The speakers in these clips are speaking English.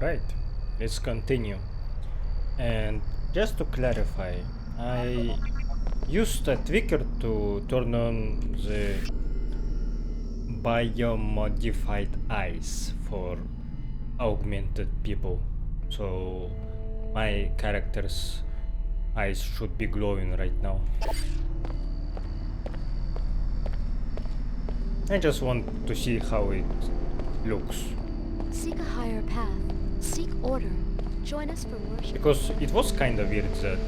Alright, let's continue. And just to clarify, I used a tweaker to turn on the biomodified eyes for augmented people. So my character's eyes should be glowing right now. I just want to see how it looks. Seek a higher path. Seek order. Join us for worship. Because it was kind of weird that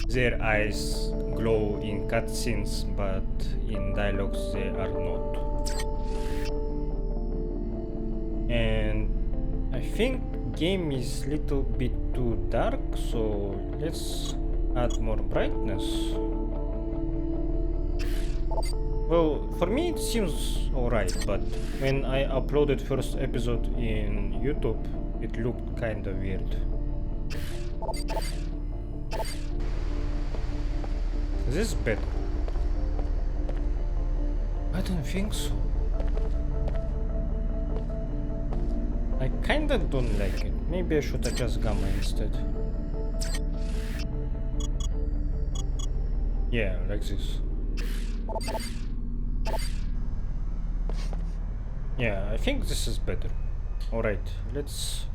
their eyes glow in cutscenes, but in dialogues they are not. And I think game is little bit too dark, so let's add more brightness. Well, for me it seems alright, but when I uploaded first episode in YouTube, it looked kinda weird. Is this better? I don't think so. I kinda don't like it. Maybe I should adjust gamma instead. Yeah, like this. Yeah, I think this is better. Alright, let's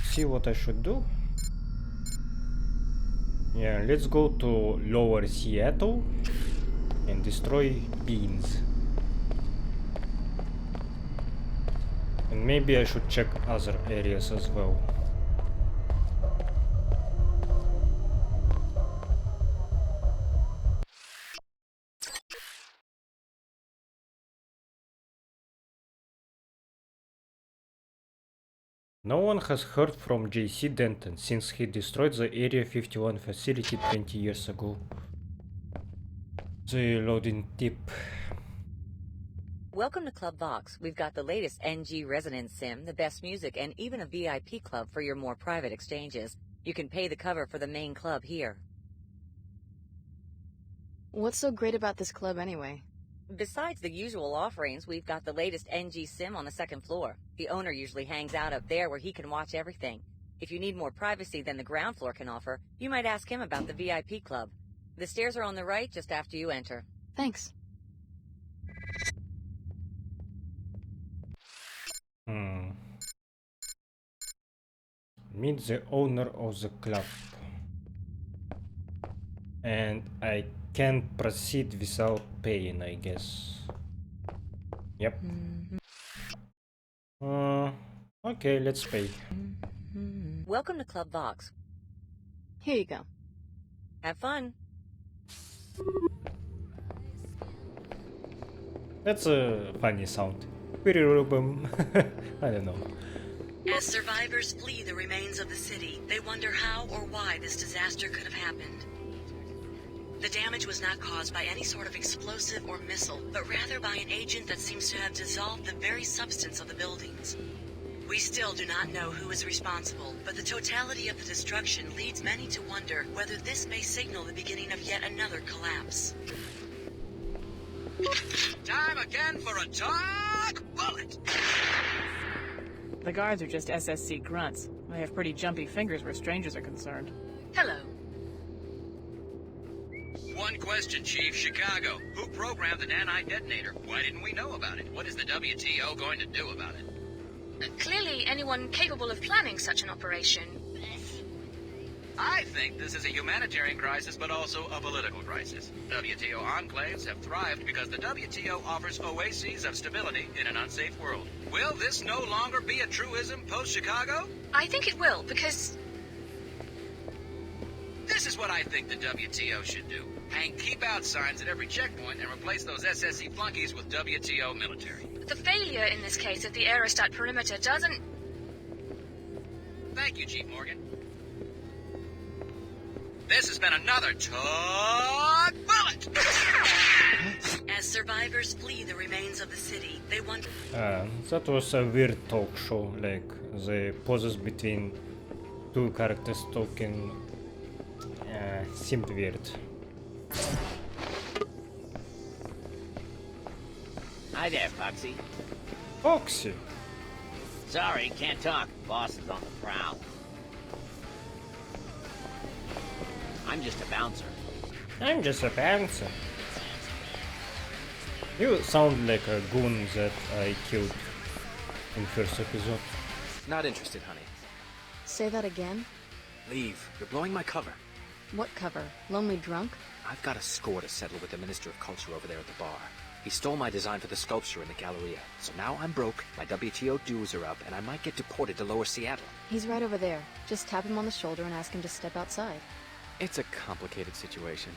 see what I should do. Yeah, let's go to Lower Seattle and destroy beans. And maybe I should check other areas as well. No one has heard from JC Denton since he destroyed the Area 51 facility 20 years ago. The loading tip. Welcome to Club Vox. We've got the latest NG Resonance Sim, the best music, and even a VIP club for your more private exchanges. You can pay the cover for the main club here. What's so great about this club anyway? Besides the usual offerings, we've got the latest NG Sim on the second floor. The owner usually hangs out up there where he can watch everything. If you need more privacy than the ground floor can offer, you might ask him about the VIP club. The stairs are on the right just after you enter. Thanks. Meet the owner of the club. And I can't proceed without paying, I guess. Yep. Okay, let's pay. Welcome to Club Vox. Here you go. Have fun. That's a funny sound. I don't know. As survivors flee the remains of the city, they wonder how or why this disaster could have happened. The damage was not caused by any sort of explosive or missile, but rather by an agent that seems to have dissolved the very substance of the buildings. We still do not know who is responsible, but the totality of the destruction leads many to wonder whether this may signal the beginning of yet another collapse. Time again for a dark bullet! The guards are just SSC grunts. They have pretty jumpy fingers where strangers are concerned. Hello. One question, Chief. Chicago. Who programmed the nanite detonator? Why didn't we know about it? What is the WTO going to do about it? Clearly, anyone capable of planning such an operation. I think this is a humanitarian crisis, but also a political crisis. WTO enclaves have thrived because the WTO offers oases of stability in an unsafe world. Will this no longer be a truism post-Chicago? I think it will, because... This is what I think the WTO should do. Hang keep-out signs at every checkpoint and replace those SSC flunkies with WTO military. the failure in this case of the aerostat perimeter doesn't... Thank you, Chief Morgan. This has been another Todd Bullet! As survivors flee the remains of the city, they wonder... That was a weird talk show, like the pauses between two characters talking seemed weird. Hi there, Foxy. Foxy. Sorry, can't talk. Boss is on the prowl. I'm just a bouncer. I'm just a bouncer. You sound like a goon that I killed in first episode. Not interested, honey. Say that again? Leave. You're blowing my cover. What cover? Lonely drunk? I've got a score to settle with the Minister of Culture over there at the bar. He stole my design for the sculpture in the Galleria. So now I'm broke, my WTO dues are up, and I might get deported to Lower Seattle. He's right over there. Just tap him on the shoulder and ask him to step outside. It's a complicated situation.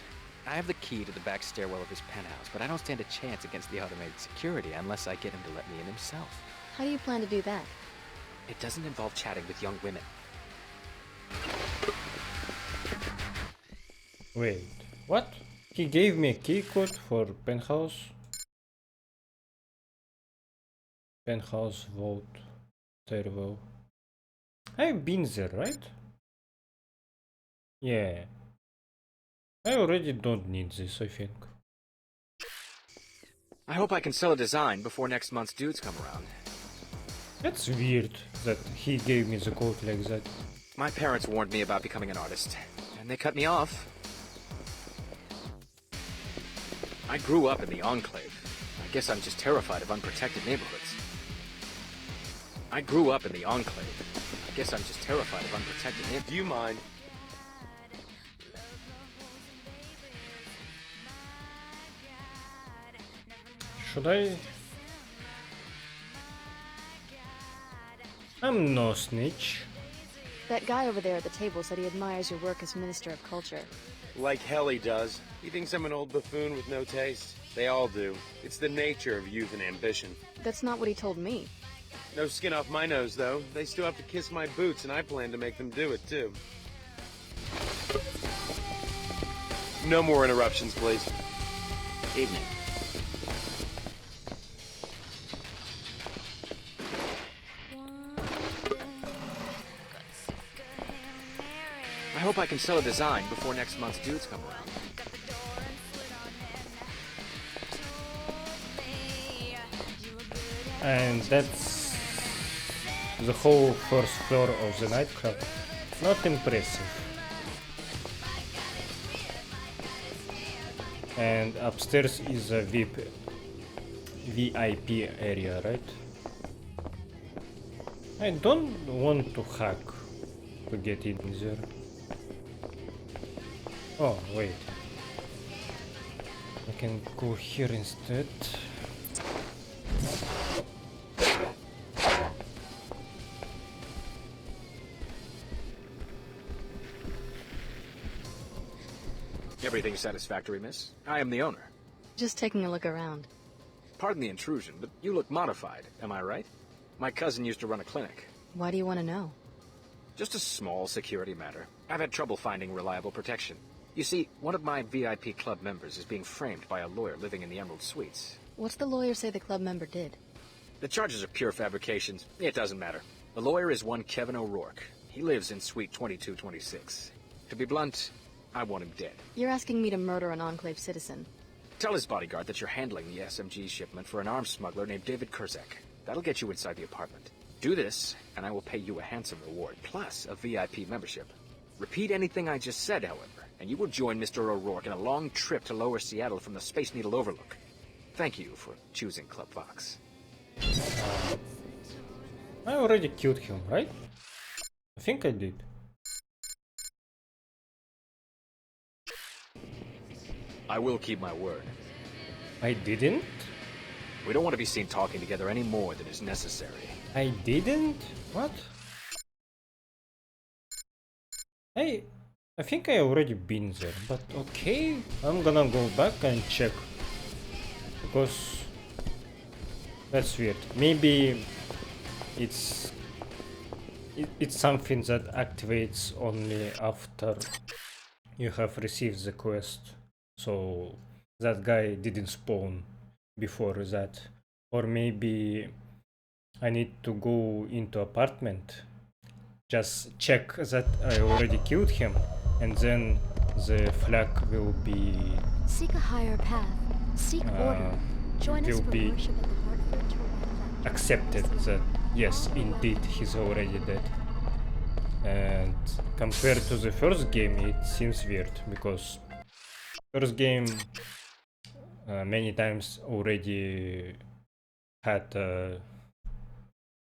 I have the key to the back stairwell of his penthouse, but I don't stand a chance against the automated security unless I get him to let me in himself. How do you plan to do that? It doesn't involve chatting with young women. Wait, what? He gave me a key code for penthouse? Penthouse vault stairwell. I've been there, right? Yeah. I already don't need this, I think. I hope I can sell a design before next month's dues come around. That's weird that he gave me the code like that. My parents warned me about becoming an artist, and they cut me off. I grew up in the Enclave. I guess I'm just terrified of unprotected neighborhoods. I grew up in the Enclave. I guess I'm just terrified of unprotected neighborhoods. Do you mind? Should I? I'm no snitch. That guy over there at the table said he admires your work as Minister of Culture. Like hell he does. He thinks I'm an old buffoon with no taste. They all do. It's the nature of youth and ambition. That's not what he told me. No skin off my nose, though. They still have to kiss my boots, and I plan to make them do it, too. No more interruptions, please. Evening. I hope I can sell a design before next month's dues come around. And that's the whole first floor of the nightclub. Not impressive. And upstairs is a VIP area, right? I don't want to hack to get in there. Oh, wait. I can go here instead. Everything satisfactory, miss? I am the owner. Just taking a look around. Pardon the intrusion, but you look modified, am I right? My cousin used to run a clinic. Why do you want to know? Just a small security matter. I've had trouble finding reliable protection. You see, one of my VIP club members is being framed by a lawyer living in the Emerald Suites. What's the lawyer say the club member did? The charges are pure fabrications. It doesn't matter. The lawyer is one Kevin O'Rourke. He lives in Suite 2226. To be blunt, I want him dead. You're asking me to murder an Enclave citizen. Tell his bodyguard that you're handling the SMG shipment for an arms smuggler named David Kurzak. That'll get you inside the apartment. Do this, and I will pay you a handsome reward, plus a VIP membership. Repeat anything I just said, however, and you will join Mr. O'Rourke in a long trip to Lower Seattle from the Space Needle Overlook. Thank you for choosing Club Fox. I already killed him, right? I think I did. I will keep my word. I didn't? We don't want to be seen talking together any more than is necessary. I didn't? What? I think I already been there, but okay. I'm gonna go back and check. Because that's weird. Maybe it's something that activates only after you have received the quest. So that guy didn't spawn before that. Or maybe I need to go into apartment, just check that I already killed him, and then the flag will be... Seek a higher path. Seek order. Join us will for be worship at the Hartford Turbine. accepted that yes, indeed he's already dead. And compared to the first game, it seems weird because first game many times already had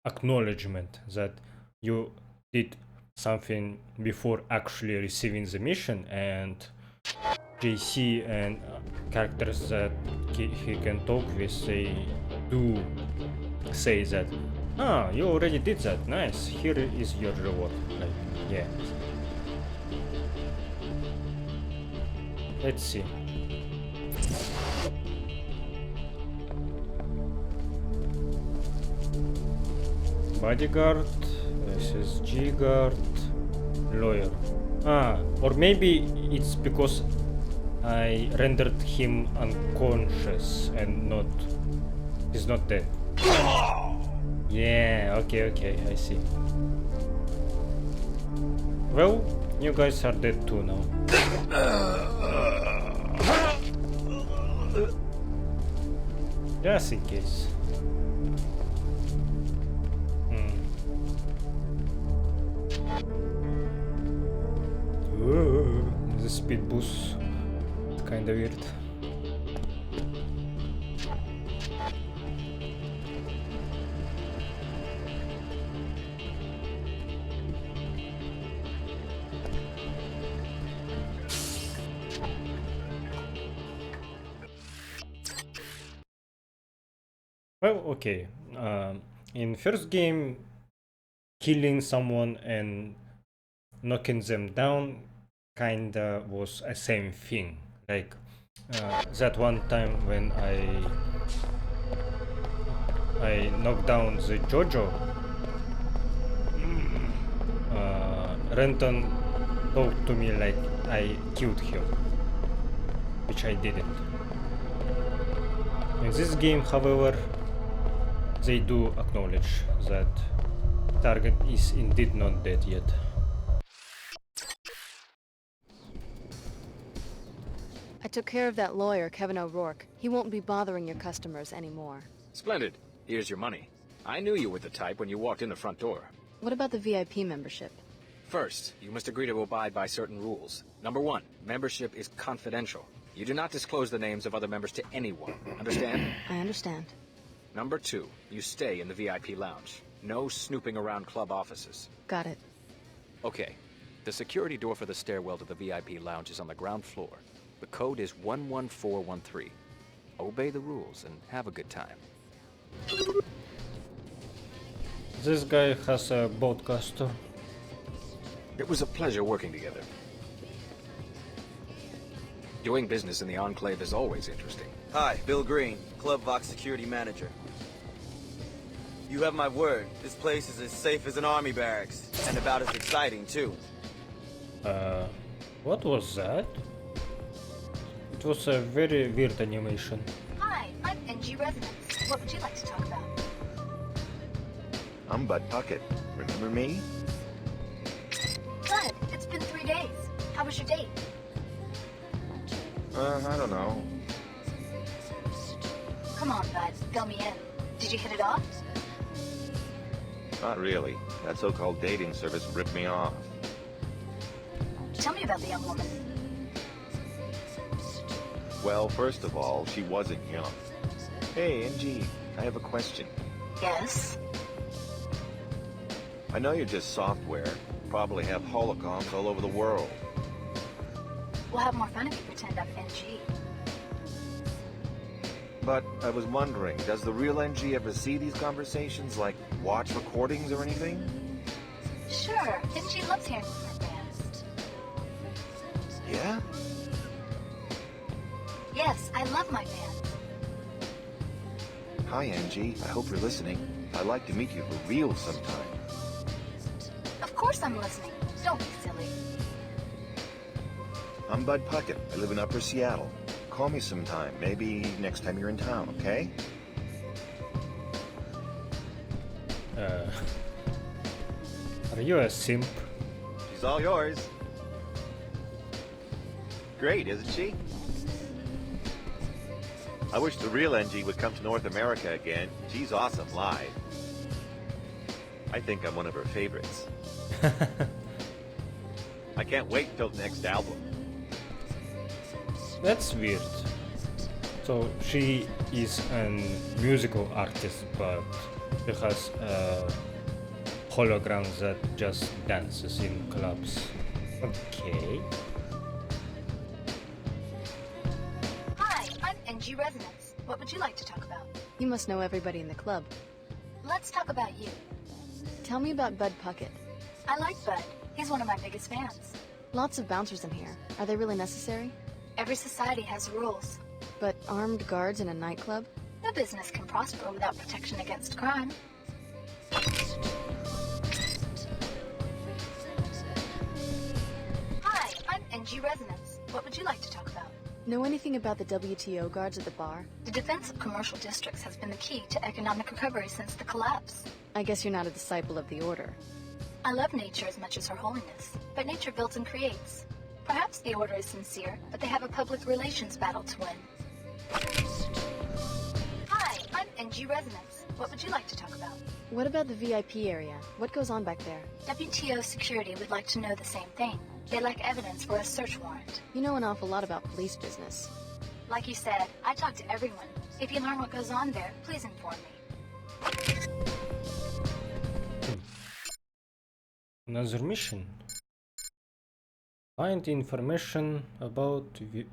acknowledgement that you did something before actually receiving the mission, and JC and characters that he can talk with, they do say that, ah, you already did that, nice, here is your reward. Like, yeah. Let's see. Bodyguard, SSG guard, lawyer. Ah, or maybe it's because I rendered him unconscious and not... he's not dead. Yeah, okay, I see. Well, you guys are dead too now. Just in case. The speed boost, it's kinda weird. Well, okay. In first game, killing someone and knocking them down kinda was a same thing. Like that one time when I knocked down the Jojo, Renton talked to me like I killed him, which I didn't. In this game, however, they do acknowledge that target is indeed not dead yet. I took care of that lawyer, Kevin O'Rourke. He won't be bothering your customers anymore. Splendid. Here's your money. I knew you were the type when you walked in the front door. What about the VIP membership? First, you must agree to abide by certain rules. Number 1, membership is confidential. You do not disclose the names of other members to anyone. Understand? I understand. Number 2, you stay in the VIP lounge. No snooping around club offices. Got it. Okay. The security door for the stairwell to the VIP lounge is on the ground floor. The code is 11413. Obey the rules and have a good time. This guy has a broadcaster. It was a pleasure working together. Doing business in the Enclave is always interesting. Hi, Bill Green, Club Vox security manager. You have my word, this place is as safe as an army barracks, and about as exciting, too. What was that? It was a very weird animation. Hi, I'm NG Residence. What would you like to talk about? I'm Bud Puckett. Remember me? Bud, it's been 3 days. How was your date? I don't know. Come on, Bud, fill me in. Did you hit it off? Not really. That so-called dating service ripped me off. Tell me about the young woman. Well, first of all, she wasn't young. Hey, NG, I have a question. Yes? I know you're just software. Probably have holocoms all over the world. We'll have more fun if you pretend I'm NG. But I was wondering, does the real NG ever see these conversations, like watch recordings or anything? Sure, NG loves hearing from her fans. Yeah? Yes, I love my fans. Hi, NG. I hope you're listening. I'd like to meet you for real sometime. Of course I'm listening. Don't be silly. I'm Bud Puckett. I live in Upper Seattle. Call me sometime. Maybe next time you're in town, okay? Are you a simp? She's all yours. Great, isn't she? I wish the real NG would come to North America again. She's awesome live. I think I'm one of her favorites. I can't wait till the next album. That's weird. So she is a musical artist, but she has a hologram that just dances in clubs. Okay. Hi, I'm NG Resonance. What would you like to talk about? You must know everybody in the club. Let's talk about you. Tell me about Bud Puckett. I like Bud. He's one of my biggest fans. Lots of bouncers in here. Are they really necessary? Every society has rules. But armed guards in a nightclub? No business can prosper without protection against crime. Hi, I'm NG Resonance. What would you like to talk about? Know anything about the WTO guards at the bar? The defense of commercial districts has been the key to economic recovery since the collapse. I guess you're not a disciple of the Order. I love nature as much as Her Holiness, but nature builds and creates. Perhaps the Order is sincere, but they have a public relations battle to win. Hi, I'm NG Resonance. What would you like to talk about? What about the VIP area? What goes on back there? WTO security would like to know the same thing. They lack evidence for a search warrant. You know an awful lot about police business. Like you said, I talk to everyone. If you learn what goes on there, please inform me. Another mission. Find information about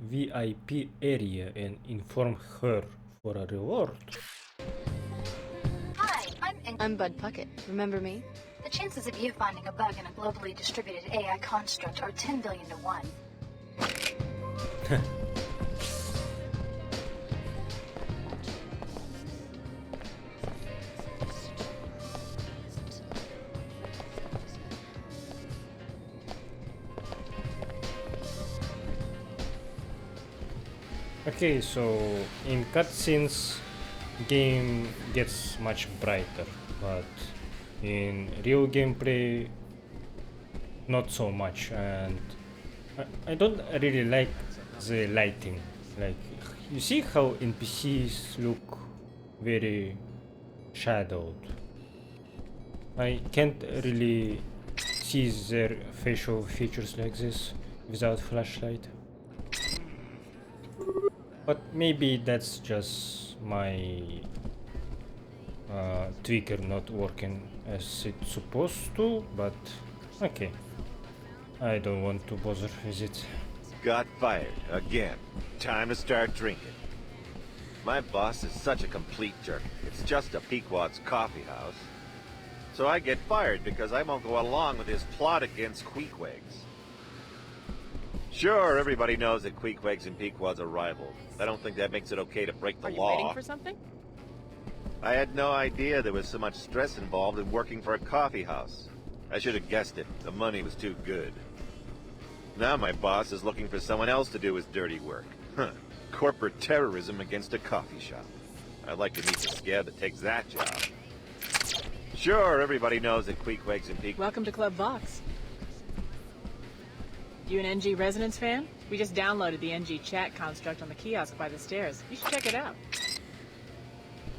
VIP area and inform her for a reward. Hi, I'm Bud Puckett. Remember me? The chances of you finding a bug in a globally distributed AI construct are 10 billion to 1. Okay, so in cutscenes, game gets much brighter, but in real gameplay, not so much, and I don't really like the lighting. Like, you see how NPCs look very shadowed. I can't really see their facial features like this without flashlight. But maybe that's just my tweaker not working as it's supposed to, but okay. I don't want to bother with it. Got fired again. Time to start drinking. My boss is such a complete jerk. It's just a Pequod's coffee house. So I get fired because I won't go along with his plot against Queequegs. Sure, everybody knows that Queequegs and Pequods are rivals. I don't think that makes it okay to break the law. Are you waiting for something? I had no idea there was so much stress involved in working for a coffee house. I should have guessed it. The money was too good. Now my boss is looking for someone else to do his dirty work. Huh. Corporate terrorism against a coffee shop. I'd like to meet the scab that takes that job. Sure, everybody knows that Queequegs and Pequods... Welcome to Club Vox. You an NG Resonance fan? We just downloaded the NG chat construct on the kiosk by the stairs. You should check it out.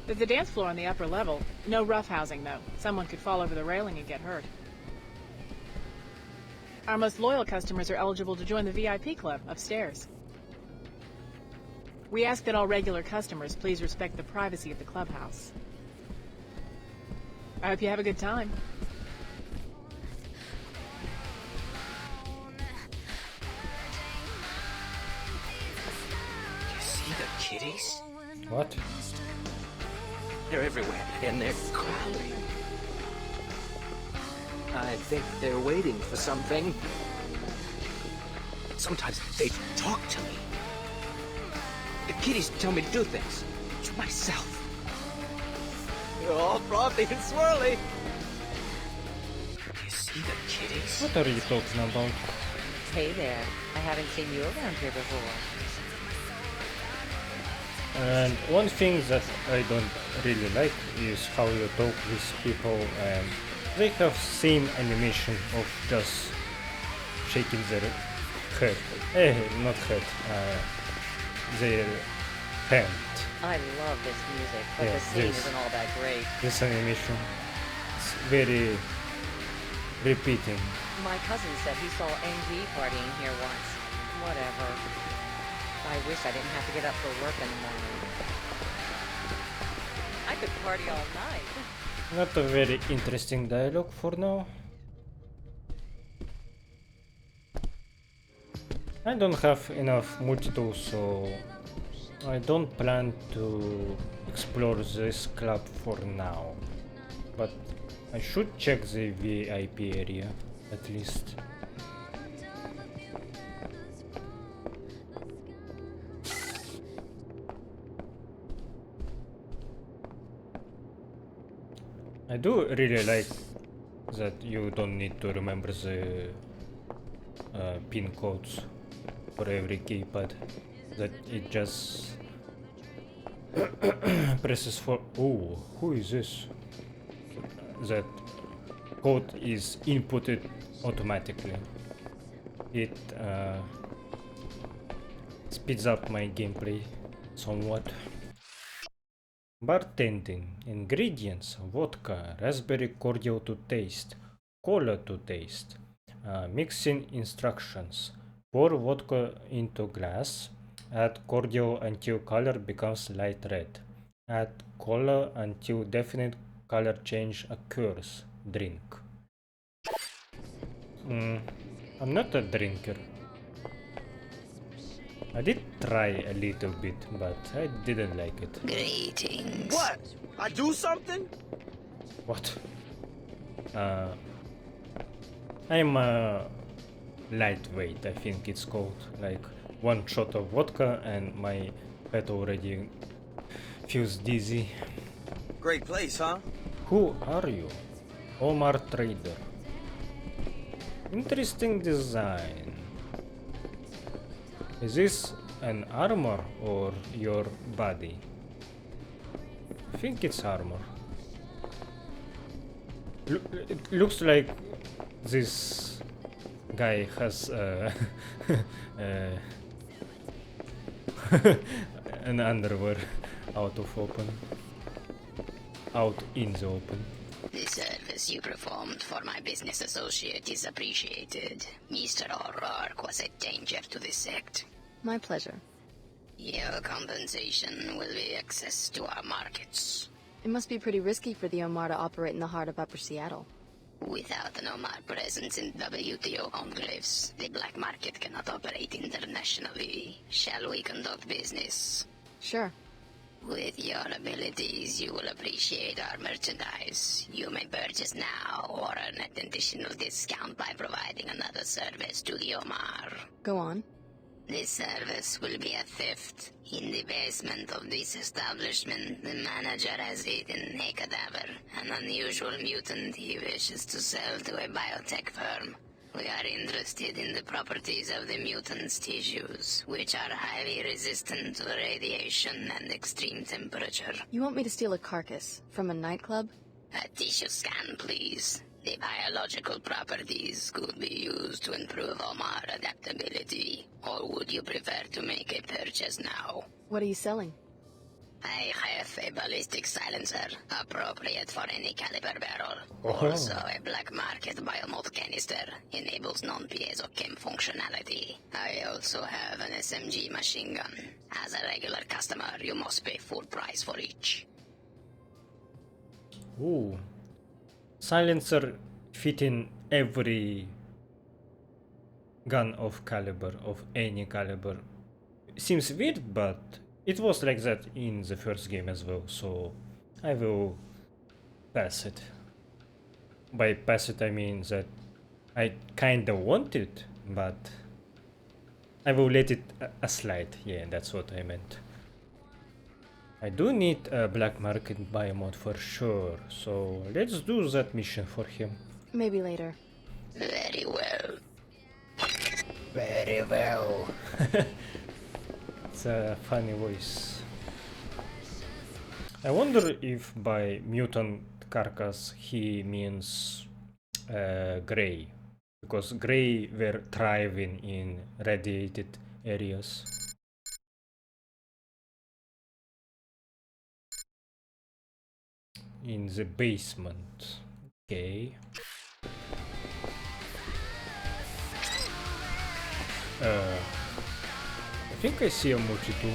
There's a dance floor on the upper level. No roughhousing, though. Someone could fall over the railing and get hurt. Our most loyal customers are eligible to join the VIP club upstairs. We ask that all regular customers please respect the privacy of the clubhouse. I hope you have a good time. Kitties? What? They're everywhere, and they're crowding. I think they're waiting for something. Sometimes they talk to me. The kitties tell me to do things to myself. They're all frothy and swirly. You see the kitties? What are you talking about? Hey there. I haven't seen you around here before. And one thing that I don't really like is how you talk with people, and they have same animation of just shaking their head. Not head, their Pent. I love this music, but Yeah, the scene this. isn't all that great. This animation, it's very repeating. My cousin said he saw NG partying here once. Whatever. I wish I didn't have to get up for work in the morning. I could party all night. Not a very interesting dialogue for now. I don't have enough multi-tools, so I don't plan to explore this club for now. But I should check the VIP area, at least. I do really like that you don't need to remember the pin codes for every keypad, that it just presses for... Oh, who is this? That code is inputted automatically. It speeds up my gameplay somewhat. Bartending. Ingredients: vodka, raspberry cordial to taste, cola to taste. Mixing instructions: pour vodka into glass, add cordial until color becomes light red, add cola until definite color change occurs, drink. I'm not a drinker. I did try a little bit, but I didn't like it. Greetings. What? I do something? What? I'm a lightweight, I think it's called. Like, one shot of vodka and my head already feels dizzy. Great place, huh? Who are you? Omar Trader. Interesting design. Is this an armor or your body? I think it's armor. It looks like this guy has an underwear out in the open. The service you performed for my business associate is appreciated. Mr. O'Rourke was a danger to the sect. My pleasure. Your compensation will be access to our markets. It must be pretty risky for the Omar to operate in the heart of Upper Seattle. Without an Omar presence in WTO enclaves, the black market cannot operate internationally. Shall we conduct business? Sure. With your abilities, you will appreciate our merchandise. You may purchase now or earn an additional discount by providing another service to the Omar. Go on. This service will be a theft. In the basement of this establishment, the manager has eaten a cadaver, an unusual mutant he wishes to sell to a biotech firm. We are interested in the properties of the mutant's tissues, which are highly resistant to radiation and extreme temperature. You want me to steal a carcass from a nightclub? A tissue scan, please. The biological properties could be used to improve Omar adaptability. Or would you prefer to make a purchase now? What are you selling? I have a ballistic silencer, appropriate for any caliber barrel. Oh. Also, a black market biomod canister enables non-piezo chem functionality. I also have an SMG machine gun. As a regular customer, you must pay full price for each. Ooh. Silencer fit in every gun of caliber, of any caliber. Seems weird, but it was like that in the first game as well, so I will pass it. By pass it I mean that I kinda want it, but I will let it slide. Yeah, that's what I meant. I do need a black market biomod for sure, so let's do that mission for him. Maybe later. Very well. Very well. It's a funny voice. I wonder if by mutant carcass he means gray, because gray were thriving in radiated areas. in the basement. Okay. I think I see a multi-tool.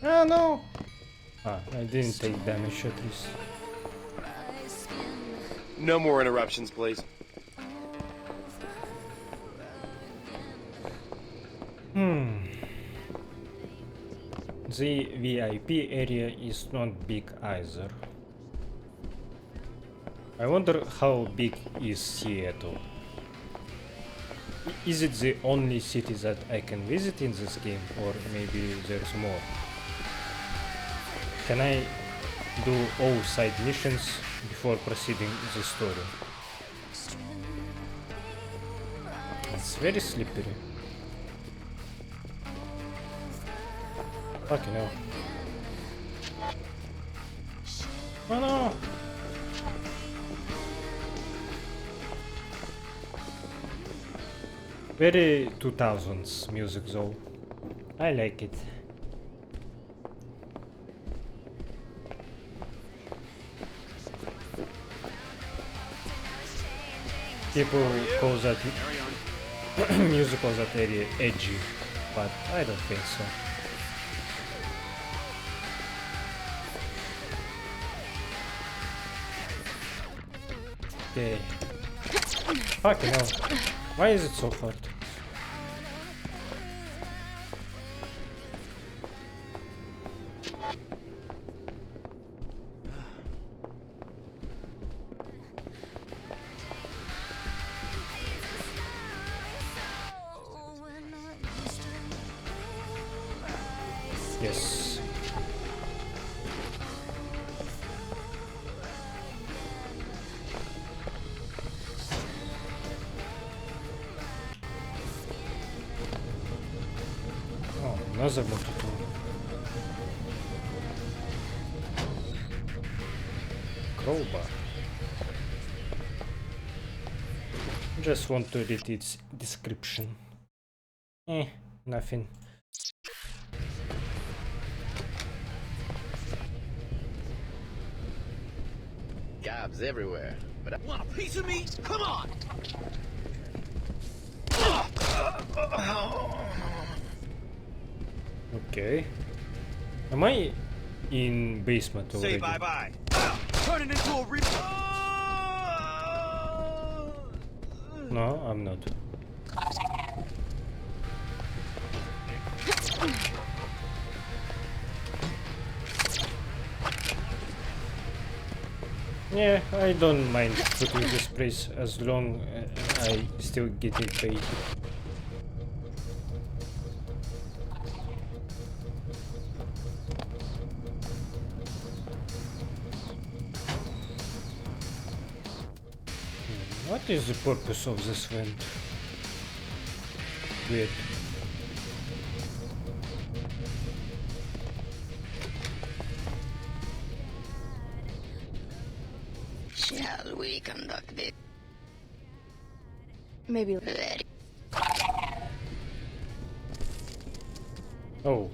Oh no! Ah, I didn't take damage at least. No more interruptions, please. The VIP area is not big either. I wonder how big is Seattle. Is it the only city that I can visit in this game, or maybe there's more? Can I do all side missions before proceeding the story? It's very slippery. Fucking hell. Oh no! Very 2000s music though. I like it. People call that music of that area edgy, but I don't think so. Okay. Fucking hell. Why is it so hard? Yes. Oh, another multi-tool. Crowbar. Just want to read its description. Nothing. Gobs everywhere, but I Want a piece of me? Come on! Okay. Am I in basement already? Say bye-bye. Turn it into a No, I'm not. Yeah, I don't mind putting this price as long as I still getting paid. What is the purpose of this vent? Weird. Shall we conduct it? Maybe. Very. Oh.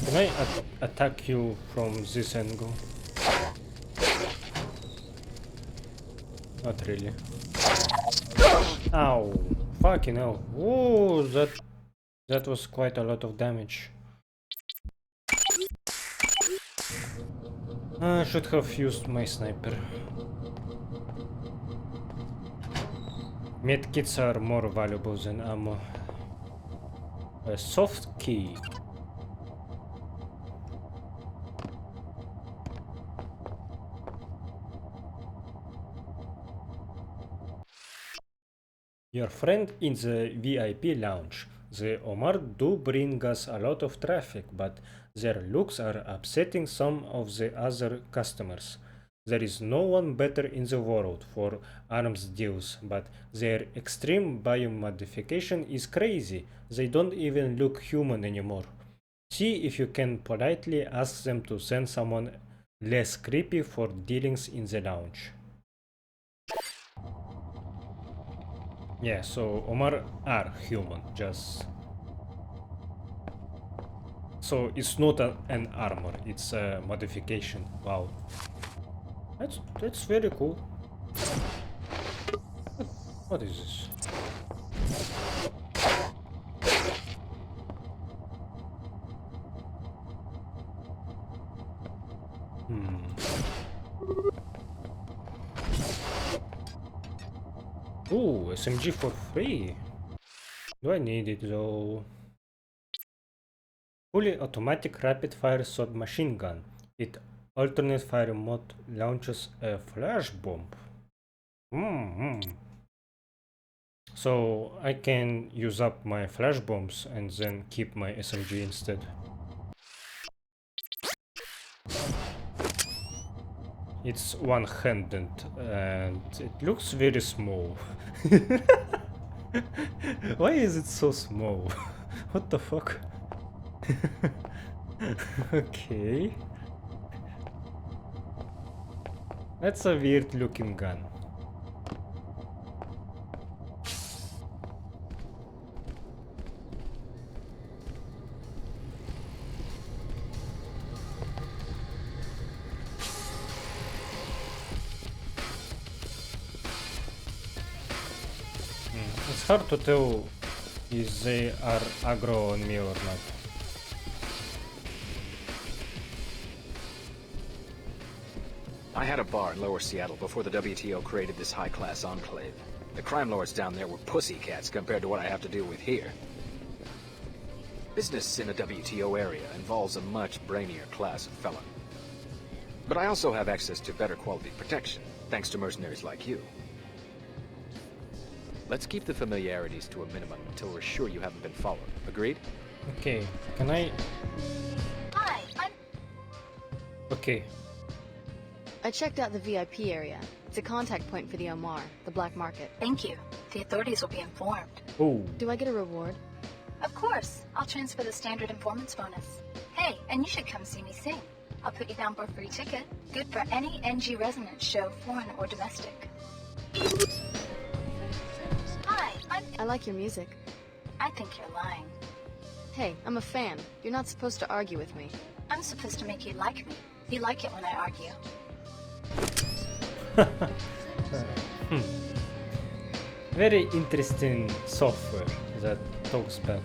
Can I attack you from this angle? Not really. Ow. Fucking hell. Oh, that was quite a lot of damage. I should have used my sniper. Medkits are more valuable than ammo. A soft key. Your friend in the VIP lounge. The Omar do bring us a lot of traffic, but their looks are upsetting some of the other customers. There is no one better in the world for arms deals, but their extreme biomodification is crazy. They don't even look human anymore. See if you can politely ask them to send someone less creepy for dealings in the lounge. Yeah, so Omar are human, just... So it's not an armor, it's a modification. Wow. That's very cool. What is this? Ooh, SMG for free. Do I need it though? Fully automatic rapid fire submachine gun. It alternate fire mode launches a flash bomb. So I can use up my flash bombs and then keep my SMG instead. It's one-handed and it looks very small. Why is it so small? What the fuck? Okay. That's a weird looking gun. It's hard to tell if they are aggro on me or not. I had a bar in Lower Seattle before the WTO created this high-class enclave. The crime lords down there were pussycats compared to what I have to deal with here. Business in a WTO area involves a much brainier class of felon. But I also have access to better quality protection, thanks to mercenaries like you. Let's keep the familiarities to a minimum until we're sure you haven't been followed. Agreed? Okay, can I... Hi, I'm... Okay. I checked out the VIP area. It's a contact point for the Omar, the black market. Thank you. The authorities will be informed. Oh. Do I get a reward? Of course. I'll transfer the standard informants bonus. Hey, and you should come see me sing. I'll put you down for a free ticket. Good for any NG resident show, foreign or domestic. Hi, I like your music. I think you're lying. Hey, I'm a fan. You're not supposed to argue with me. I'm supposed to make you like me. You like it when I argue. Very interesting software that talks back.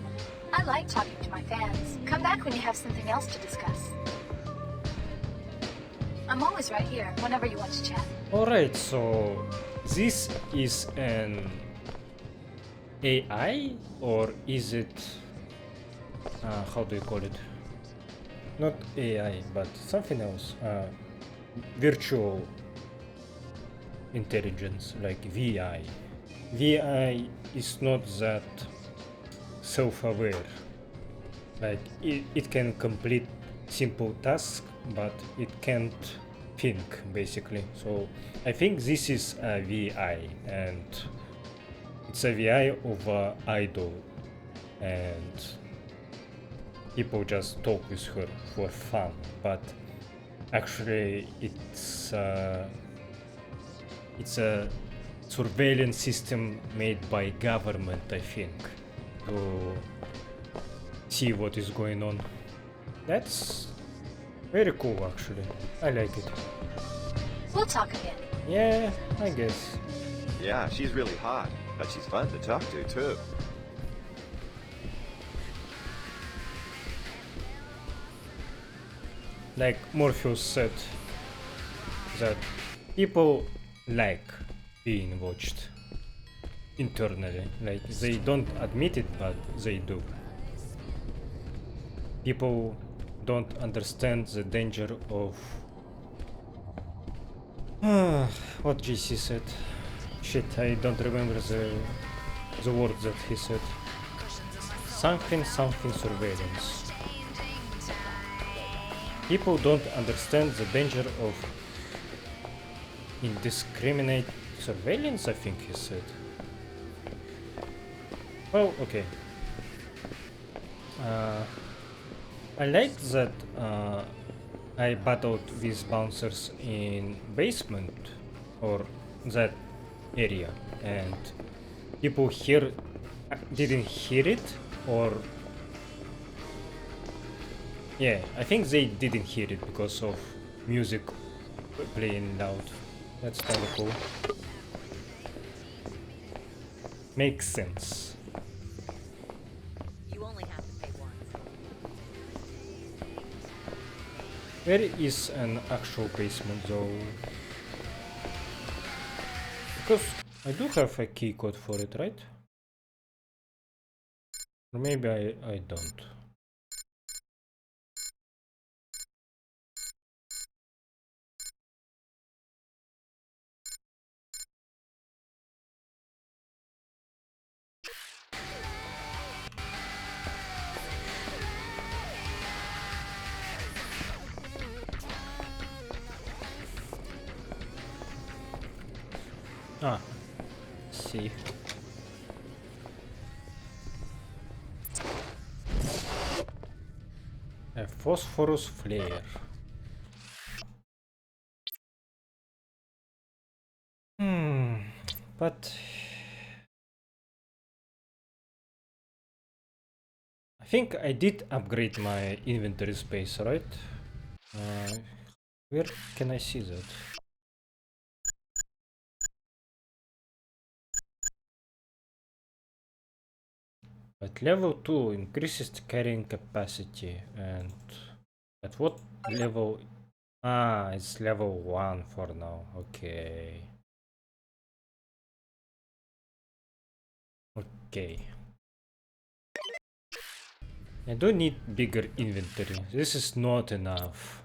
I like talking to my fans. Come back when you have something else to discuss. I'm always right here, whenever you want to chat. Alright, so this is an AI or is it... how do you call it? Not AI, but something else. Virtual intelligence, like VI. VI is not that self-aware. Like it can complete simple tasks, but it can't think basically. So I think this is a VI, and it's a VI of an idol, and people just talk with her for fun. But actually, it's a surveillance system made by government, I think, to see what is going on. That's very cool, actually. I like it. We'll talk again. Yeah, I guess. Yeah, she's really hot, but she's fun to talk to, too. Like Morpheus said, that people like being watched internally. Like they don't admit it, but they do. People don't understand the danger of what GC said. Shit, I don't remember the words that he said. Something surveillance. People don't understand the danger of indiscriminate surveillance, I think he said. Well, okay. I like that I battled with bouncers in basement or that area, and people here didn't hear it, or yeah, I think they didn't hear it because of music playing loud. That's kind of cool. Makes sense. You only have to pay once. Where is an actual basement though? Because I do have a key code for it, right? Or maybe I don't. Ah, see. A phosphorus flare. But I think I did upgrade my inventory space, right? Where can I see that? At level 2 increases the carrying capacity, and at what level? Ah, it's level 1 for now. Okay. Okay. I don't need bigger inventory. This is not enough.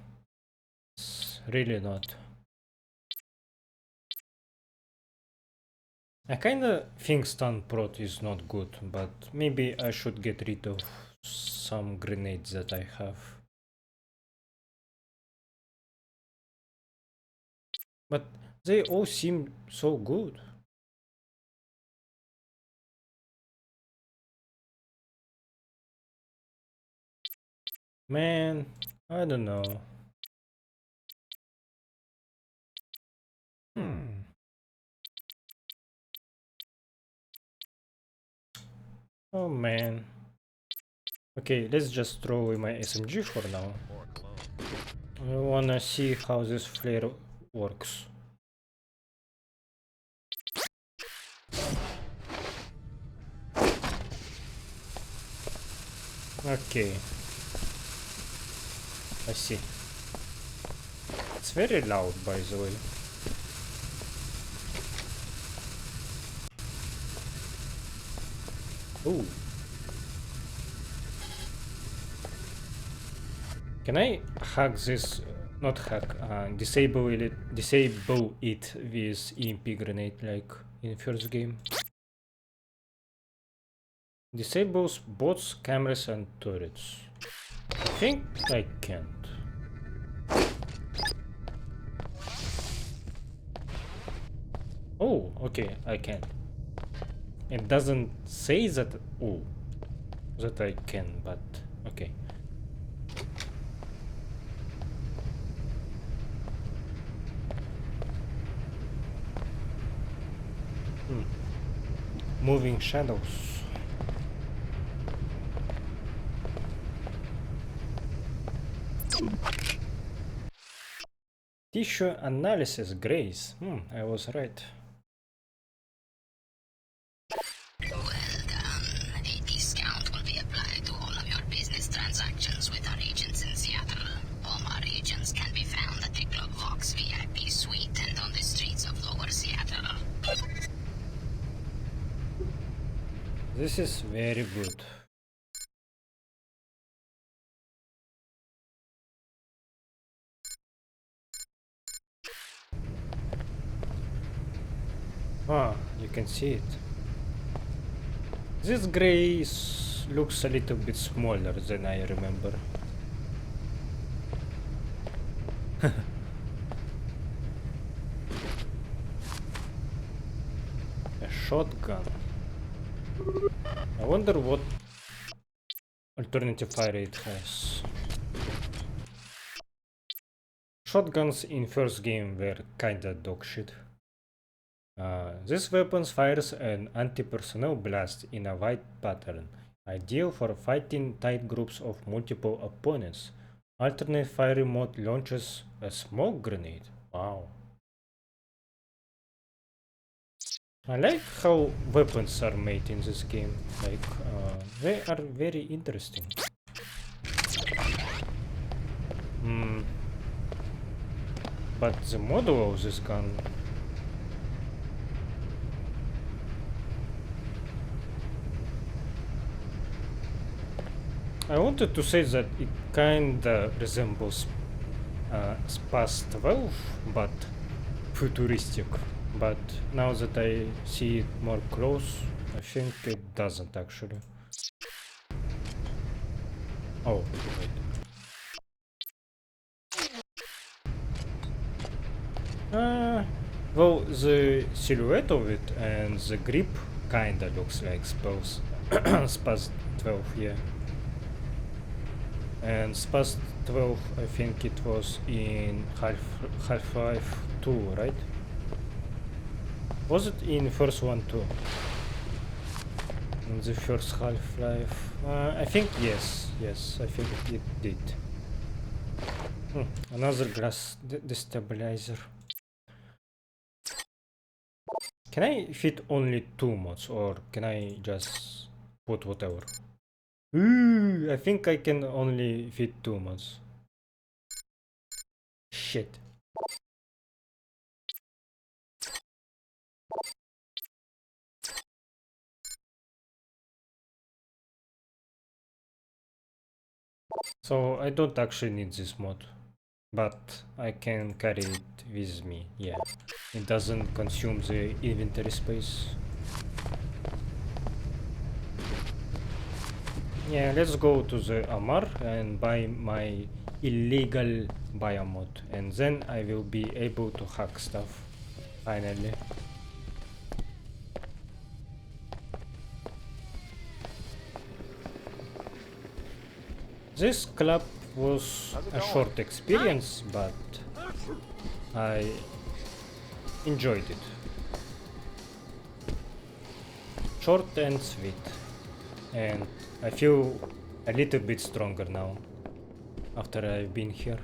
It's really not. I kinda think stun prot is not good, but maybe I should get rid of some grenades that I have. But they all seem so good. Man, I don't know. Oh man. Okay, let's just throw away my SMG for now. I wanna see how this flare works. Okay. I see. It's very loud, by the way. Ooh. Can I hack this? Not hack. Disable it with EMP grenade like in first game. Disables bots, cameras, and turrets. I think I can't. Oh, okay, I can. It doesn't say that. Oh, that I can, but okay. Moving shadows. Tissue analysis, Grace. I was right. Well done. A discount will be applied to all of your business transactions with our agents in Seattle. All our agents can be found at the Club Vox VIP suite and on the streets of Lower Seattle. This is very good. Ah, you can see it. This gray looks a little bit smaller than I remember. A shotgun. I wonder what alternative fire it has. Shotguns in first game were kinda dog shit. This weapon fires an anti-personnel blast in a wide pattern, ideal for fighting tight groups of multiple opponents. Alternate fire mode launches a smoke grenade. Wow. I like how weapons are made in this game. Like, they are very interesting. But the model of this gun... I wanted to say that it kinda resembles Spas 12, but futuristic. But now that I see it more close, I think it doesn't actually. Oh, wait. Well, the silhouette of it and the grip kinda looks like Spas 12, yeah. And Spas 12, I think it was in Half-Life 2, right? Was it in first one too? In the first Half-Life? I think yes, I think it did. Another glass destabilizer. Can I fit only 2 mods, or can I just put whatever? I think I can only fit 2 mods. Shit. So I don't actually need this mod, but I can carry it with me, yeah. It doesn't consume the inventory space. Yeah, let's go to the Amar and buy my illegal biomod, and then I will be able to hack stuff, finally. This club was a short experience, but I enjoyed it. Short and sweet, and I feel a little bit stronger now after I've been here.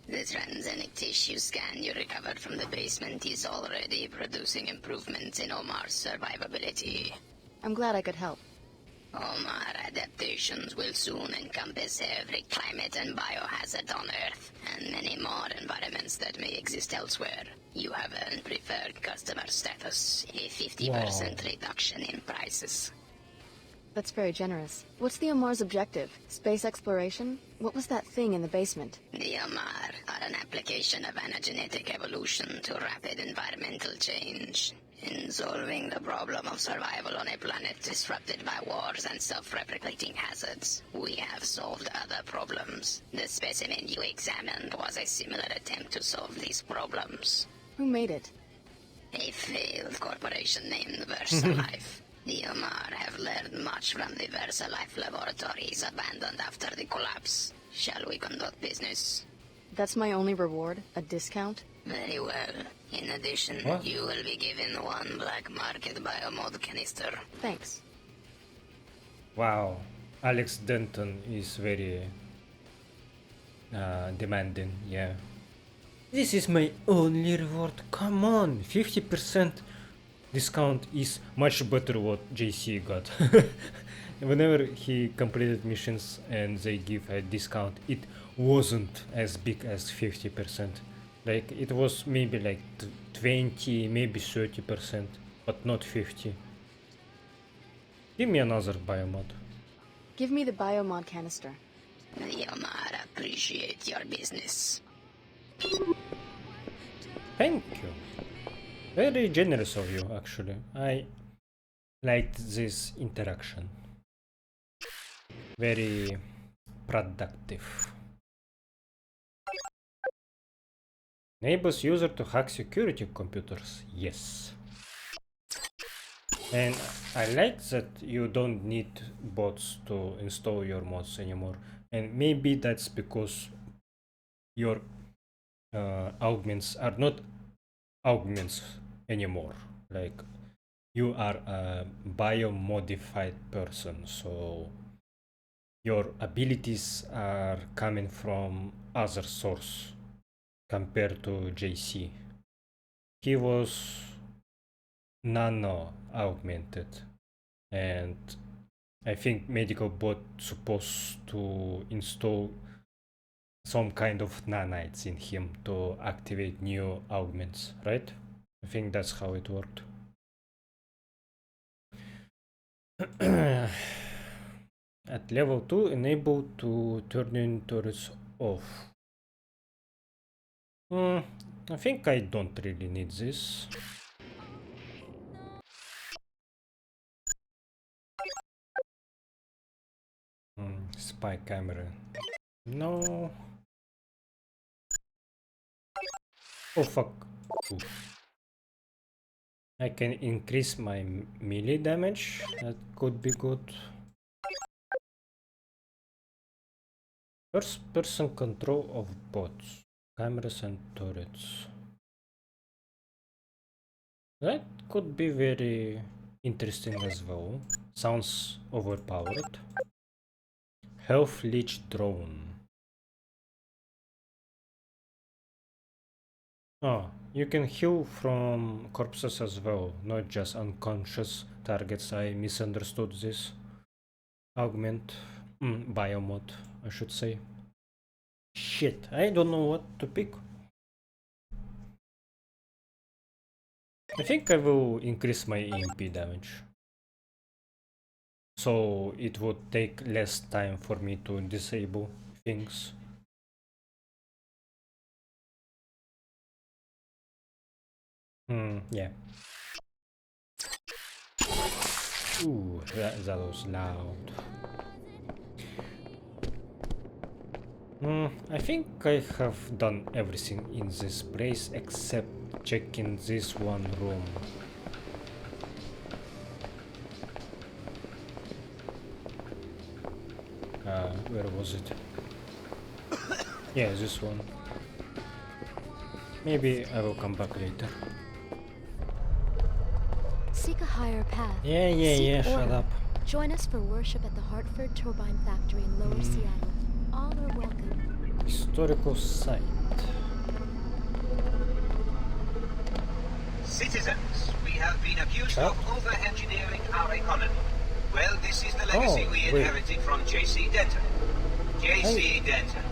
The transgenic tissue scan you recovered from the basement is already producing improvements in Omar's survivability. I'm glad I could help. Omar adaptations will soon encompass every climate and biohazard on Earth, and many more environments that may exist elsewhere. You have earned preferred customer status, a 50% reduction in prices. That's very generous. What's the Omar's objective? Space exploration? What was that thing in the basement? The Omar are an application of anagenetic evolution to rapid environmental change. In solving the problem of survival on a planet disrupted by wars and self-replicating hazards, we have solved other problems. The specimen you examined was a similar attempt to solve these problems. Who made it? A failed corporation named VersaLife. The Omar have learned much from the VersaLife laboratories abandoned after the collapse. Shall we conduct business? That's my only reward? A discount? Very well. In addition, you will be given 1 black market biomod canister. Thanks. Wow, Alex Denton is very demanding, yeah. This is my only reward, come on, 50% discount is much better what JC got. Whenever he completed missions and they give a discount, it wasn't as big as 50%. Like, it was maybe like 20, maybe 30%, but not 50. Give me another biomod. Give me the biomod canister. The Omar appreciate your business. Thank you. Very generous of you, actually. I liked this interaction. Very productive. Enables user to hack security computers. Yes. And I like that you don't need bots to install your mods anymore. And maybe that's because your augments are not augments anymore. Like, you are a biomodified person, so your abilities are coming from other source compared to JC. He was nano augmented, and I think medical bot supposed to install some kind of nanites in him to activate new augments, right? I think that's how it worked. At level 2, enable to turn turrets off. I think I don't really need this. Spy camera. No. Oh fuck. Ooh. I can increase my melee damage. That could be good. First person control of bots, cameras and turrets. That could be very interesting as well. Sounds overpowered. Health leech drone. Oh, you can heal from corpses as well, not just unconscious targets. I misunderstood this. Augment. Biomod, I should say. Shit, I don't know what to pick. I think I will increase my EMP damage. So it would take less time for me to disable things. Yeah. Ooh, that was loud. I think I have done everything in this place except checking this one room. Where was it? Yeah, this one. Maybe I will come back later. Seek a higher path. Yeah, shut up. Join us for worship at the Hartford Turbine Factory in Lower Seattle. All are welcome. Historical site. Citizens, we have been accused of over-engineering our economy. Well, this is the legacy we inherited from J.C. Denton. J.C. Denton,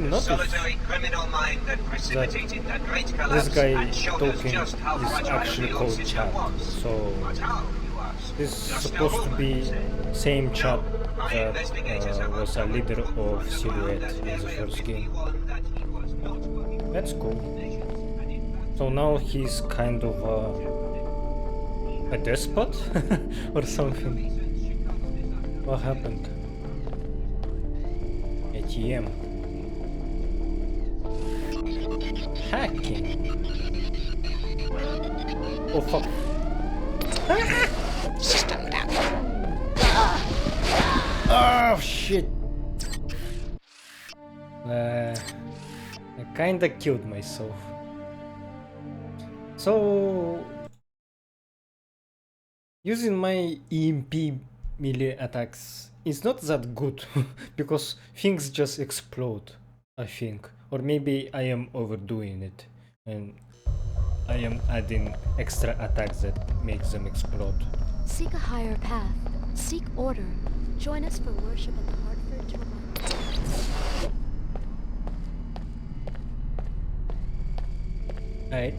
the solitary criminal mind that precipitated the great collapse and showed us just how fragile the old system was. So this is supposed to be same chap that was a leader of Silhouette in the first game. That's cool. So now he's kind of a despot or something. What happened? ATM. Hacking. Oh fuck. System down. Oh shit. I kinda killed myself. So using my EMP melee attacks is not that good because things just explode, I think. Or maybe I am overdoing it and I am adding extra attacks that makes them explode. Seek a higher path. Seek order. Join us for worship at the Hartford Turbine. I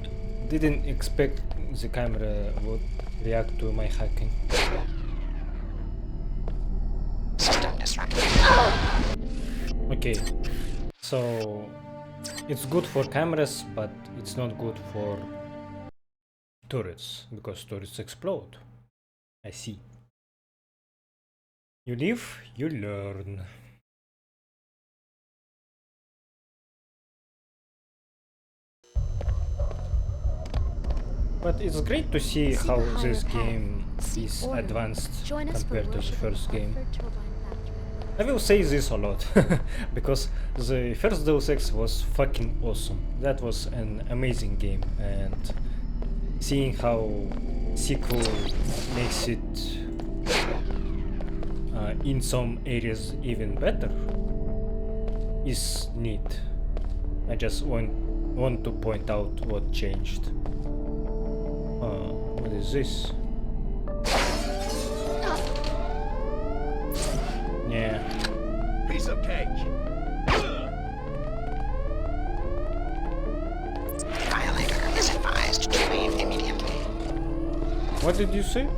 didn't expect the camera would react to my hacking. Okay, so it's good for cameras, but it's not good for turrets, because turrets explode. I see. You live, you learn. But it's great to see how this game is advanced compared to the first game. I will say this a lot, because the first Deus Ex was fucking awesome. That was an amazing game, and seeing how sequel makes it in some areas even better is neat. I just want to point out what changed. What is this? Yeah. Piece of cake. Violator is advised to leave immediately. What did you say?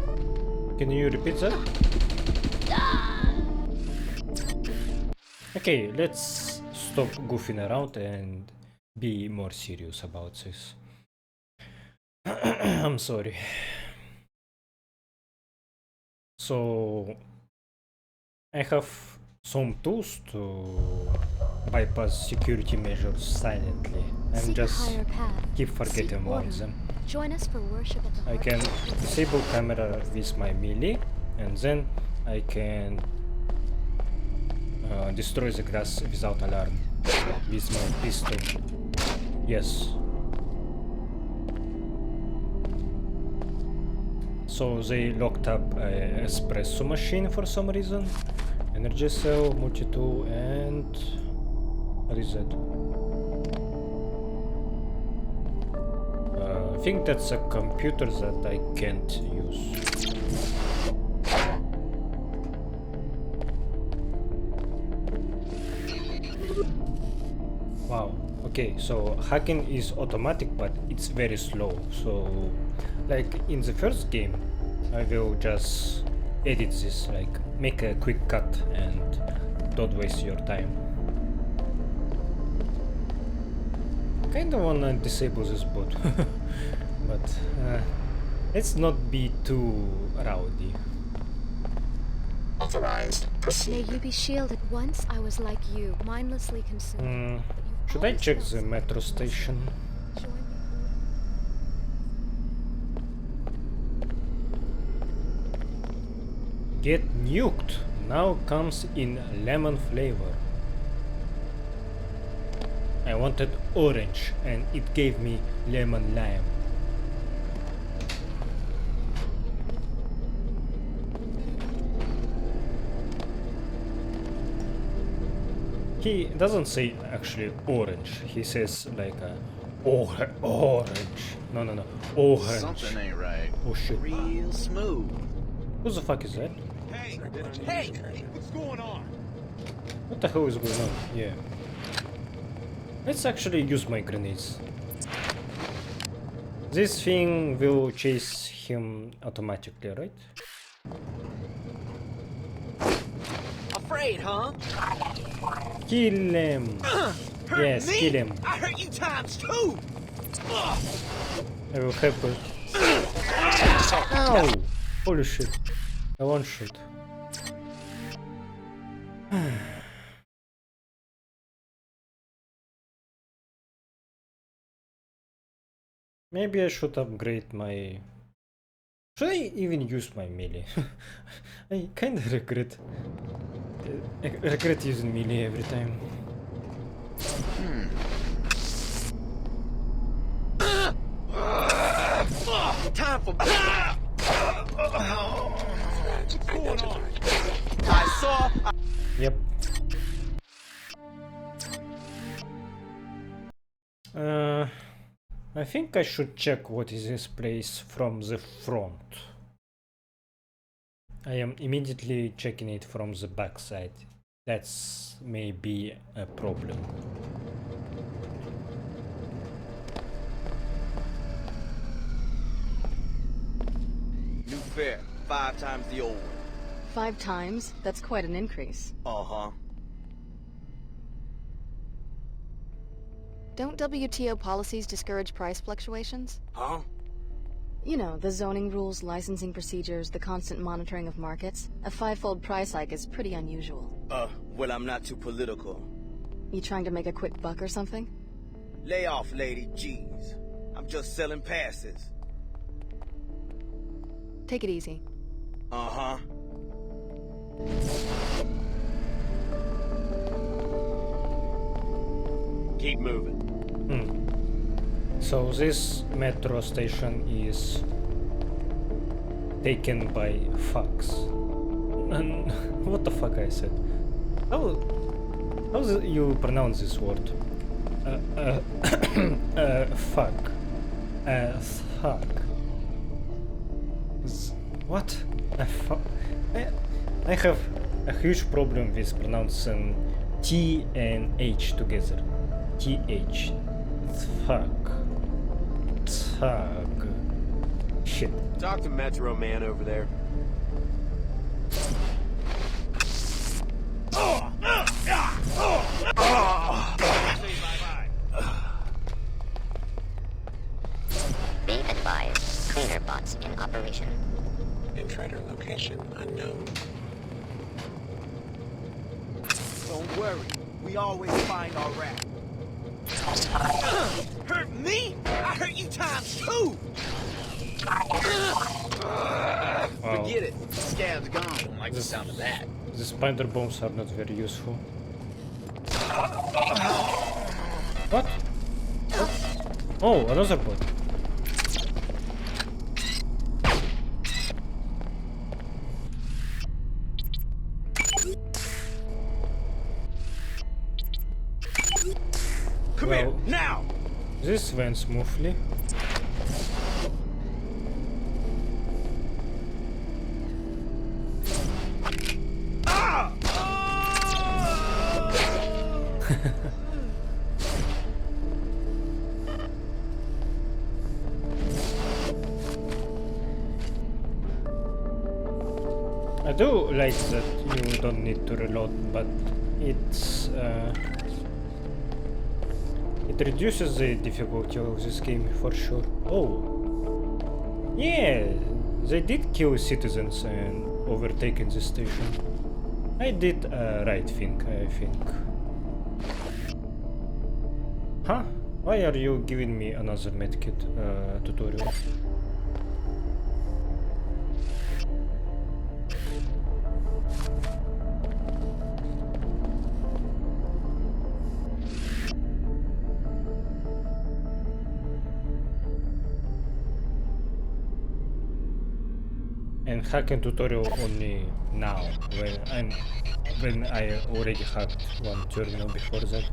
Can you repeat that? Okay, let's stop goofing around and be more serious about this. I'm sorry. So I have some tools to bypass security measures silently and Seek a just higher path. keep forgetting Seek about order. them. Join us for worship at the I heart can of the disable camera with my melee, and then I can destroy the grass without alarm with my pistol. Yes. So they locked up an espresso machine for some reason. Energy cell, multi-tool, and what is that? I think that's a computer that I can't use. Wow. Okay, so hacking is automatic, but it's very slow. So, like in the first game, I will just edit this, like make a quick cut and don't waste your time. Kinda wanna disable this bot, but let's not be too rowdy. Authorized. May you be shielded. Once I was like you, mindlessly consumed. Should I check the metro station? Get nuked now comes in lemon flavor. I wanted orange and it gave me lemon lime. He doesn't say actually orange, he says like a orange. No, orange. Something ain't right. Oh shit. Real smooth. Who the fuck is that? Hey, what's going on? What the hell is going on? Yeah. Let's actually use my grenades. This thing will chase him automatically, right? Afraid, huh? Kill him! Yes, me? kill him. I hurt you times two! I will help her. Ow! Holy shit. I one shot. Maybe I should upgrade my... Should I even use my melee? I kinda regret... I regret using melee every time. Time for... What's going on? I saw... Yep. I think I should check what is this place from the front. I am immediately checking it from the back side. That's maybe a problem. New fare, 5 times the old one. 5 times? That's quite an increase. Uh-huh. Don't WTO policies discourage price fluctuations? Huh? You know, the zoning rules, licensing procedures, the constant monitoring of markets. A 5-fold price hike is pretty unusual. Well, I'm not too political. You trying to make a quick buck or something? Lay off, lady, jeez. I'm just selling passes. Take it easy. Uh-huh. keep moving. So this metro station is taken by fucks. And what the fuck I said? How you pronounce this word? Fuck. Fuck. What? I have a huge problem with pronouncing T and H together. TH. Fuck. Fuck. Shit. Talk to Metro Man over there. Be advised, cleaner bots in operation. Intruder location unknown. Don't worry, we always find our rat. Hurt me? I hurt you times two! Forget it. Scab's gone. I don't like the sound of that. The spider bombs are not very useful. What? Oh, another bot. Come here, now! This went smoothly. I do like that you don't need to reload, but it's it reduces the difficulty of this game for sure. Oh, yeah, they did kill citizens and overtaken the station. I did right thing, I think. Huh? Why are you giving me another medkit tutorial? And hacking tutorial only now, when I already hacked one terminal before that.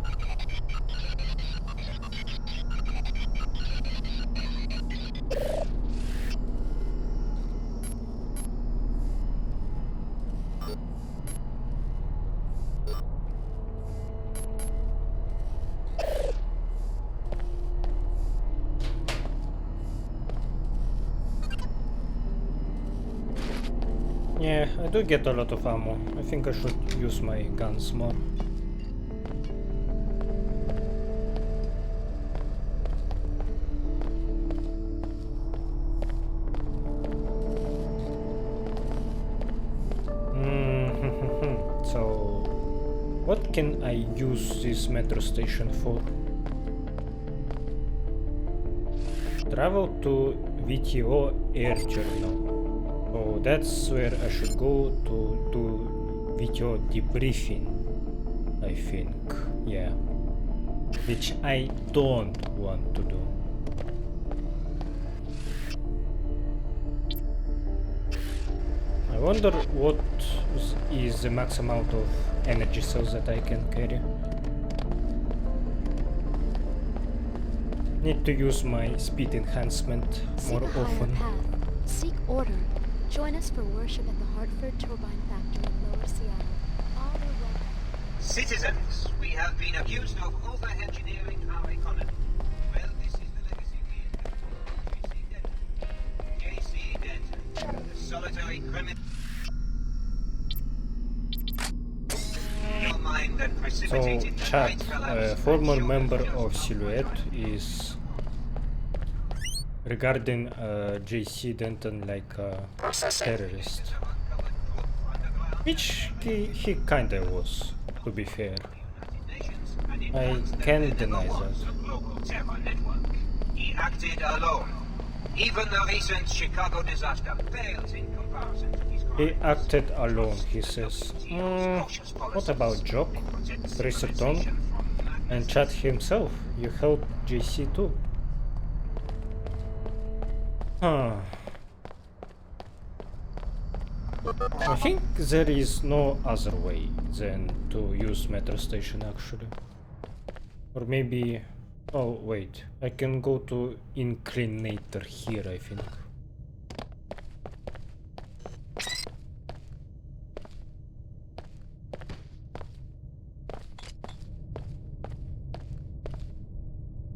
Yeah, I do get a lot of ammo. I think I should use my guns more. So, what can I use this metro station for? Travel to VTO air terminal. So that's where I should go to do video debriefing, I think, yeah, which I don't want to do. I wonder what is the max amount of energy cells that I can carry. Need to use my speed enhancement more often. Seek order. Join us for worship at the Hartford Turbine Factory in Lower Seattle. All are welcome. Citizens, we have been accused of over-engineering our economy. Well, this is the legacy we inherit from J.C. Denton, the solitary criminal. So, chat, a former member of Silhouette is regarding J.C. Denton like a terrorist. Which he kinda was, to be fair. I can't deny that. He acted alone. Even the recent Chicago disaster pales in comparison to his crimes. He acted alone, he says. What about Jock, Tracer Tong, And Chad himself, you helped JC too. Huh. I think there is no other way than to use metro station actually. Or maybe... Oh wait, I can go to Inclinator here I think.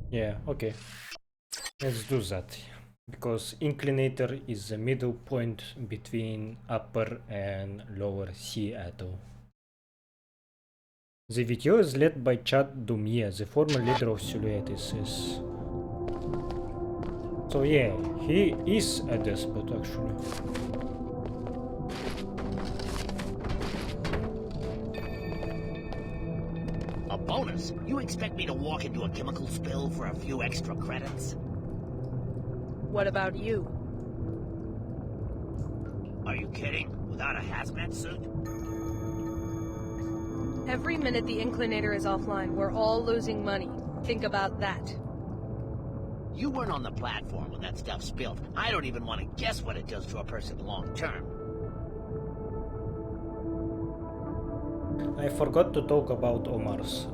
Yeah, okay. Let's do that. Because Inclinator is the middle point between upper and lower Seattle. The VTO is led by Chad Dumier, the former leader of Silhouette, it says. So yeah, he is a despot actually. A bonus? You expect me to walk into a chemical spill for a few extra credits? What about you? Are you kidding? Without a hazmat suit? Every minute the Inclinator is offline, we're all losing money. Think about that. You weren't on the platform when that stuff spilled. I don't even want to guess what it does to a person long term. I forgot to talk about Omar's.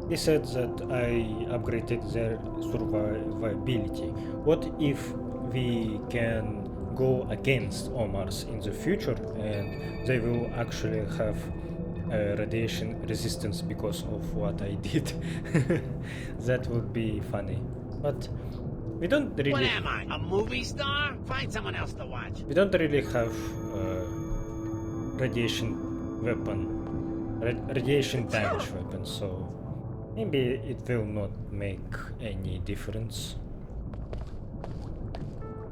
He said that I upgraded their survivability. What if we can go against Omar's in the future and they will actually have radiation resistance because of what I did? That would be funny. But we don't really... What am I, a movie star? Find someone else to watch. We don't really have radiation weapon, radiation damage weapon, so maybe it will not make any difference.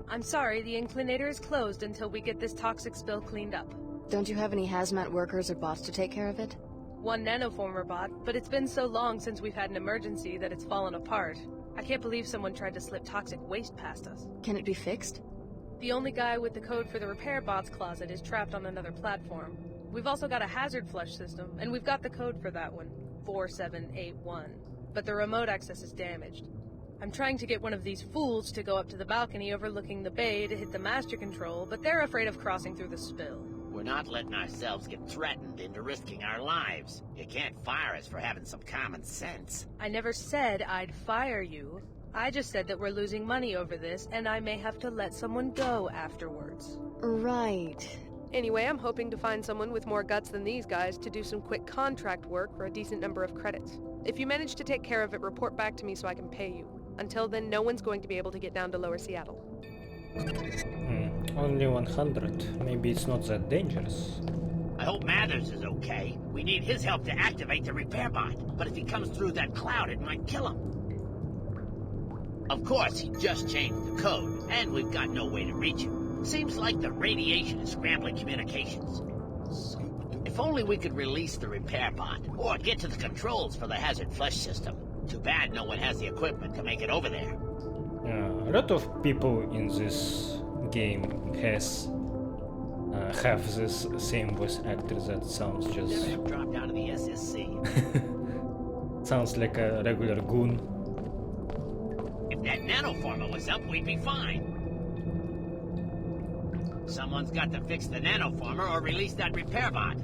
I'm sorry, the Inclinator is closed until we get this toxic spill cleaned up. Don't you have any hazmat workers or bots to take care of it? One nanoformer bot, but it's been so long since we've had an emergency that it's fallen apart. I can't believe someone tried to slip toxic waste past us. Can it be fixed? The only guy with the code for the repair bot's closet is trapped on another platform. We've also got a hazard flush system, and we've got the code for that one, 4781. But the remote access is damaged. I'm trying to get one of these fools to go up to the balcony overlooking the bay to hit the master control, but they're afraid of crossing through the spill. We're not letting ourselves get threatened into risking our lives. You can't fire us for having some common sense. I never said I'd fire you. I just said that we're losing money over this, and I may have to let someone go afterwards. Right. Anyway, I'm hoping to find someone with more guts than these guys to do some quick contract work for a decent number of credits. If you manage to take care of it, report back to me so I can pay you. Until then, no one's going to be able to get down to Lower Seattle. Only 100. Maybe it's not that dangerous. I hope Mathers is okay. We need his help to activate the repair bot. But if he comes through that cloud, it might kill him. Of course, he just changed the code, and we've got no way to reach him. Seems like the radiation is scrambling communications. If only we could release the repair bot, or get to the controls for the hazard flush system. Too bad no one has the equipment to make it over there. A lot of people in this game have this same voice actor that sounds just... Drop down to the SSC. Sounds like a regular goon. If that nanoformer was up, we'd be fine. Someone's got to fix the nanoformer or release that repair bot.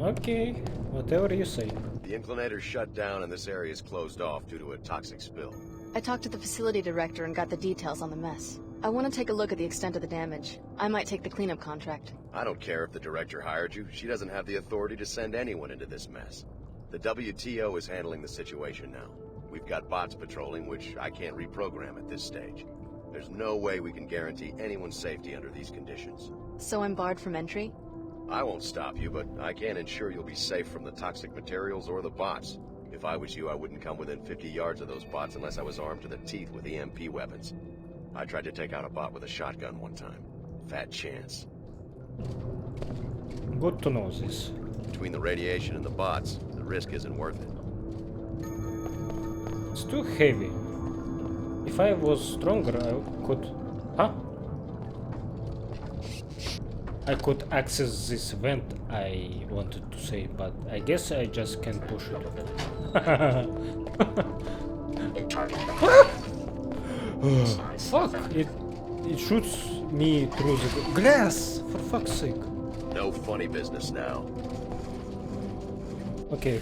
Okay, whatever you say. The Inclinator's shut down and this area is closed off due to a toxic spill. I talked to the facility director and got the details on the mess. I want to take a look at the extent of the damage. I might take the cleanup contract. I don't care if the director hired you. She doesn't have the authority to send anyone into this mess. The WTO is handling the situation now. We've got bots patrolling, which I can't reprogram at this stage. There's no way we can guarantee anyone's safety under these conditions. So I'm barred from entry? I won't stop you, but I can't ensure you'll be safe from the toxic materials or the bots. If I was you, I wouldn't come within 50 yards of those bots unless I was armed to the teeth with EMP weapons. I tried to take out a bot with a shotgun one time. Fat chance. Good to know this. Between the radiation and the bots, the risk isn't worth it. It's too heavy. If I was stronger, I could... Huh? I could access this vent, I wanted to say, but I guess I just can't push it. Fuck! It shoots me through the glass! For fuck's sake. No funny business now. Okay.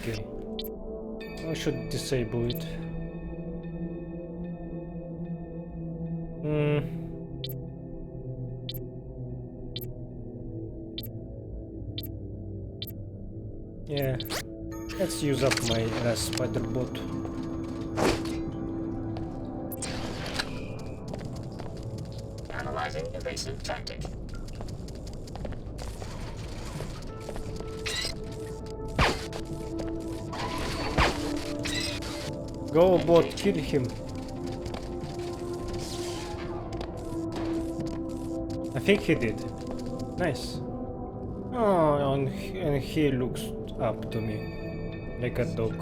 I should disable it. Yeah, let's use up my last spider bot. Analyzing evasive tactic. Go bot, kill him. I think he did. Nice. Oh, and he looks up to me like a dog.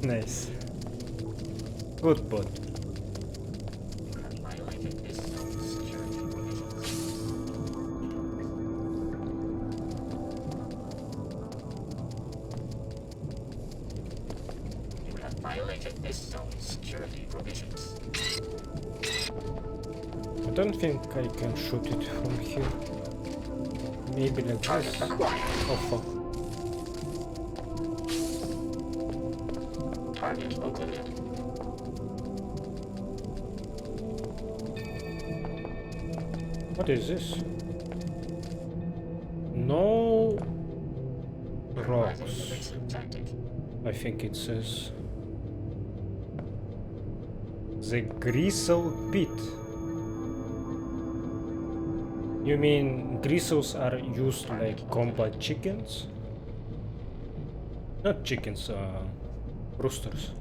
Nice. Good bot. You have violated this zone's security provisions. I don't think I can shoot it from here. Maybe like this. Oh fuck. Target located. What is this? No rocks. I think it says. The Gristle Pit. You mean gristles are used like combat chickens? Not chickens, roosters.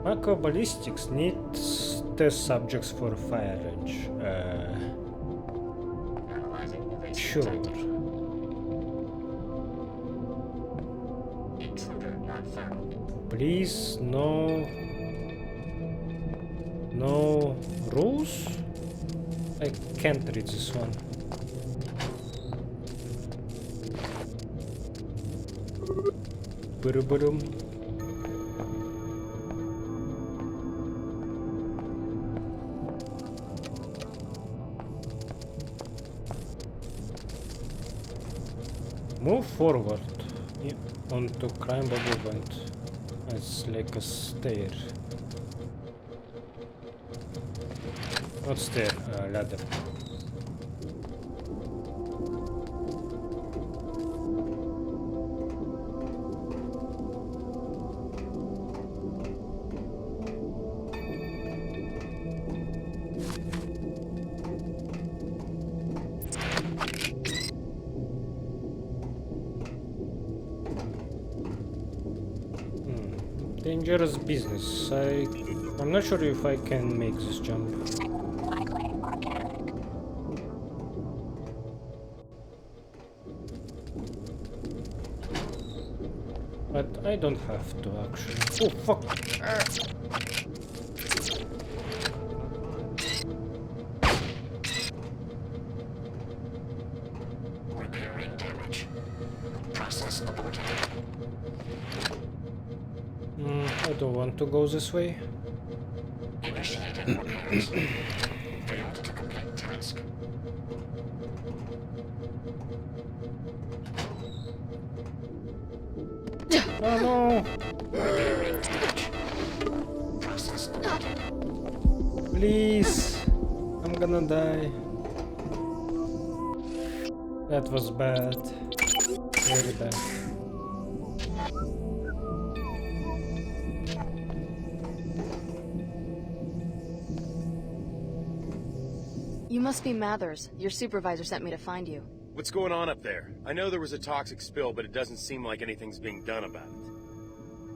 Macro ballistics needs test subjects for fire range. Sure. Please, no rules? I can't read this one. Ba-da-ba-dum. Move forward onto climbable vent. It's like a stair. Not stair, ladder. Dangerous business. I'm not sure if I can make this jump. But I don't have to actually. Oh fuck! Repairing damage. Process aborted. I don't want to go this way. Initiating repairs. Failed to complete task. Oh no! Repairing damage. Process aborted. Please! I'm gonna die. That was bad. Very bad. You must be Mathers. Your supervisor sent me to find you. What's going on up there? I know there was a toxic spill, but it doesn't seem like anything's being done about it.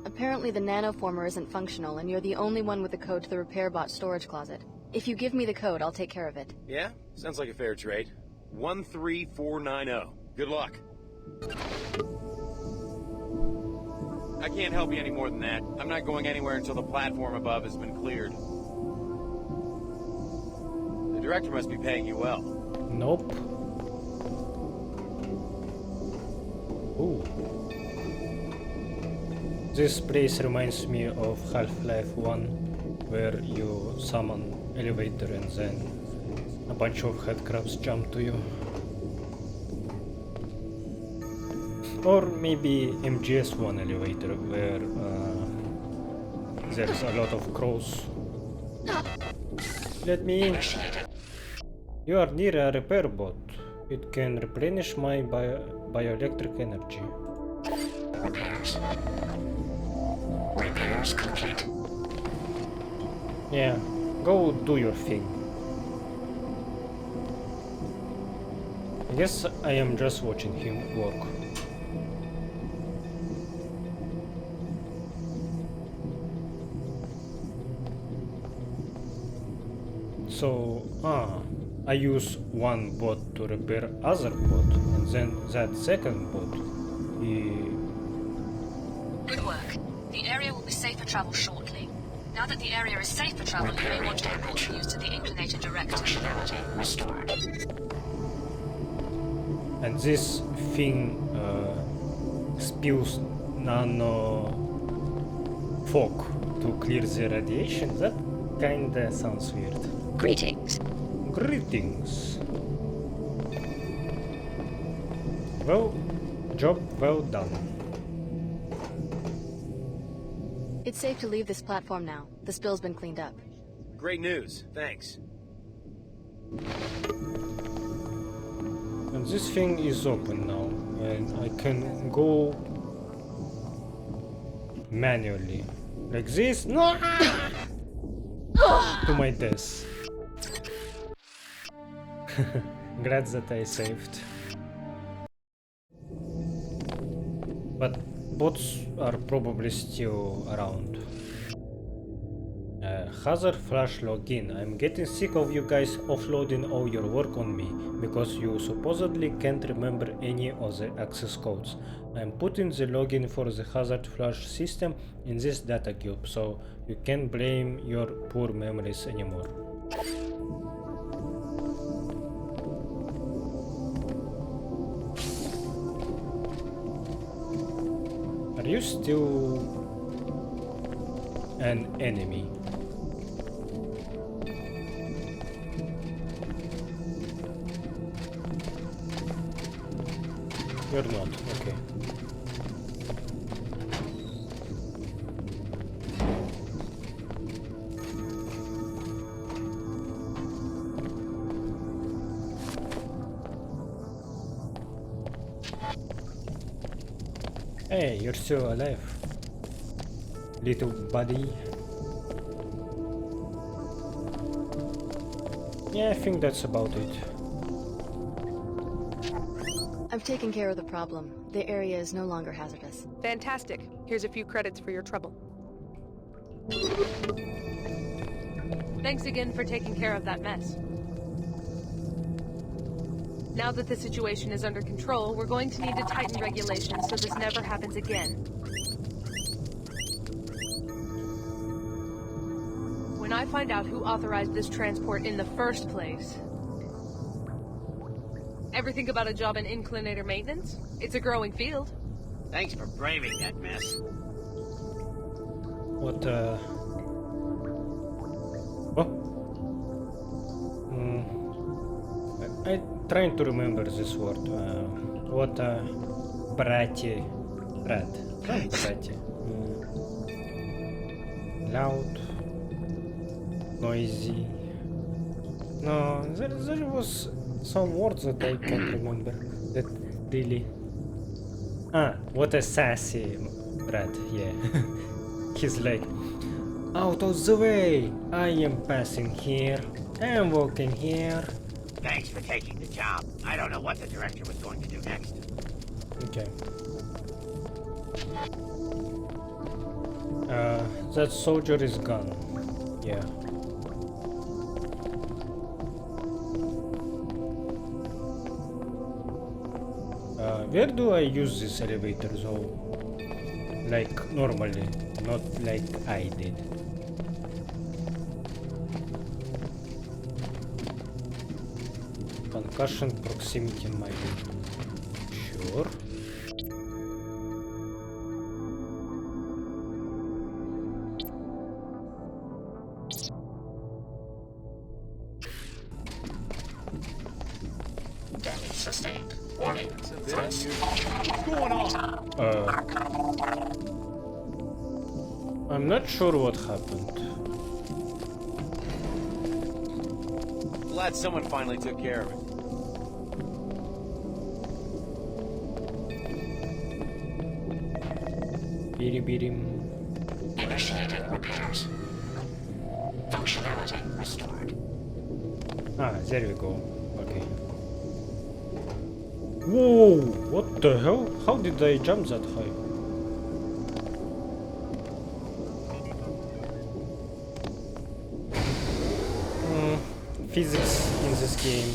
Apparently the nanoformer isn't functional, and you're the only one with the code to the repair bot storage closet. If you give me the code, I'll take care of it. Yeah? Sounds like a fair trade. 13490. Good luck. I can't help you any more than that. I'm not going anywhere until the platform above has been cleared. The director must be paying you well. Nope. Ooh. This place reminds me of Half-Life 1, where you summon elevator and then a bunch of headcrabs jump to you. Or maybe MGS1 elevator, where there's a lot of crows. Let me in. You are near a repair bot. It can replenish my bioelectric energy. Repairs complete. Yeah, go do your thing. I guess I am just watching him work. So, I use one bot to repair other bot, and then that second bot, Good work. The area will be safe for travel shortly. Now that the area is safe for travel, you may want to report the news to the Inclinator Director. Functionality restored. And this thing spews nano fog to clear the radiation. That kinda sounds weird. Greetings. Greetings. Well, job well done. It's safe to leave this platform now. The spill's been cleaned up. Great news. Thanks. And this thing is open now, and I can go manually. Like this. No! To my death. Glad that I saved. But bots are probably still around. Hazard flash login. I'm getting sick of you guys offloading all your work on me because you supposedly can't remember any of the access codes. I'm putting the login for the hazard flash system in this data cube, so you can't blame your poor memories anymore. Are you still an enemy? You're not, okay. Hey, you're still alive, little buddy. Yeah, I think that's about it. I've taken care of the problem. The area is no longer hazardous. Fantastic. Here's a few credits for your trouble. Thanks again for taking care of that mess. Now that the situation is under control, we're going to need to tighten regulations so this never happens again. When I find out who authorized this transport in the first place... Ever think about a job in inclinator maintenance? It's a growing field. Thanks for braving that mess. What, I'm trying to remember this word. What, bratty. Loud. Noisy. No, there was some words that I can't remember. That really... what a sassy brat, yeah. He's like, out of the way! I am passing here. I am walking here. Thanks for taking the job. I don't know what the director was going to do next. Okay. That soldier is gone. Yeah. Where do I use this elevator though? like normally, not like I did. Concussion proximity mining. Sure. Damage sustained. Warning. What's going on? I'm not sure what happened. Glad someone finally took care of it. Beat him. Initiating repairs. Functionality restored. Ah, there we go. Okay. Whoa! What the hell? How did I jump that high? Physics in this game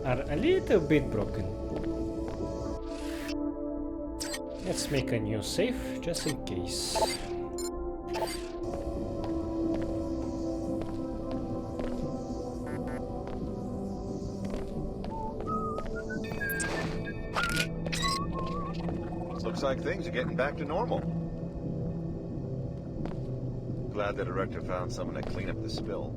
are a little bit broken. Let's make a new save just in case. Looks like things are getting back to normal. Glad the director found someone to clean up the spill.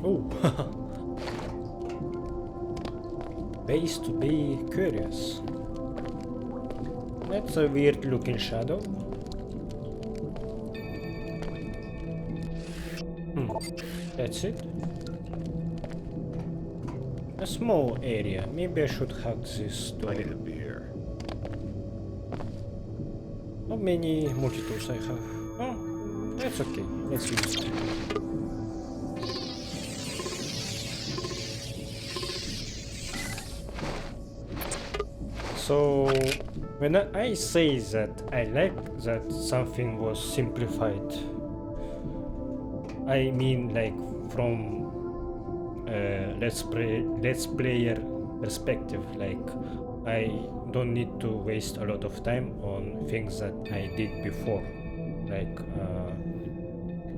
Oh, base to be curious. That's a weird looking shadow. That's it. A small area. Maybe I should hack this door. I need a beer. How many multi-tools I have? Oh, that's okay. Let's use it. So, when I say that I like that something was simplified, I mean like from let's player perspective. Like I don't need to waste a lot of time on things that I did before, like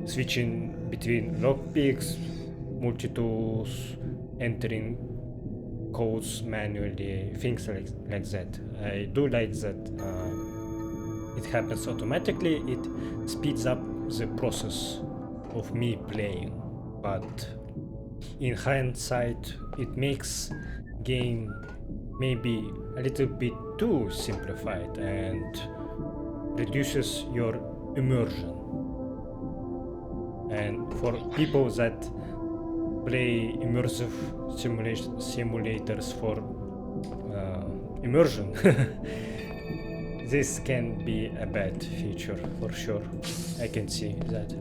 switching between lockpicks, multi-tools, entering codes manually, things like that. I do like that it happens automatically. It speeds up the process of me playing, but in hindsight it makes game maybe a little bit too simplified and reduces your immersion. And for people that play immersive simulators for immersion, this can be a bad feature for sure. I can see that.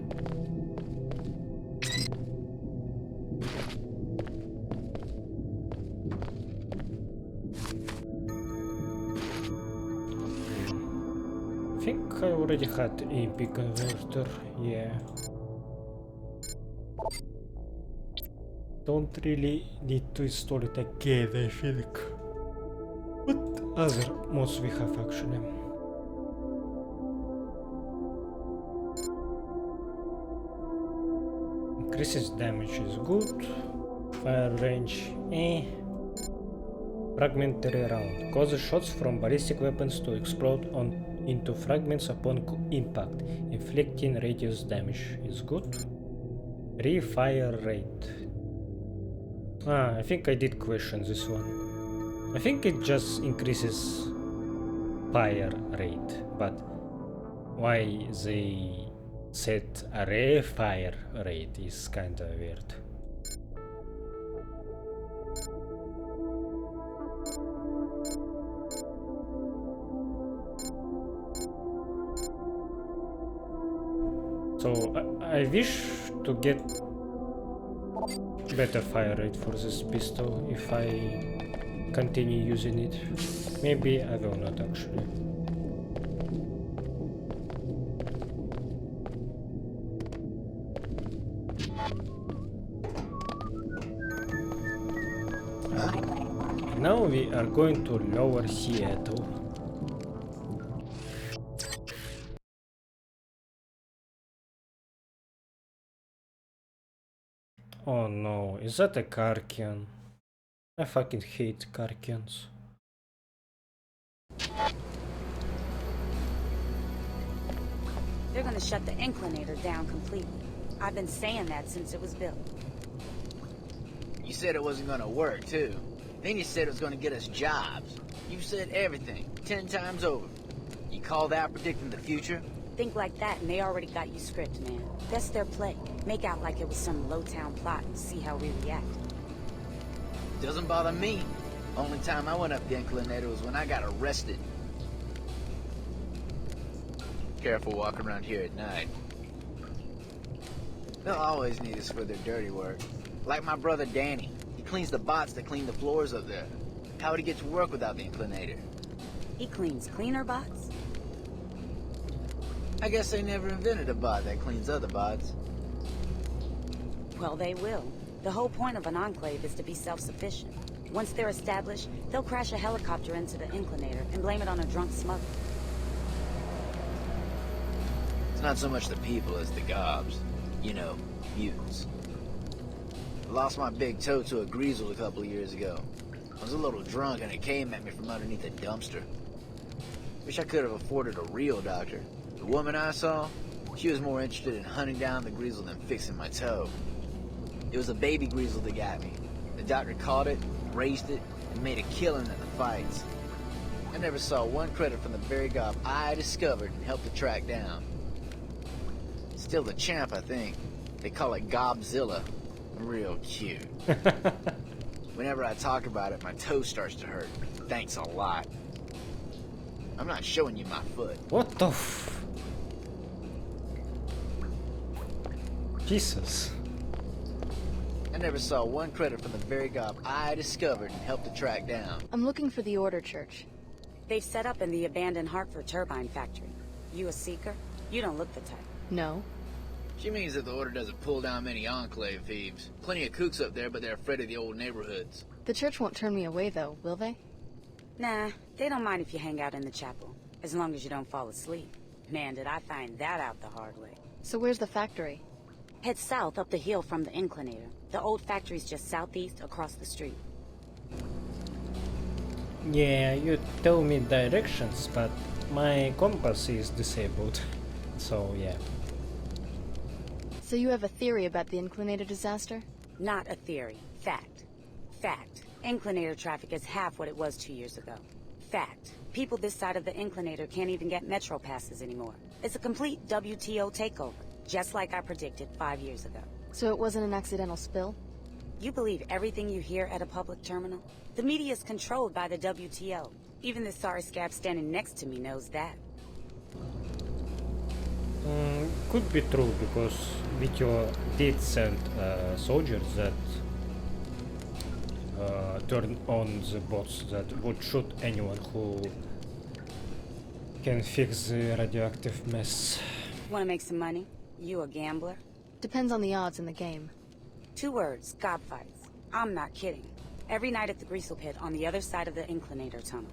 I think I already had AP converter, yeah. Don't really need to install it again, I think. What other mods we have actually? Increases damage is good. Fire range, eh. Fragmentary round. Causes shots from ballistic weapons to explode into fragments upon impact. Inflicting radius damage is good. Refire rate. I think I did question this one. I think it just increases fire rate, but why they set a refire rate is kinda weird. So I wish to get better fire rate for this pistol if I continue using it. Maybe I will not actually. Now we are going to Lower Seattle. Oh no, is that a Karkian? I fucking hate Karkians. They're gonna shut the Inclinator down completely. I've been saying that since it was built. You said it wasn't gonna work, too. Then you said it was gonna get us jobs. You've said everything, 10 times over. You call that predicting the future? Think like that and they already got you script, man. That's their play. Make out like it was some low-town plot and see how we react. Doesn't bother me. Only time I went up the Inclinator was when I got arrested. Careful walking around here at night. They'll always need us for their dirty work. Like my brother Danny. He cleans the bots that clean the floors up there. How would he get to work without the Inclinator? He cleans cleaner bots? I guess they never invented a bot that cleans other bots. Well, they will. The whole point of an enclave is to be self-sufficient. Once they're established, they'll crash a helicopter into the Inclinator and blame it on a drunk smuggler. It's not so much the people as the gobs. You know, mutants. I lost my big toe to a greasel a couple of years ago. I was a little drunk and it came at me from underneath a dumpster. Wish I could have afforded a real doctor. The woman I saw, she was more interested in hunting down the greasel than fixing my toe. It was a baby greasel that got me. The doctor caught it, raised it, and made a killing at the fights. I never saw one credit from the very gob I discovered and helped to track down. Still the champ, I think. They call it Gobzilla. Real cute. Whenever I talk about it, my toe starts to hurt. Thanks a lot. I'm not showing you my foot. What the f... Jesus. I never saw one credit from the very gob I discovered and helped to track down. I'm looking for the Order Church. They've set up in the abandoned Hartford turbine factory. You a seeker? You don't look the type. No. She means that the Order doesn't pull down many enclave thieves. Plenty of kooks up there, but they're afraid of the old neighborhoods. The church won't turn me away, though, will they? Nah, they don't mind if you hang out in the chapel, as long as you don't fall asleep. Man, did I find that out the hard way. So where's the factory? Head south up the hill from the Inclinator. The old factory's just southeast across the street. Yeah, you tell me directions, but my compass is disabled. So, yeah. So you have a theory about the Inclinator disaster? Not a theory. Fact. Fact. Inclinator traffic is half what it was 2 years ago. Fact. People this side of the Inclinator can't even get metro passes anymore. It's a complete WTO takeover, just like I predicted 5 years ago. So it wasn't an accidental spill? You believe everything you hear at a public terminal? The media is controlled by the WTO. Even this sorry scab standing next to me knows that. Could be true, because Video did send soldiers that turn on the bots that would shoot anyone who can fix the radioactive mess. Want to make some money? You a gambler? Depends on the odds in the game. 2 words, gob fights. I'm not kidding. Every night at the Greasel Pit on the other side of the Inclinator tunnel.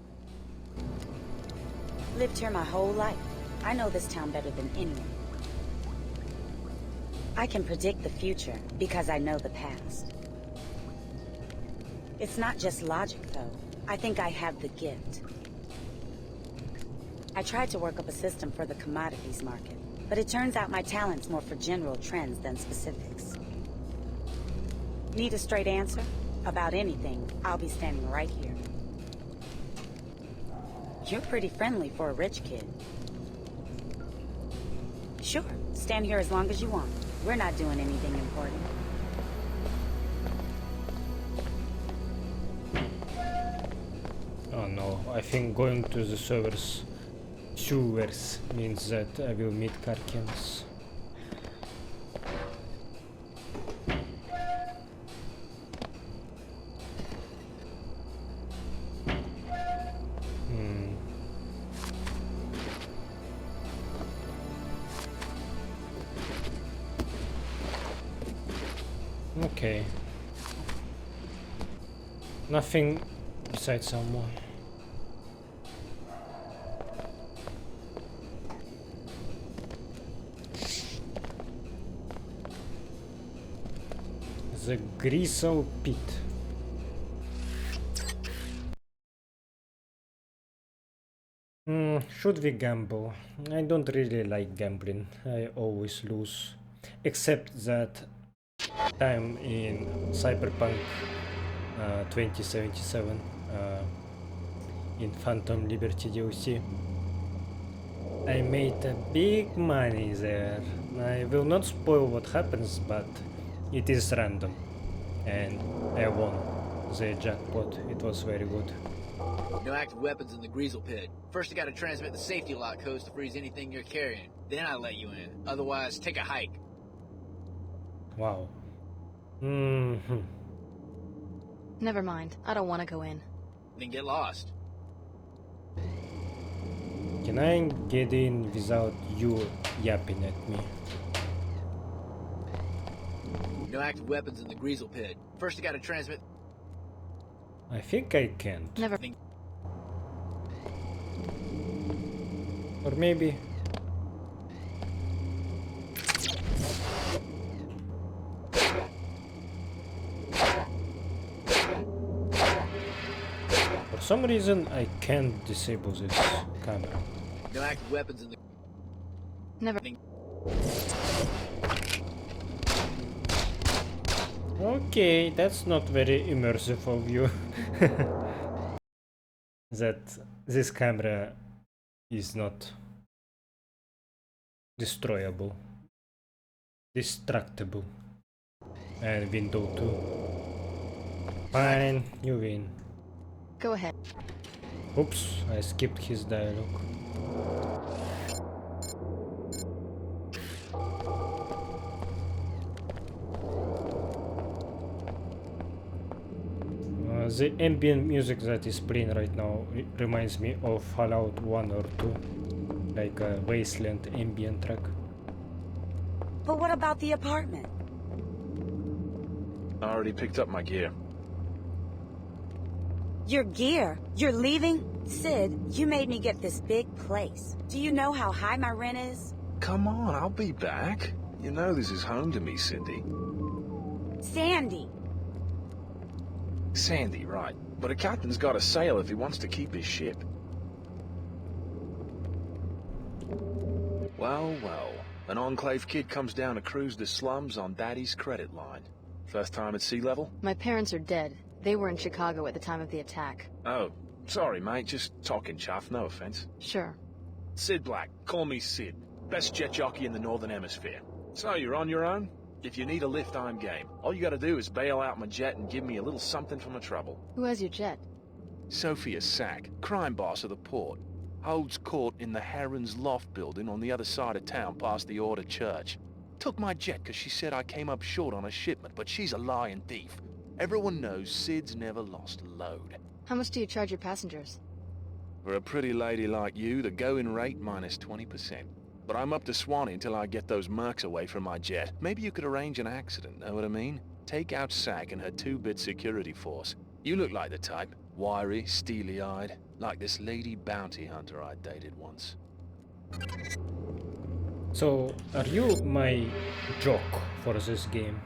Lived here my whole life. I know this town better than anyone. I can predict the future because I know the past. It's not just logic, though. I think I have the gift. I tried to work up a system for the commodities market, but it turns out my talent's more for general trends than specifics. Need a straight answer? About anything, I'll be standing right here. You're pretty friendly for a rich kid. Sure, stand here as long as you want. We're not doing anything important. Oh no, I think going to the sewers means that I will meet Karkians. Okay. Nothing besides someone. The Gristle Pit. Should we gamble? I don't really like gambling. I always lose. Except that time in Cyberpunk 2077 in Phantom Liberty DLC. I made a big money there. I will not spoil what happens, but it is random. And I won the jackpot. It was very good. No active weapons in the Greasel Pit. First I gotta transmit the safety lock codes to freeze anything you're carrying. Then I let you in. Otherwise, take a hike. Wow. Never mind. I don't want to go in. Then get lost. Can I get in without you yapping at me? No active weapons in the Greasel Pit. First I gotta transmit... I think I can't. Never. Or maybe... For some reason I can't disable this camera. No active weapons in the... Never. Okay, that's not very immersive of you. That this camera is not destroyable, destructible. And window 2. Fine, you win. Go ahead. Oops, I skipped his dialogue. The ambient music that is playing right now reminds me of Fallout 1 or 2, like a wasteland ambient track. But what about the apartment? I already picked up my gear. Your gear? You're leaving? Sid, you made me get this big place. Do you know how high my rent is? Come on, I'll be back. You know this is home to me, Cindy. Sandy! Sandy, right. But a captain's got to sail if he wants to keep his ship. Well, well. An Enclave kid comes down to cruise the slums on Daddy's credit line. First time at sea level? My parents are dead. They were in Chicago at the time of the attack. Oh, sorry, mate. Just talking chuff, no offense. Sure. Sid Black. Call me Sid. Best jet jockey in the Northern Hemisphere. So, you're on your own? If you need a lift, I'm game. All you gotta do is bail out my jet and give me a little something from the trouble. Who has your jet? Sophia Sack, crime boss of the port. Holds court in the Heron's Loft building on the other side of town past the Order Church. Took my jet because she said I came up short on a shipment, but she's a lying thief. Everyone knows Sid's never lost a load. How much do you charge your passengers? For a pretty lady like you, the going rate minus 20%. But I'm up to Swanee until I get those mercs away from my jet. Maybe you could arrange an accident, know what I mean? Take out Sack and her 2-bit security force. You look like the type. Wiry, steely-eyed, like this lady bounty hunter I dated once. So, are you my jock for this game?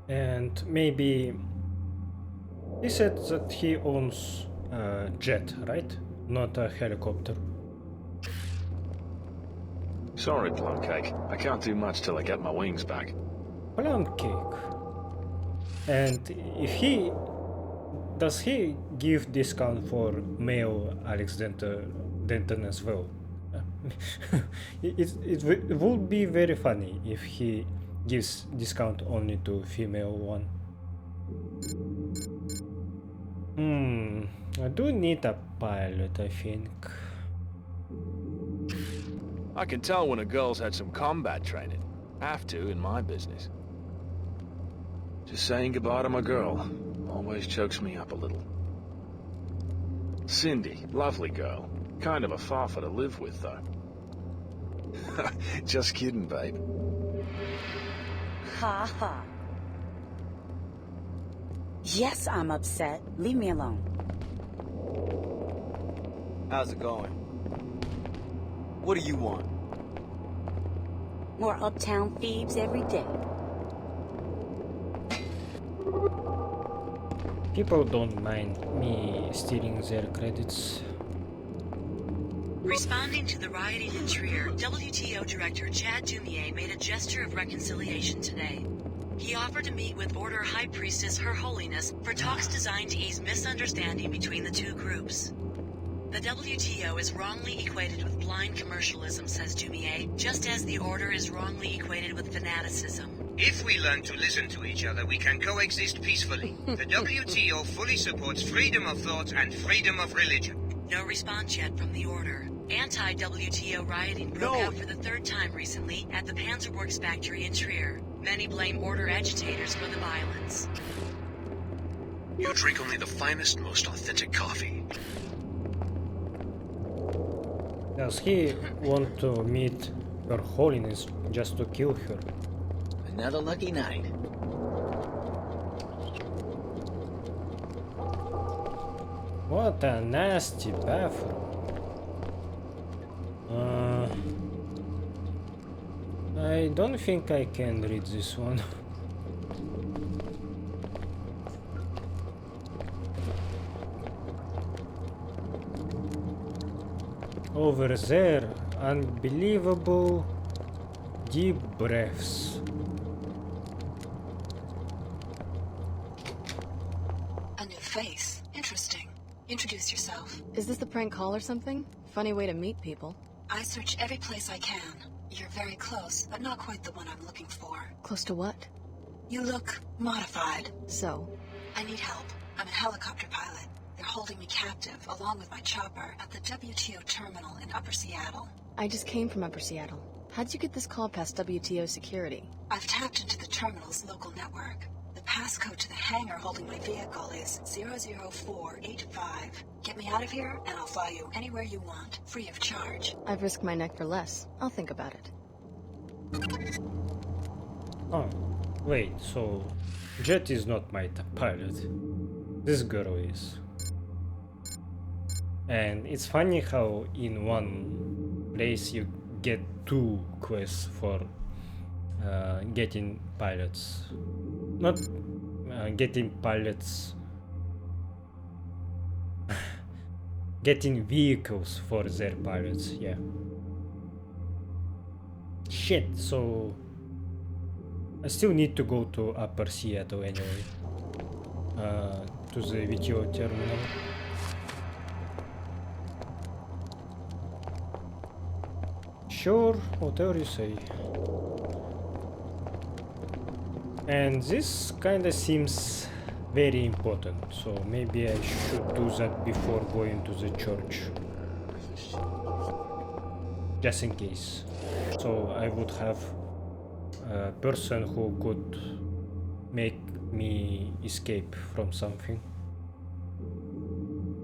And maybe... He said that he owns a jet, right? Not a helicopter. Sorry, Plumcake. I can't do much till I get my wings back. Plumcake. And if he... Does he give discount for male Alex Denton as well? it would be very funny if he gives discount only to female one. I do need a pilot, I think. I can tell when a girl's had some combat training. Have to in my business. Just saying goodbye to my girl always chokes me up a little. Cindy, lovely girl. Kind of a farfer to live with, though. Just kidding, babe. ha ha. Yes, I'm upset. Leave me alone. How's it going? What do you want? More uptown thieves every day. People don't mind me stealing their credits. Responding to the rioting in Trier, WTO Director Chad Dumier made a gesture of reconciliation today. He offered to meet with Order High Priestess Her Holiness for talks designed to ease misunderstanding between the two groups. The WTO is wrongly equated with blind commercialism, says Dumier, just as the Order is wrongly equated with fanaticism. If we learn to listen to each other, we can coexist peacefully. The WTO fully supports freedom of thought and freedom of religion. No response yet from the Order. Anti-WTO rioting broke out for the third time recently at the Panzerworks factory in Trier. Many blame Order agitators for the violence. You drink only the finest, most authentic coffee. Does he want to meet Her Holiness just to kill her? Another lucky night. What a nasty bathroom. I don't think I can read this one. Over there, unbelievable deep breaths. A new face. Interesting. Introduce yourself. Is this the prank call or something? Funny way to meet people. I search every place I can. You're very close, but not quite the one I'm looking for. Close to what? You look modified. So? I need help. I'm a helicopter pilot. They're holding me captive, along with my chopper, at the WTO terminal in Upper Seattle. I just came from Upper Seattle. How'd you get this call past WTO security? I've tapped into the terminal's local network. The passcode to the hangar holding my vehicle is 00485. Get me out of here, and I'll fly you anywhere you want, free of charge. I've risked my neck for less. I'll think about it. Oh, wait, so Jet is not my pilot. This girl is. And it's funny how in one place you get 2 quests for getting pilots. Not getting pilots. Getting vehicles for their pilots, yeah. Shit, so I still need to go to Upper Seattle anyway. To the VTO terminal. Sure, whatever you say. And this kinda seems very important, so maybe I should do that before going to the church. Just in case. So I would have a person who could make me escape from something.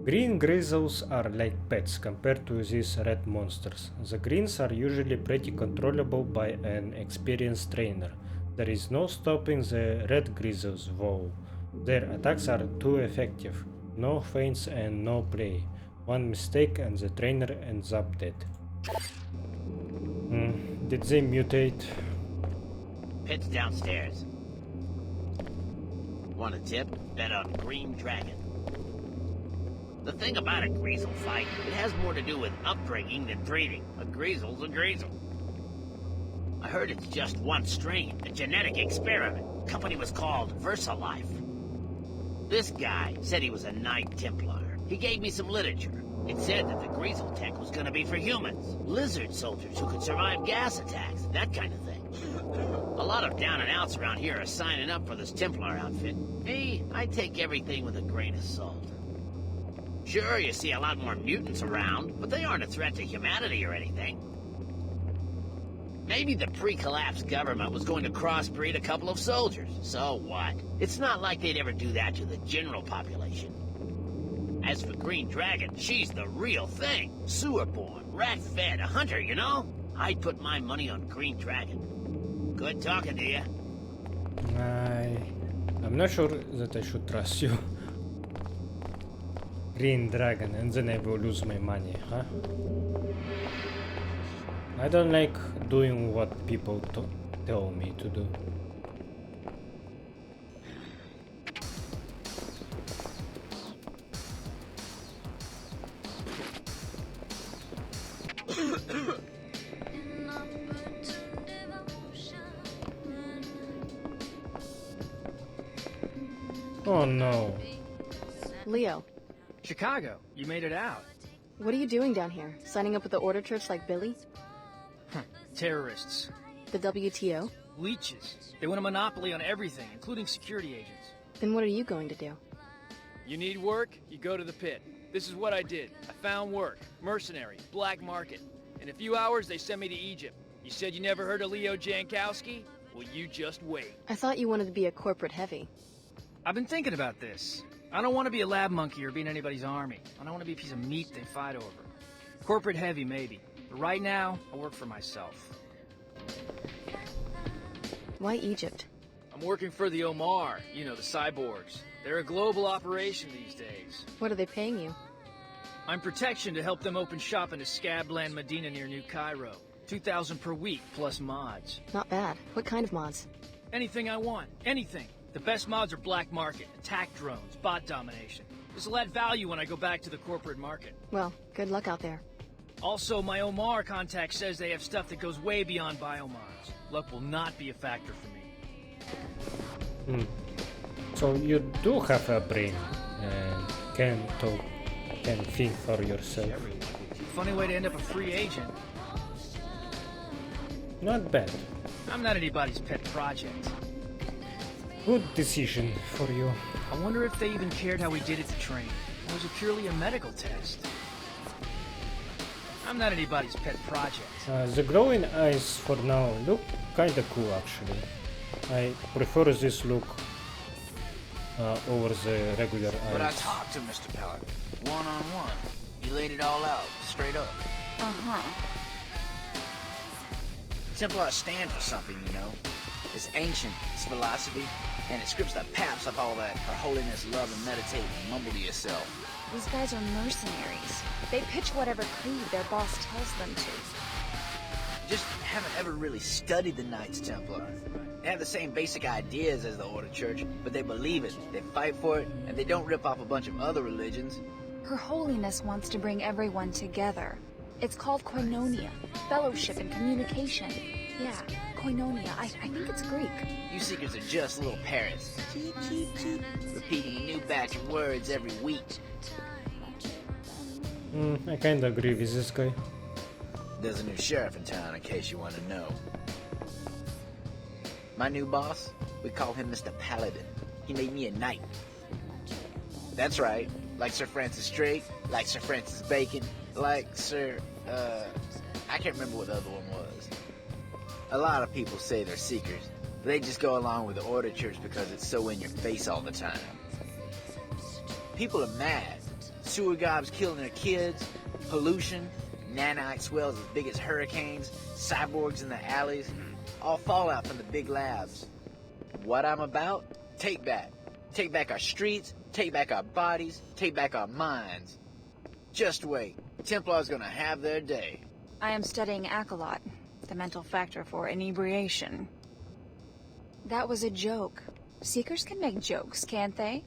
Green grizzles are like pets compared to these red monsters. The greens are usually pretty controllable by an experienced trainer. There is no stopping the red grizzles though. Their attacks are too effective. No feints and no play. One mistake and the trainer ends up dead. Did they mutate? Pit's downstairs. Want a tip? Bet on Green Dragon. The thing about a Greasel fight, it has more to do with upbringing than breeding. A Greasel's a Greasel. I heard it's just one strain, a genetic experiment. The company was called VersaLife. This guy said he was a Knight Templar. He gave me some literature. It said that the Greasel tech was gonna be for humans. Lizard soldiers who could survive gas attacks, that kind of thing. A lot of down and outs around here are signing up for this Templar outfit. Me, I take everything with a grain of salt. Sure, you see a lot more mutants around, but they aren't a threat to humanity or anything. Maybe the pre-collapse government was going to crossbreed a couple of soldiers. So what? It's not like they'd ever do that to the general population. As for Green Dragon, she's the real thing. Sewer-born, rat-fed, a hunter, you know? I'd put my money on Green Dragon. Good talking to you. I'm not sure that I should trust you. Green dragon, and then I will lose my money, huh? I don't like doing what people tell me to do. Oh no. Leo, Chicago, you made it out. what are you doing down here? Signing up with the Order Church like Billy? Terrorists. The WTO? Leeches. They want a monopoly on everything, including security agents. Then what are you going to do? You need work, you go to the pit. This is what I did. I found work. Mercenary. Black market. In a few hours, they sent me to Egypt. You said you never heard of Leo Jankowski? Well, you just wait. I thought you wanted to be a corporate heavy. I've been thinking about this. I don't want to be a lab monkey or be in anybody's army. I don't want to be a piece of meat they fight over. Corporate heavy, maybe. But right now, I work for myself. Why Egypt? I'm working for the Omar, you know, the cyborgs. They're a global operation these days. What are they paying you? I'm protection to help them open shop in a Scabland Medina near New Cairo. 2,000 per week, plus mods. Not bad. What kind of mods? Anything I want. Anything. The best mods are black market, attack drones, bot domination. This will add value when I go back to the corporate market. Well, good luck out there. Also, my Omar contact says they have stuff that goes way beyond biomods. Luck will not be a factor for me. So you do have a brain and can talk, can think for yourself. Funny way to end up a free agent. Not bad. I'm not anybody's pet project. Good decision for you. I wonder if they even cared how we did it to train. Or was it purely a medical test? I'm not anybody's pet project. The glowing eyes for now look kinda cool actually. I prefer this look over the regular eyes. But I talked to Mr. Pellet, one-on-one. He laid it all out, straight up. Uh-huh. Templars stand for something, you know. It's ancient, it's philosophy, and it scripts the paps of all that for holiness, love, and meditate, and mumble to yourself. These guys are mercenaries. They pitch whatever creed their boss tells them to. Just haven't ever really studied the Knights Templar. They have the same basic ideas as the Order Church, but they believe it, they fight for it, and they don't rip off a bunch of other religions. Her Holiness wants to bring everyone together. It's called koinonia, fellowship and communication. Yeah, koinonia. I think it's Greek. You seekers are just little parrots. Cheep, cheep, cheep. Repeating a new batch of words every week. I kinda agree with this guy. There's a new sheriff in town, in case you want to know. My new boss, we call him Mr. Paladin. He made me a knight. That's right. Like Sir Francis Drake, like Sir Francis Bacon, like Sir, I can't remember what the other one was. A lot of people say they're seekers, but they just go along with the Order Church because it's so in your face all the time. People are mad. Sewer gobs killing their kids, pollution, nanite swells as big as hurricanes, cyborgs in the alleys, all fallout from the big labs. What I'm about? Take back. Take back our streets, take back our bodies, take back our minds. Just wait. Templar's gonna have their day. I am studying Accolot, the mental factor for inebriation. That was a joke. Seekers can make jokes, can't they?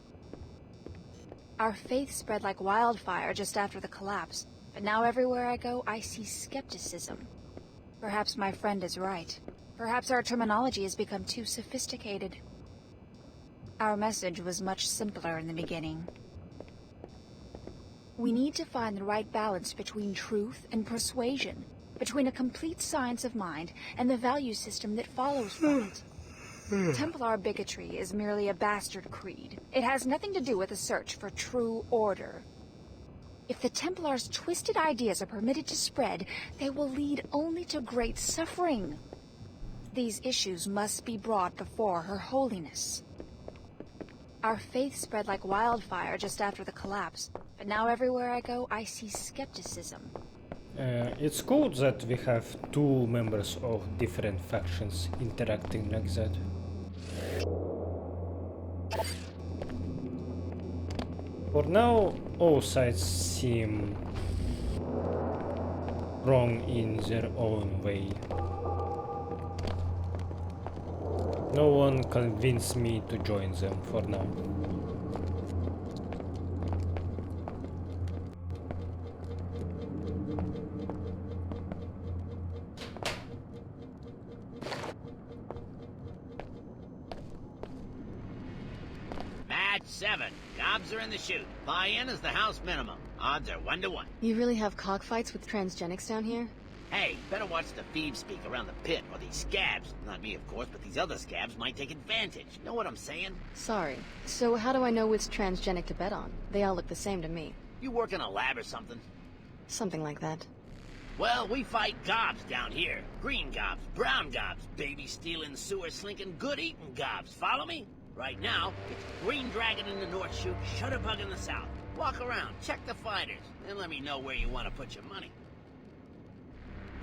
Our faith spread like wildfire just after the collapse, but now everywhere I go, I see skepticism. Perhaps my friend is right. Perhaps our terminology has become too sophisticated. Our message was much simpler in the beginning. We need to find the right balance between truth and persuasion, between a complete science of mind and the value system that follows from it. Templar bigotry is merely a bastard creed. It has nothing to do with a search for true order. If the Templars' twisted ideas are permitted to spread, they will lead only to great suffering. These issues must be brought before Her Holiness. Our faith spread like wildfire just after the collapse, but now everywhere I go, I see skepticism. It's cool that we have two members of different factions interacting like that. For now, all sides seem wrong in their own way. No one convinced me to join them for now. Match 7. Gobs are in the chute. Buy-in is the house minimum. Odds are 1 to 1. You really have cockfights with transgenics down here? Hey, better watch the thieves speak around the pit, or these scabs, not me of course, but these other scabs might take advantage. Know what I'm saying? Sorry. So how do I know which transgenic to bet on? They all look the same to me. You work in a lab or something? Something like that. Well, we fight gobs down here. Green gobs, brown gobs, baby-stealing, sewer-slinking, good-eating gobs. Follow me? Right now, it's Green Dragon in the North Chute, Shutterbug in the South. Walk around, check the fighters, and let me know where you want to put your money.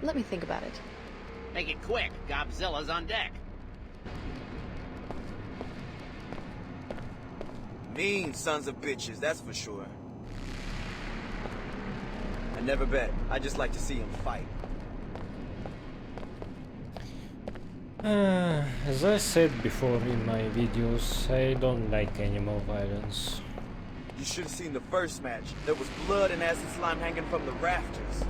Let me think about it. Make it quick. Gobzilla's on deck. Mean sons of bitches, that's for sure. I never bet. I just like to see them fight. As I said before in my videos, I don't like animal violence. You should have seen the first match. There was blood and acid slime hanging from the rafters.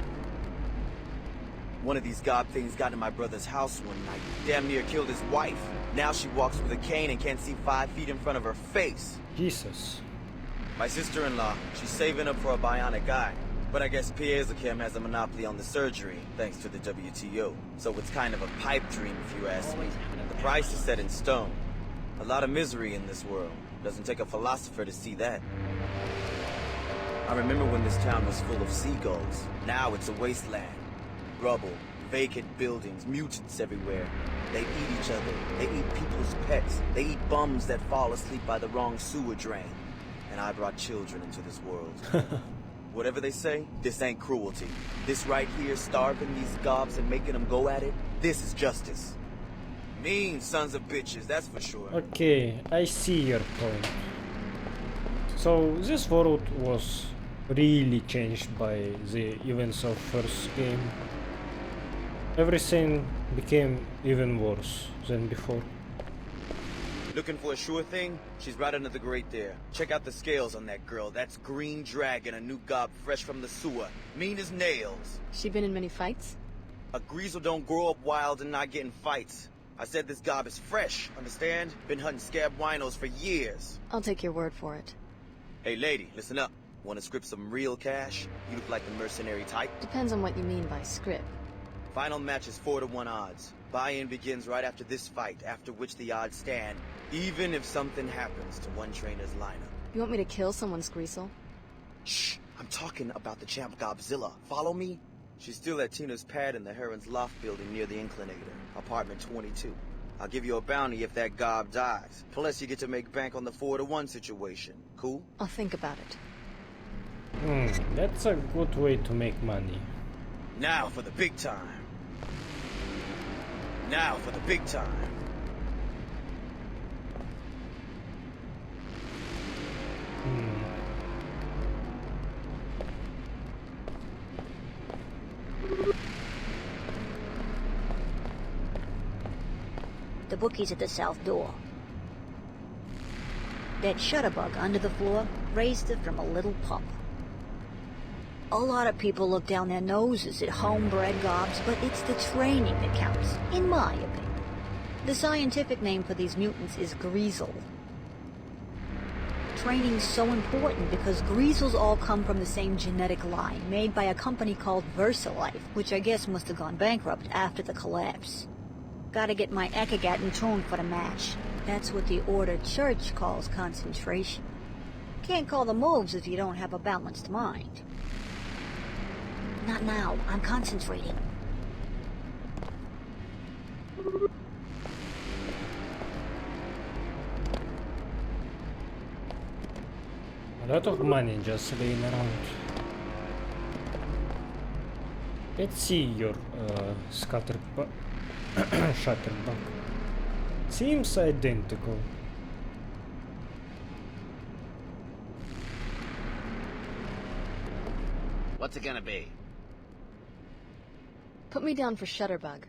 One of these gob things got in my brother's house one night. Damn near killed his wife. Now she walks with a cane and can't see 5 feet in front of her face. Jesus. My sister-in-law, she's saving up for a bionic eye. But I guess Piezochim has a monopoly on the surgery, thanks to the WTO. So it's kind of a pipe dream, if you ask me. The price is set in stone. A lot of misery in this world. Doesn't take a philosopher to see that. I remember when this town was full of seagulls. Now it's a wasteland. Rubble, vacant buildings, mutants everywhere. They eat each other. They eat people's pets. They eat bums that fall asleep by the wrong sewer drain. And I brought children into this world. Whatever they say, this ain't cruelty. This right here, starving these gobs and making them go at it, this is justice. Mean sons of bitches, that's for sure. Okay, I see your point. So this world was really changed by the events of first game. Everything became even worse than before. Looking for a sure thing? She's right under the grate there. Check out the scales on that girl. That's Green Dragon, a new gob fresh from the sewer. Mean as nails. She been in many fights? A greasel don't grow up wild and not get in fights. I said this gob is fresh, understand? Been hunting scab winos for years. I'll take your word for it. Hey lady, listen up. Wanna script some real cash? You look like the mercenary type. Depends on what you mean by script. Final match is 4 to 1 odds. Buy-in begins right after this fight, after which the odds stand, even if something happens to one trainer's lineup. You want me to kill someone's greasel? Shh! I'm talking about the champ Gobzilla. Follow me? She's still at Tina's pad in the Heron's Loft building near the Inclinator, apartment 22. I'll give you a bounty if that gob dies. Plus you get to make bank on the 4 to 1 situation. Cool? I'll think about it. That's a good way to make money. Now for the big time. Now for the big time. The bookie's at the south door. That shutterbug under the floor raised it from a little pup. A lot of people look down their noses at homebred gobs, but it's the training that counts, in my opinion. The scientific name for these mutants is greasel. Training's so important because greasels all come from the same genetic line, made by a company called VersaLife, which I guess must have gone bankrupt after the collapse. Gotta get my Ekagat in tune for the match. That's what the Order Church calls concentration. Can't call the moves if you don't have a balanced mind. Not now. I'm concentrating. A lot of money just laying around. Let's see your Shutterbug. Seems identical. What's it gonna be? Put me down for Shutterbug.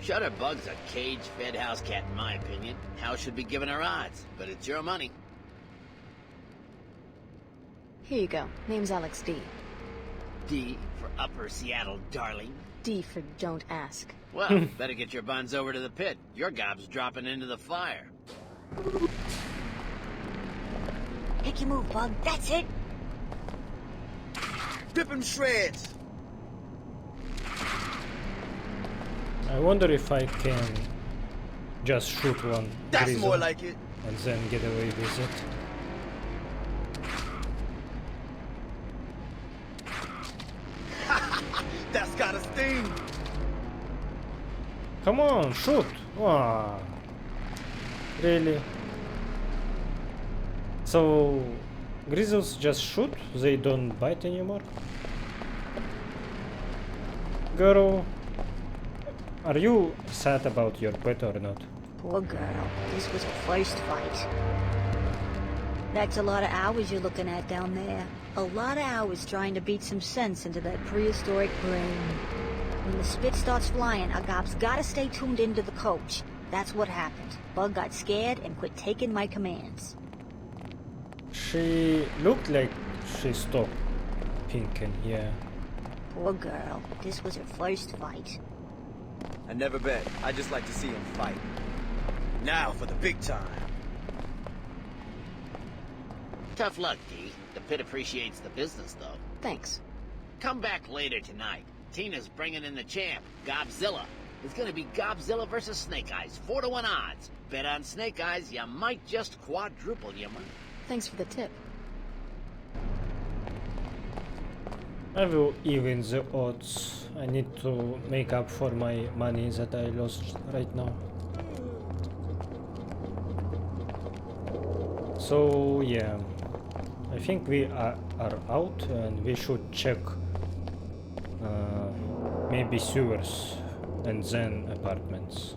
Shutterbug's a cage-fed house cat, in my opinion. House should be giving her odds, but it's your money. Here you go. Name's Alex D. D for Upper Seattle, darling. D for don't ask. Well, better get your buns over to the pit. Your gob's dropping into the fire. Make your move, Bug. That's it. Rip him shreds! I wonder if I can just shoot one That's Grizzle more like it. and then get away with it. That's got a sting! Come on, shoot! Ah, really? So, Grizzles just shoot? They don't bite anymore? Girl, are you sad about your pet or not? Poor girl. This was her first fight. That's a lot of hours you're looking at down there. A lot of hours trying to beat some sense into that prehistoric brain. When the spit starts flying, our gob's gotta stay tuned into the coach. That's what happened. Bug got scared and quit taking my commands. She looked like she stopped pinking, yeah. Poor girl. This was her first fight. I never bet. I just like to see him fight. Now for the big time. Tough luck, D. The pit appreciates the business, though. Thanks. Come back later tonight. Tina's bringing in the champ, Gobzilla. It's gonna be Gobzilla versus Snake Eyes, 4-to-1 odds. Bet on Snake Eyes, you might just quadruple your money. Thanks for the tip. I will even the odds. I need to make up for my money that I lost right now. So yeah, I think we are out and we should check maybe sewers and then apartments.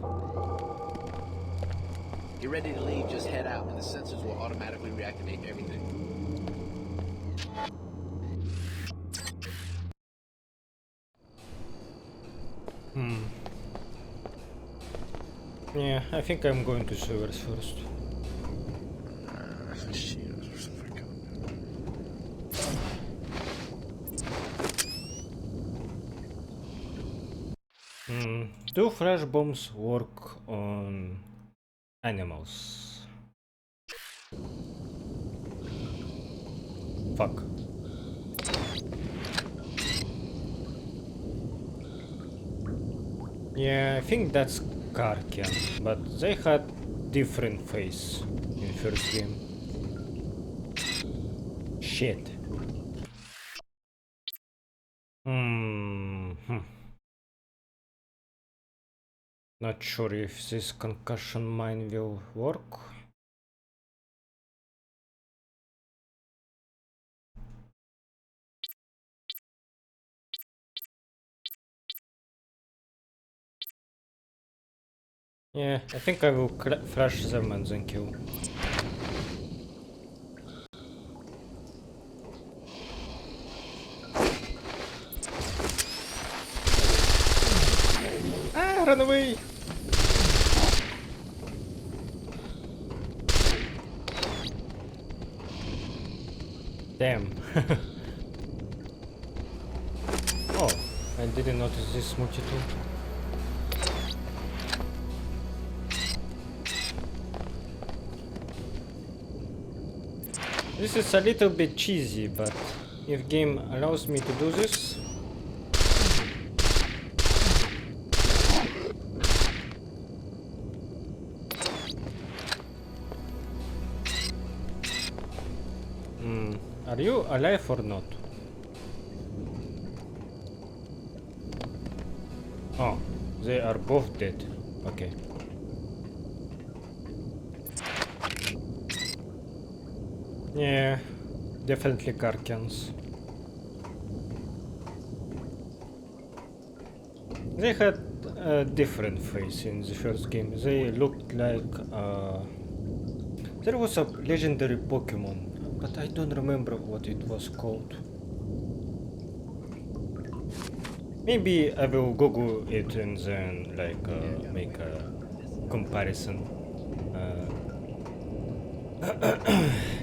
You're ready to leave, just head out and the sensors will automatically reactivate everything. Yeah, I think I'm going to sewers first. Do flash bombs work on animals? Fuck. Yeah, I think that's Karkian, but they had different face in first game. Shit. Not sure if this concussion mine will work. Yeah, I think I will flash them and then kill. Ah, run away! Damn. Oh, I didn't notice this multi-tool. This is a little bit cheesy, but if game allows me to do this, are you alive or not? Oh, they are both dead. Okay. Yeah, definitely Karkians. They had a different face in the first game. They looked like there was a legendary Pokemon, but I don't remember what it was called. Maybe I will Google it and then like make a comparison.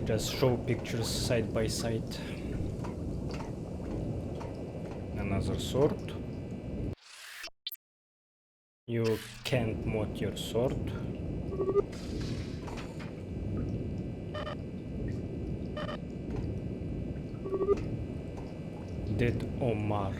Just show pictures side by side. Another sword. You can't mod your sword. Dead Omar.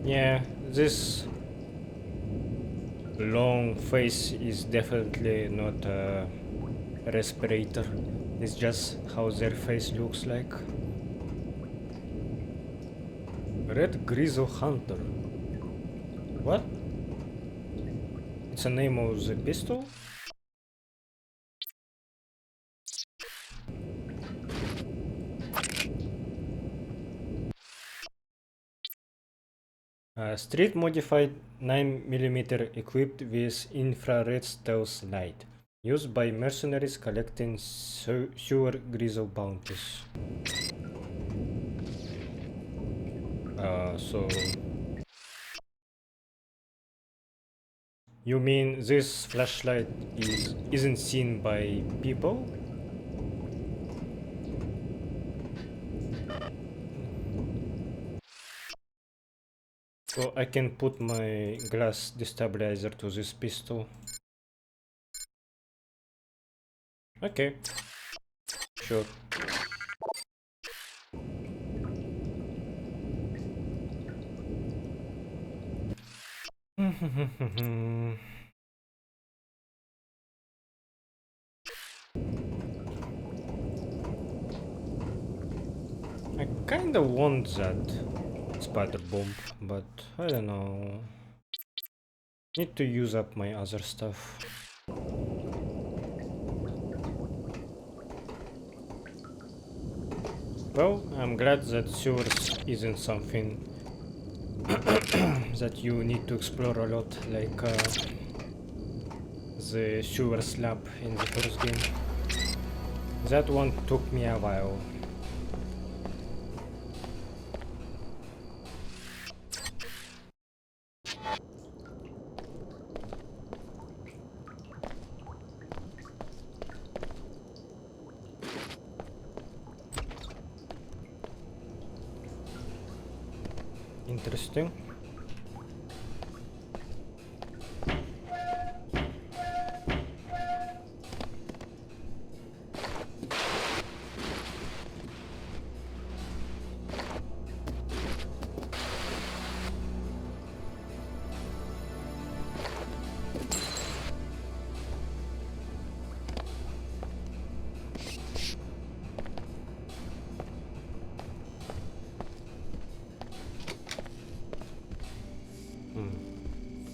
Yeah, this long face is definitely not a respirator. It's just how their face looks like. Red Grizzle Hunter. What? It's the name of the pistol? Street modified 9mm equipped with infrared stealth light. Used by mercenaries collecting sewer grizzle bounties. So... You mean this flashlight isn't seen by people? So I can put my glass destabilizer to this pistol. Okay. Sure. I kinda want that spider bomb, but I don't know. Need to use up my other stuff. Well, I'm glad that sewers isn't something that you need to explore a lot, like the sewers lab in the first game. That one took me a while. Interesting.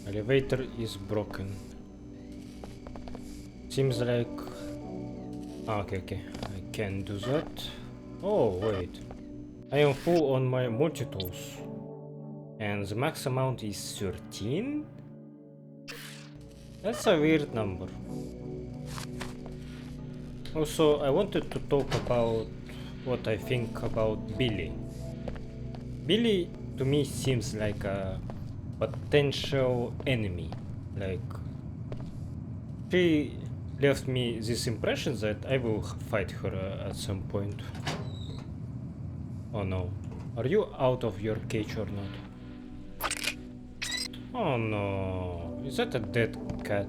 Elevator is broken. Seems like... okay, I can do that. Oh, wait. I am full on my multi-tools. And the max amount is 13? That's a weird number. Also, I wanted to talk about what I think about Billy. Billy, to me, seems like a potential enemy. Like, she left me this impression that I will fight her at some point. Oh no. Are you out of your cage or not? Oh no. Is that a dead cat?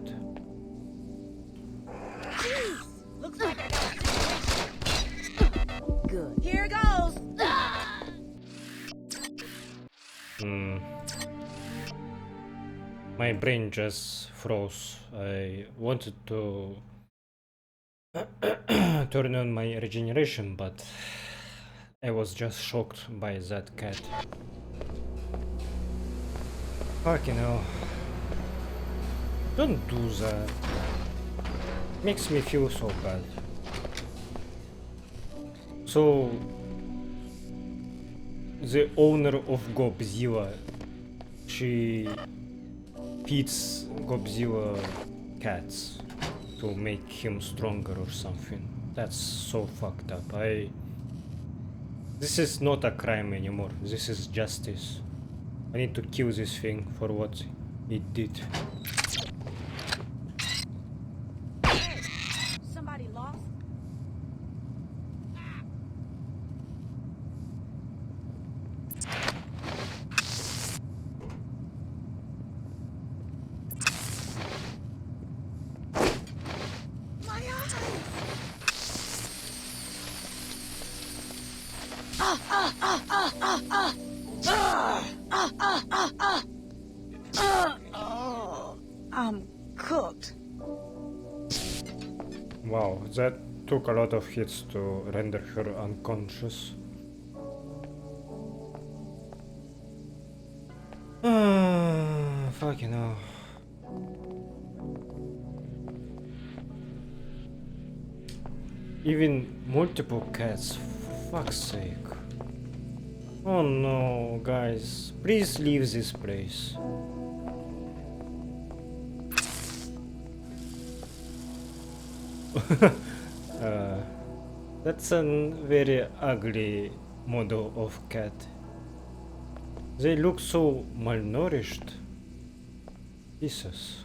Looks like I got a situation. Good. Here goes. My brain just froze. I wanted to turn on my regeneration, but I was just shocked by that cat. Fucking hell. Don't do that. Makes me feel so bad. So the owner of Godzilla, she feeds Godzilla cats to make him stronger or something. That's so fucked up. This is not a crime anymore. This is justice. I need to kill this thing for what it did. Somebody lost? I'm cooked. Wow, that took a lot of hits to render her unconscious. Fucking hell. Even multiple cats, for fuck's sake. Oh no, guys, please leave this place. That's a very ugly model of cat. They look so malnourished. Jesus.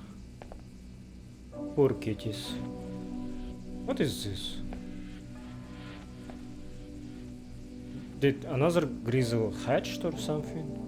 Poor kitties. What is this? Did another grizzle hatched or something?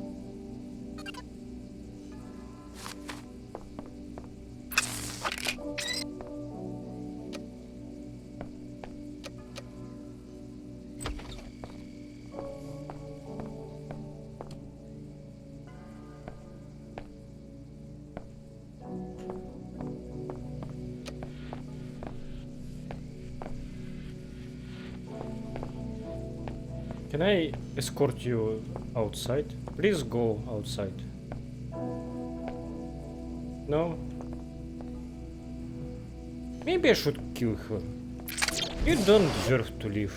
Can I escort you outside? Please go outside. No? Maybe I should kill her. You don't deserve to live.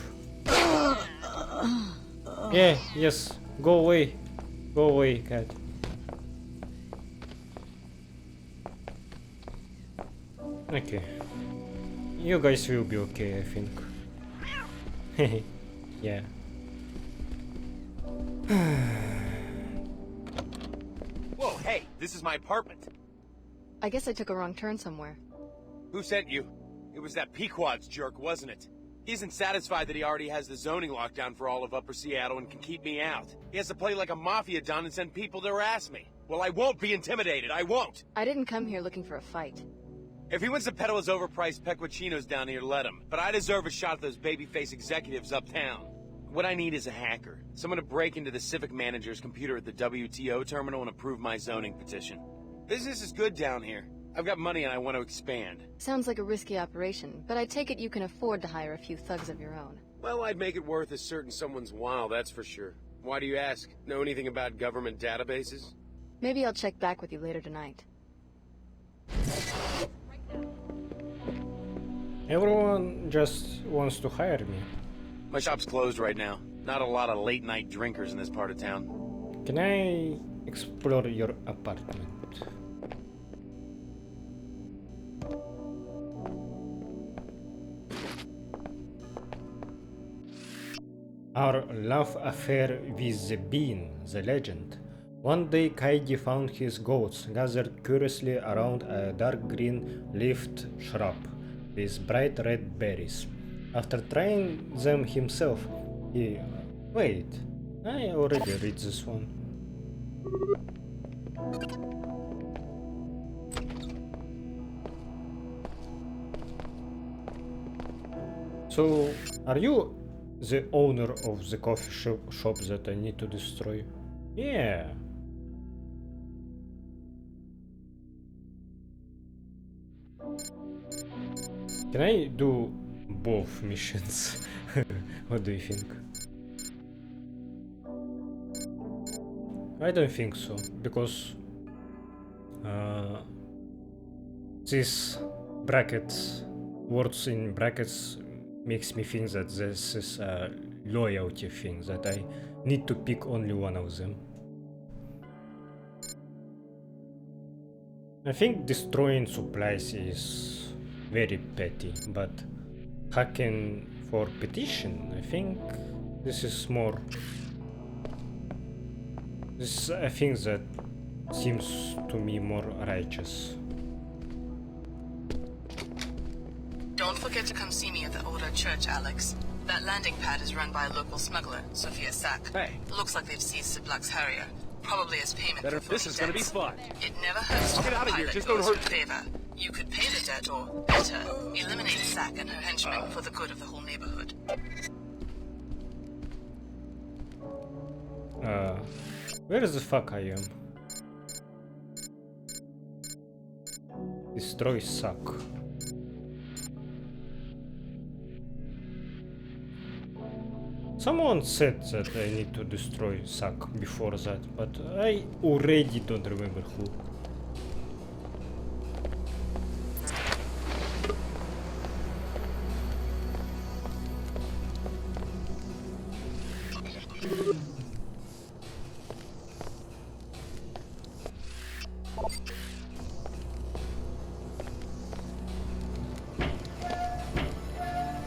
Yeah, yes. Go away. Go away, cat. Okay. You guys will be okay, I think. Yeah. Whoa, hey, this is my apartment. I guess I took a wrong turn somewhere. Who sent you? It was that Pequod's jerk, wasn't it? He isn't satisfied that he already has the zoning lockdown for all of Upper Seattle and can keep me out. He has to play like a mafia don and send people to harass me. Well, I won't be intimidated, I won't! I didn't come here looking for a fight. If he wants to peddle his overpriced peculinos down here, let him. But I deserve a shot at those babyface executives uptown. What I need is a hacker. Someone to break into the civic manager's computer at the WTO terminal and approve my zoning petition. Business is good down here. I've got money and I want to expand. Sounds like a risky operation, but I take it you can afford to hire a few thugs of your own. Well, I'd make it worth a certain someone's while, that's for sure. Why do you ask? Know anything about government databases? Maybe I'll check back with you later tonight. Everyone just wants to hire me. My shop's closed right now. Not a lot of late-night drinkers in this part of town. Can I explore your apartment? Our love affair with the bean, the legend. One day Kaidi found his goats gathered curiously around a dark green leafed shrub with bright red berries. After trying them himself, he... Wait, I already read this one. So, are you the owner of the coffee shop that I need to destroy? Yeah. Can I do both missions? What do you think? I don't think so, because this brackets, words in brackets makes me think that this is a loyalty thing, that I need to pick only one of them. I think destroying supplies is very petty, but hacking for petition, I think this is more... This I think that seems to me more righteous. Don't forget to come see me at the older church, Alex. That landing pad is run by a local smuggler, Sophia Sack. Hey. Looks like they've seized Black's Harrier, probably as payment for This is gonna be fun. It never hurts to Get have out a of here, pilot just who don't owes you hurt- a favor. You could pay the debt or, better, eliminate Sack and her henchmen for the good of the whole neighborhood. Where the fuck I am? Destroy Suck. Someone said that I need to destroy Suck before that, but I already don't remember who.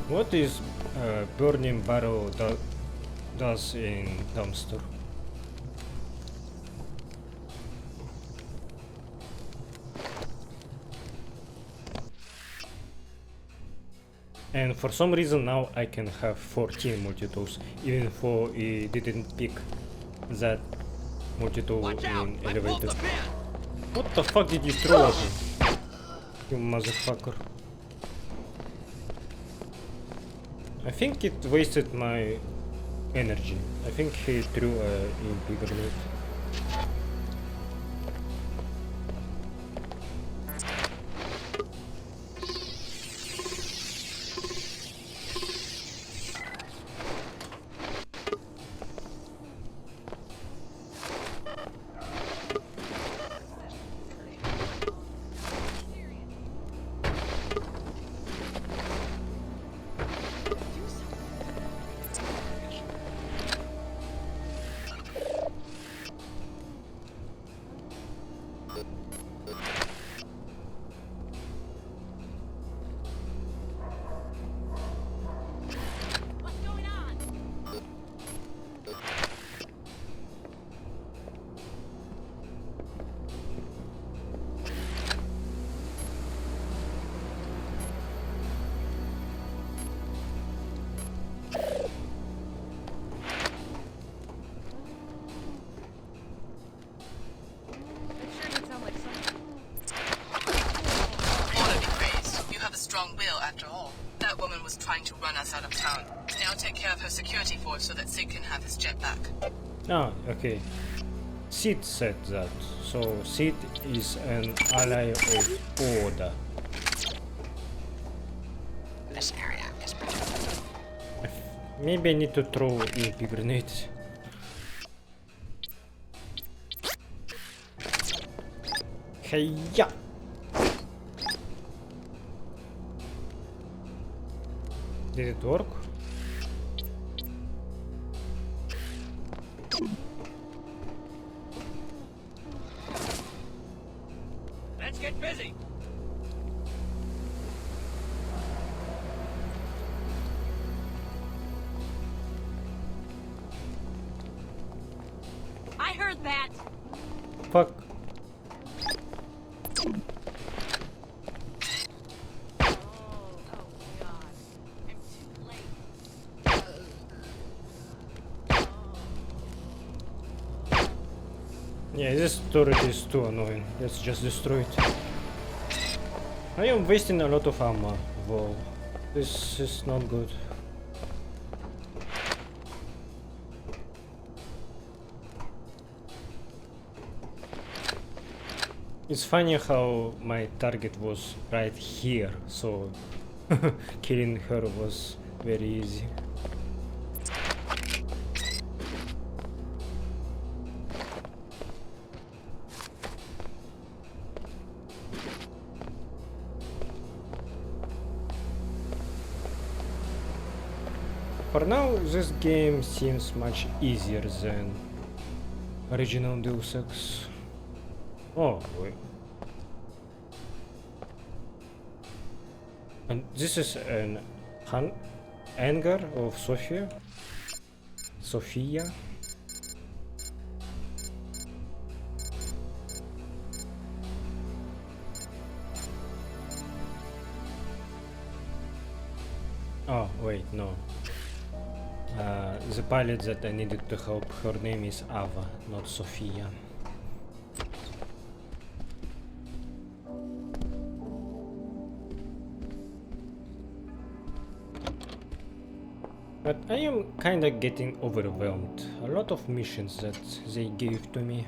What is burning barrel does in dumpster? And for some reason now I can have 14 multi-tools, even though it didn't pick that multi-tool in elevator. What the fuck did you throw at me? You motherfucker. I think it wasted my energy. I think he threw a bigger grenade. So that Sid can have his jet back. Ah, okay. Sid said that. So Sid is an ally of Order. This area is protected. Maybe I need to throw EMP grenades. Hey-ya! Did it work? Let's get busy. I heard that. Fuck. Yeah, this turret is too annoying. Let's just destroy it. I am wasting a lot of ammo. Whoa. This is not good. It's funny how my target was right here, so killing her was very easy. for now, this game seems much easier than original Deus Ex. Oh, wait. And this is an hangar of Sophia. Oh, wait, no. The pilot that I needed to help, her name is Ava, not Sophia. But I am kinda getting overwhelmed. A lot of missions that they gave to me.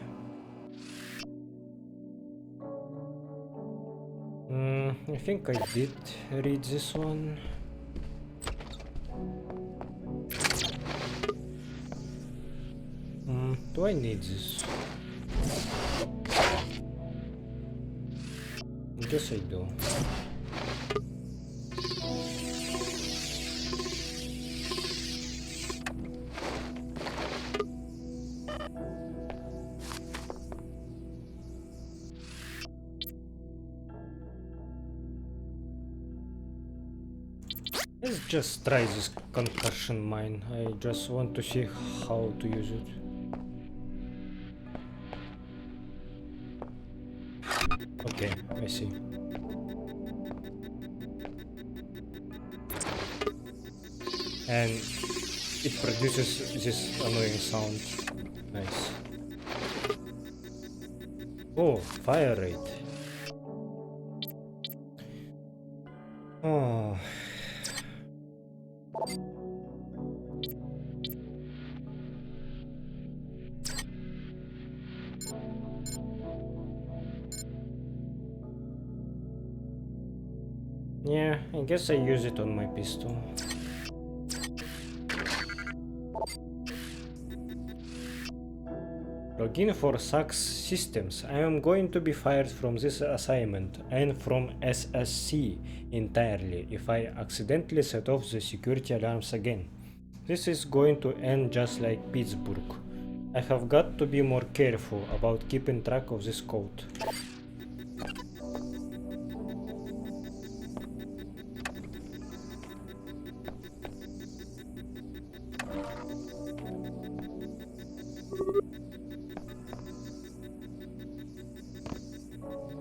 I think I did read this one. Do I need this? I guess I do. Let's just try this concussion mine. I just want to see how to use it. Okay, I see. And it produces this annoying sound. Nice. Oh, fire rate. Oh. Yeah, I guess I use it on my pistol. Login for SAX systems. I am going to be fired from this assignment and from SSC entirely if I accidentally set off the security alarms again. This is going to end just like Pittsburgh. I have got to be more careful about keeping track of this code.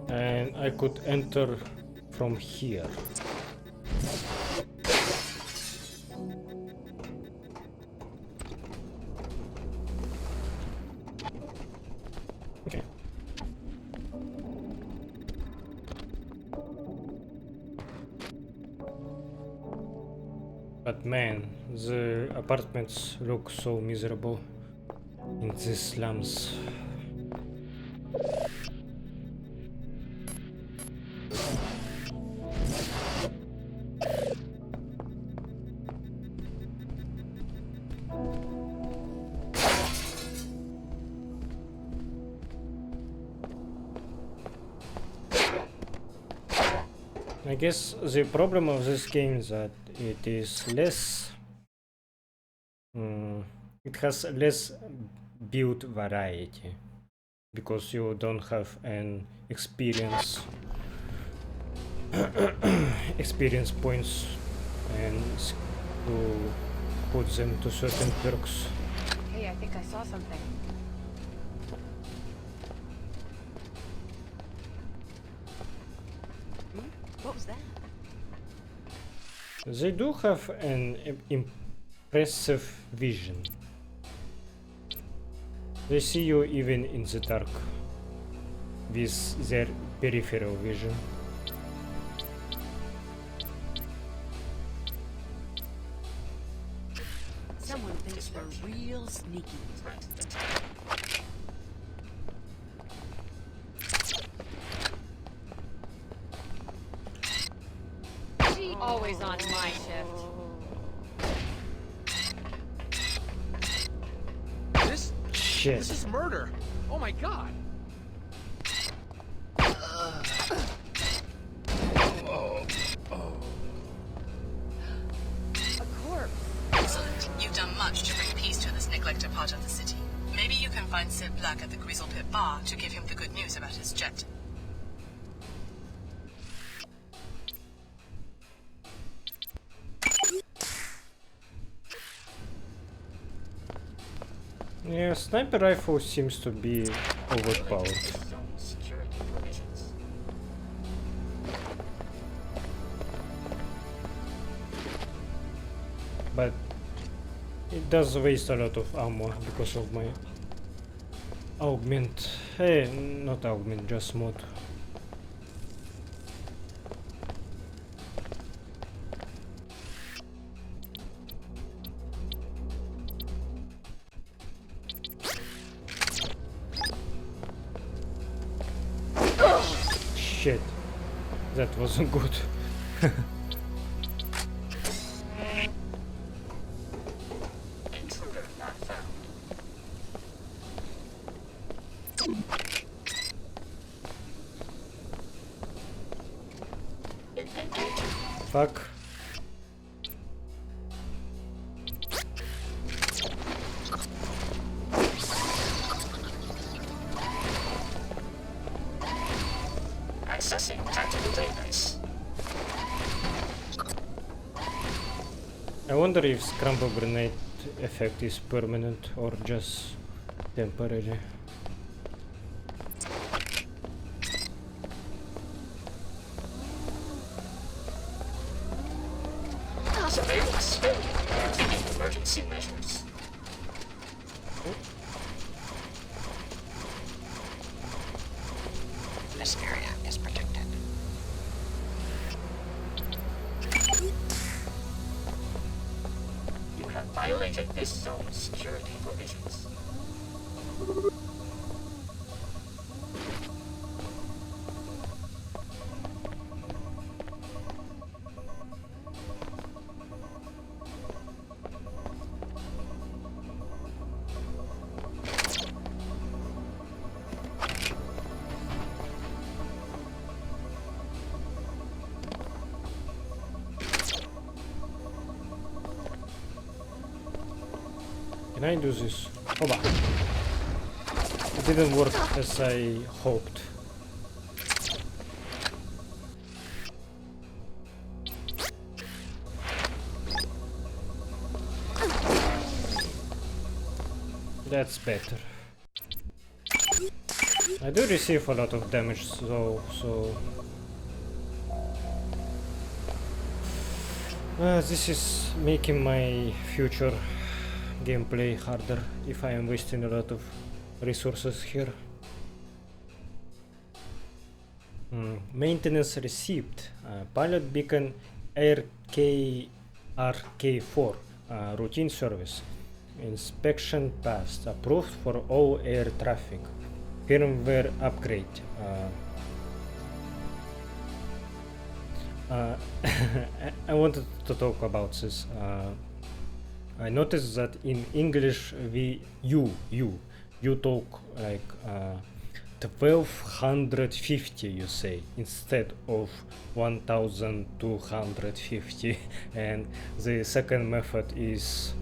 And I could enter from here. Okay. But man, the apartments look so miserable in these slums. I guess the problem of this game is that it is less... it has less build variety because you don't have an experience points and to put them to certain perks. Hey, I think I saw something. What was that? They do have an impressive vision. They see you even in the dark with their peripheral vision. Someone thinks we're real sneaky. Always on my shift. This is murder. Oh my god. A corpse. back at the Greasel Pit Bar to give him the good news about his jet. Yeah, sniper rifle seems to be overpowered. But it does waste a lot of ammo because of my augment. Hey, not augment, just mod. Shit, that wasn't good. Fuck. Accessing tactical database. I wonder if scramble grenade effect is permanent or just temporary. Surveillance failure. Emergency measures. This area is protected. You have violated this zone's security provisions. Can I do this? Oba. It didn't work as I hoped. That's better. I do receive a lot of damage though, so... this is making my future gameplay harder if I am wasting a lot of resources here. Maintenance received. Pilot beacon RK4 routine service. Inspection passed. Approved for all air traffic. Firmware upgrade. I wanted to talk about this. I noticed that in English you talk like 1250 you say instead of 1250, and the second method is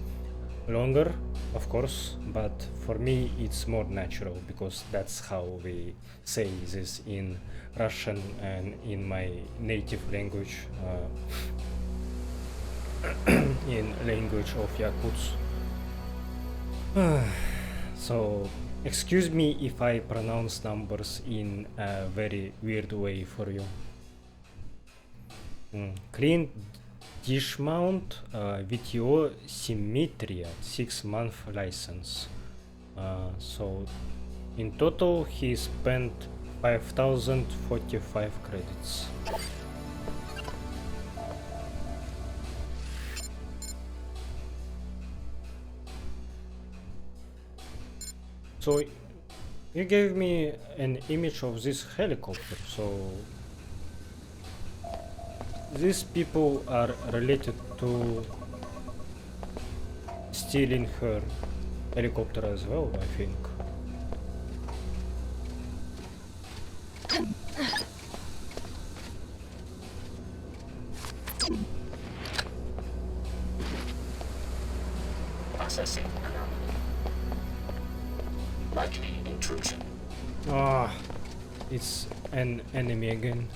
longer, of course, but for me it's more natural because that's how we say this in Russian and in my native language, in language of Yakuts. So excuse me if I pronounce numbers in a very weird way for you. Clean dish mount, VTO Symmetria 6-month license. So in total he spent 5045 credits. So you gave me an image of this helicopter, so these people are related to stealing her helicopter as well, I think. Processing anomaly. Likely intrusion. Ah, it's an enemy again.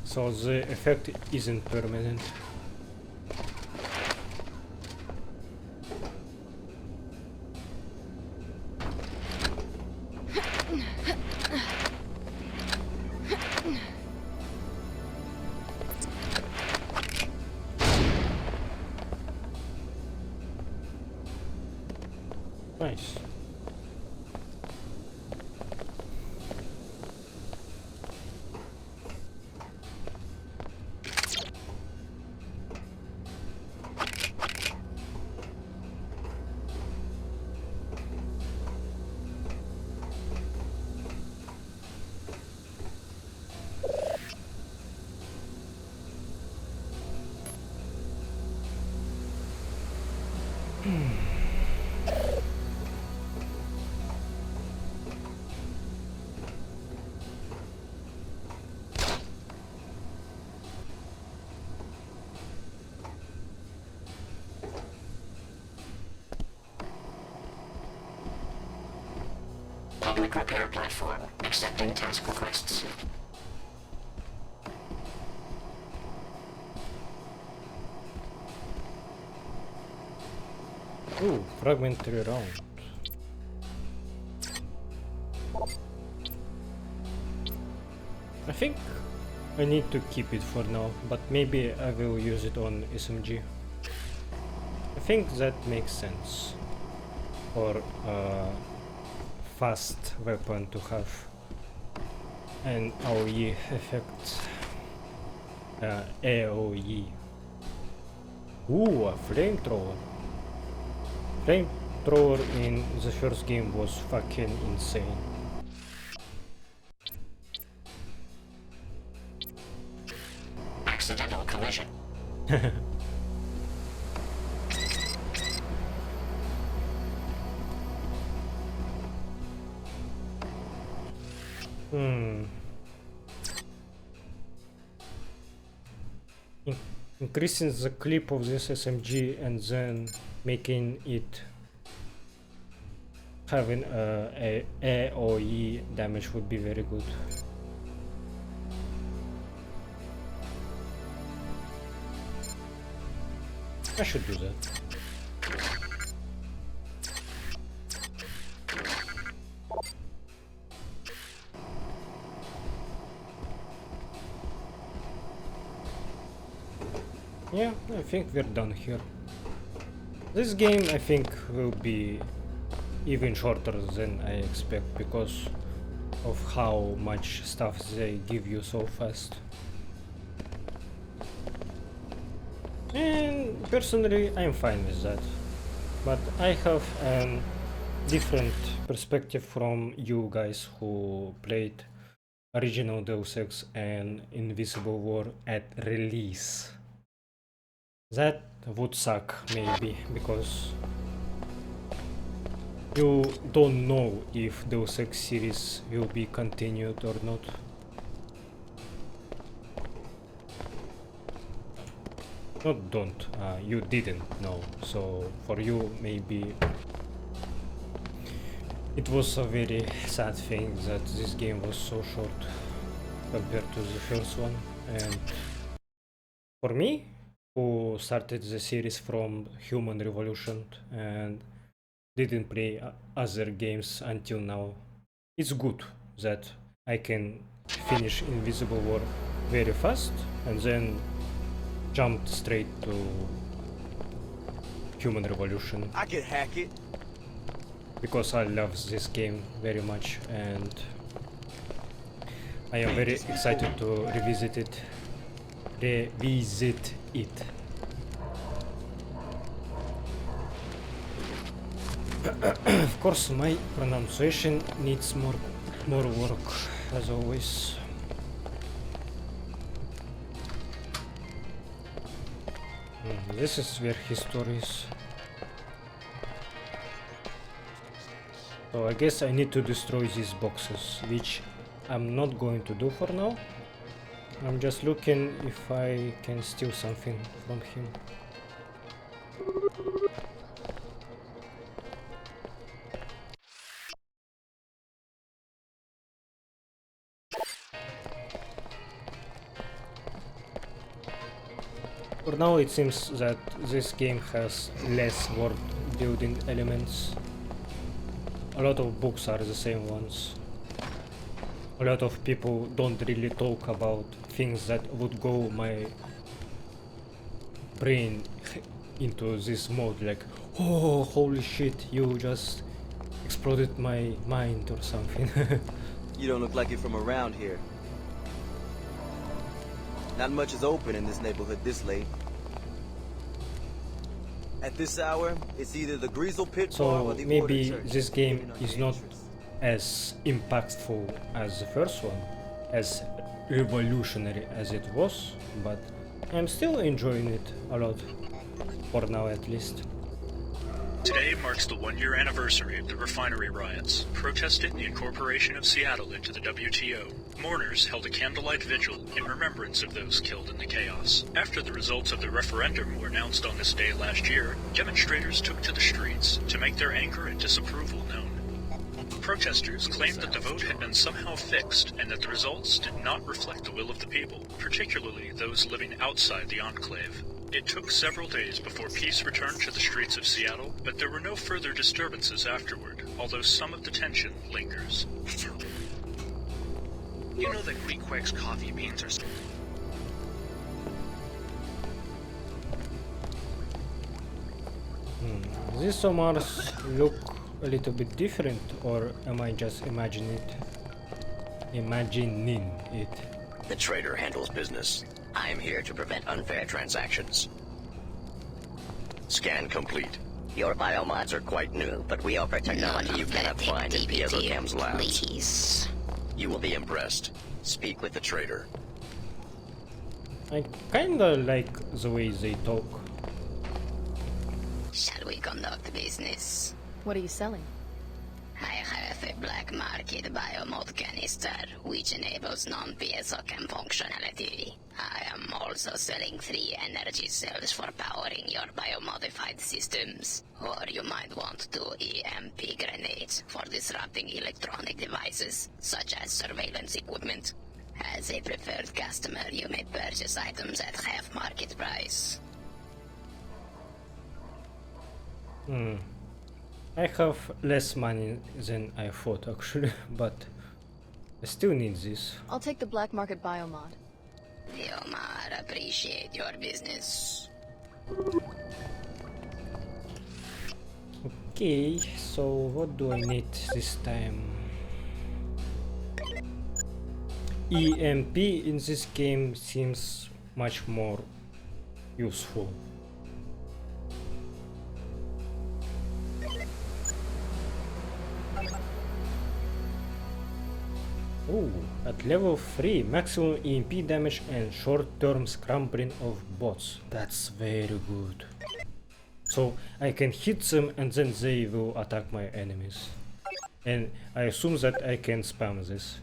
So the effect isn't permanent. Nice. Public repair platform. Accepting task requests. Ooh, fragmentary round. I think I need to keep it for now, but maybe I will use it on SMG. I think that makes sense. Or fast weapon to have an AOE effect. AOE. Ooh, a flamethrower. Flamethrower in the first game was fucking insane. Accidental collision. Increasing the clip of this SMG and then making it having a AOE damage would be very good. I should do that. Yeah, I think we're done here. This game, I think, will be even shorter than I expect because of how much stuff they give you so fast. And personally, I'm fine with that. But I have a different perspective from you guys who played original Deus Ex and Invisible War at release. That would suck, maybe, because you don't know if Deus Ex series will be continued or not. Not don't, you didn't know, so for you maybe it was a very sad thing that this game was so short compared to the first one. And for me, who started the series from Human Revolution and didn't play other games until now, it's good that I can finish Invisible War very fast and then jumped straight to Human Revolution. I could hack it. Because I love this game very much and I am very excited to revisit it. Of course, my pronunciation needs more work, as always. This is where his story is. So I guess I need to destroy these boxes, which I'm not going to do for now. I'm just looking if I can steal something from him. For now it seems that this game has less world building elements. A lot of books are the same ones. A lot of people don't really talk about things that would go my brain into this mode, like, oh holy shit, you just exploded my mind or something. You don't look like you're from around here. Not much is open in this neighborhood this late. At this hour, it's either the Greasel Pit Bar or So the maybe Order Church, this game depending on is your not interest. as impactful as the first one, as revolutionary as it was, but I'm still enjoying it a lot, for now at least. Today marks the one-year anniversary of the refinery riots, protesting the incorporation of Seattle into the WTO. Mourners held a candlelight vigil in remembrance of those killed in the chaos. After the results of the referendum were announced on this day last year, demonstrators took to the streets to make their anger and disapproval known. Protesters claimed that the vote had been somehow fixed and that the results did not reflect the will of the people, particularly those living outside the enclave. It took several days before peace returned to the streets of Seattle, but there were no further disturbances afterward, although some of the tension lingers. You know that Greek Quake's coffee beans are... These Somars look a little bit different, or am I just imagining it? The trader handles business. I am here to prevent unfair transactions. Scan complete. Your biomods are quite new, but we offer technology you cannot find in Piezocam's labs. Please. You will be impressed. Speak with the trader. I kinda like the way they talk. Shall we conduct business? What are you selling? I have a black market biomod canister, which enables non-piezocam functionality. I am also selling 3 energy cells for powering your biomodified systems. Or you might want 2 EMP grenades for disrupting electronic devices, such as surveillance equipment. As a preferred customer, you may purchase items at half market price. I have less money than I thought actually, but I still need this. I'll take the black market biomod. Diomar, appreciate your business. Okay, so what do I need this time? EMP in this game seems much more useful. Oh, at level 3, maximum EMP damage and short-term scrambling of bots. That's very good. So I can hit them and then they will attack my enemies. And I assume that I can spam this.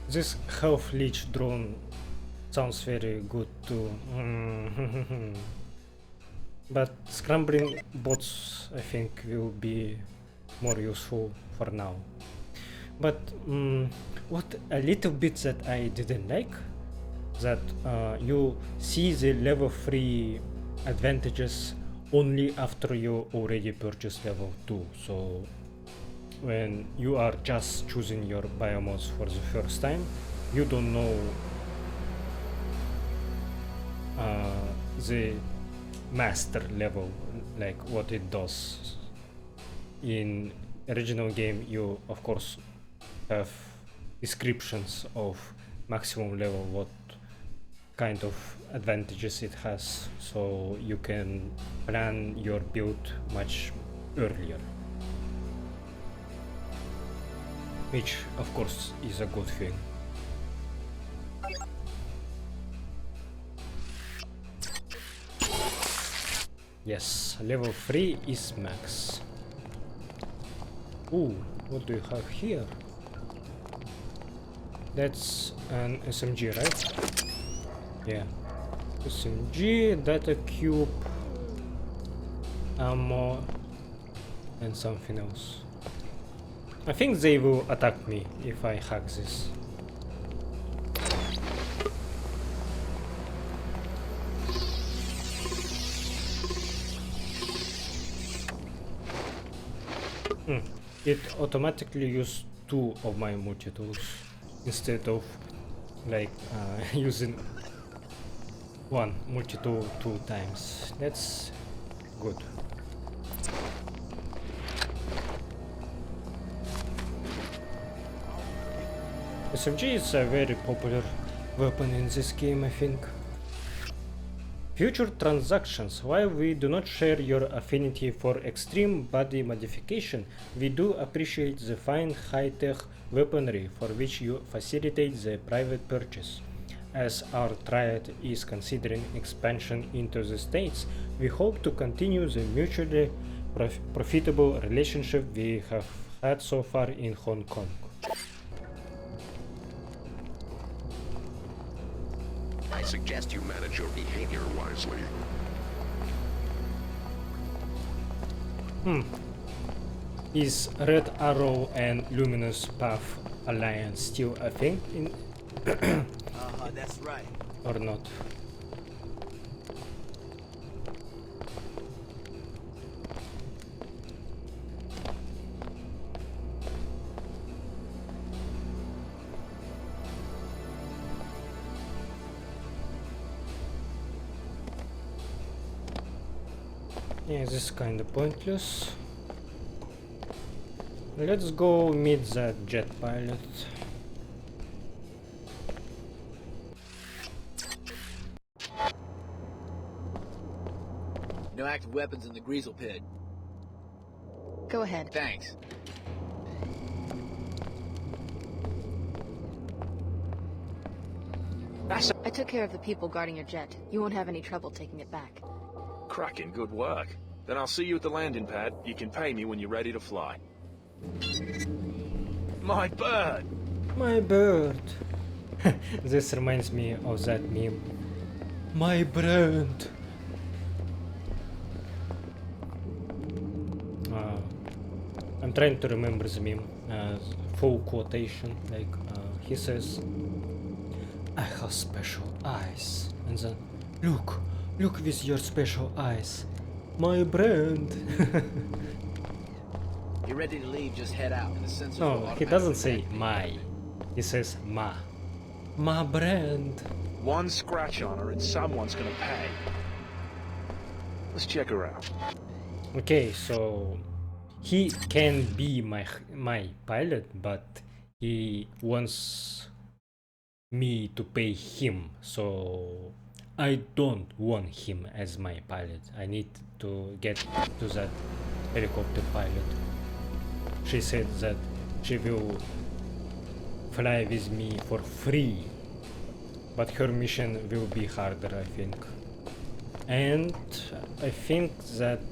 This health leech drone sounds very good too. But scrambling bots I think will be more useful for now. But what a little bit that I didn't like, that you see the level 3 advantages only after you already purchased level 2. So when you are just choosing your biomods for the first time, you don't know the master level, like what it does. In original game you of course have descriptions of maximum level, what kind of advantages it has, so you can plan your build much earlier, which of course is a good thing. Yes, level 3 is max. Ooh, what do you have here? That's an SMG, right? Yeah. SMG, data cube, ammo, and something else. I think they will attack me if I hack this. It automatically used 2 of my multi-tools instead of like using one multi-tool 2 times. That's good. SMG is a very popular weapon in this game, I think. Future transactions. While we do not share your affinity for extreme body modification, we do appreciate the fine high-tech weaponry for which you facilitate the private purchase. As our triad is considering expansion into the States, we hope to continue the mutually profitable relationship we have had so far in Hong Kong. I suggest you manage your behavior wisely. Is Red Arrow and Luminous Path Alliance still a thing in That's right. or not? Yeah, this is kinda pointless. Let's go meet that jet pilot. No active weapons in the Greasel pit. Go ahead. Thanks. I took care of the people guarding your jet. You won't have any trouble taking it back. Cracking good work. Then I'll see you at the landing pad. You can pay me when you're ready to fly. My bird! My bird! This reminds me of that meme. My brand! I'm trying to remember the meme. Full quotation, like he says, I have special eyes. And then, look with your special eyes. My brand! You're ready to leave, just head out, and the sensors will No, automatically he doesn't say activate. my. He says ma. My brand. One scratch on her and someone's gonna pay. Let's check her out. Okay, so he can be my pilot, but he wants me to pay him, so I don't want him as my pilot. I need to get to that helicopter pilot. She said that she will fly with me for free, but her mission will be harder, I think. And I think that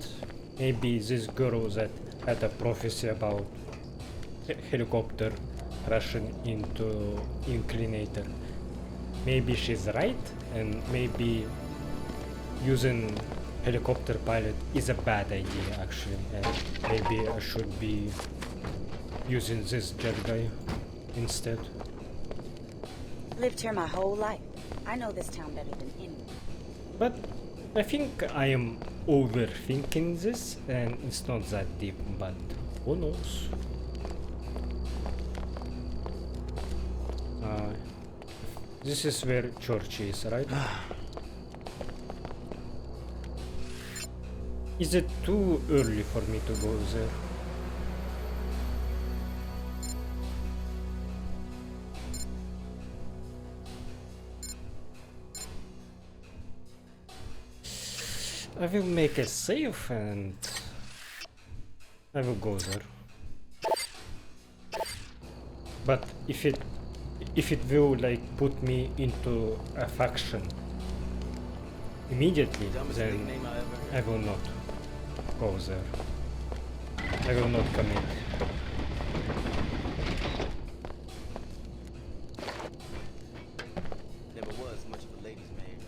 maybe this girl that had a prophecy about helicopter crashing into inclinator, maybe she's right, and maybe using helicopter pilot is a bad idea actually, and maybe I should be using this jet guy instead. Lived here my whole life. I know this town better than anyone. But I think I am overthinking this and it's not that deep, but who knows? This is where church is, right? Is it too early for me to go there? I will make a save and I will go there. But if it will like put me into a faction immediately, then I will not go there. I will not commit. Never was much of a ladies' man.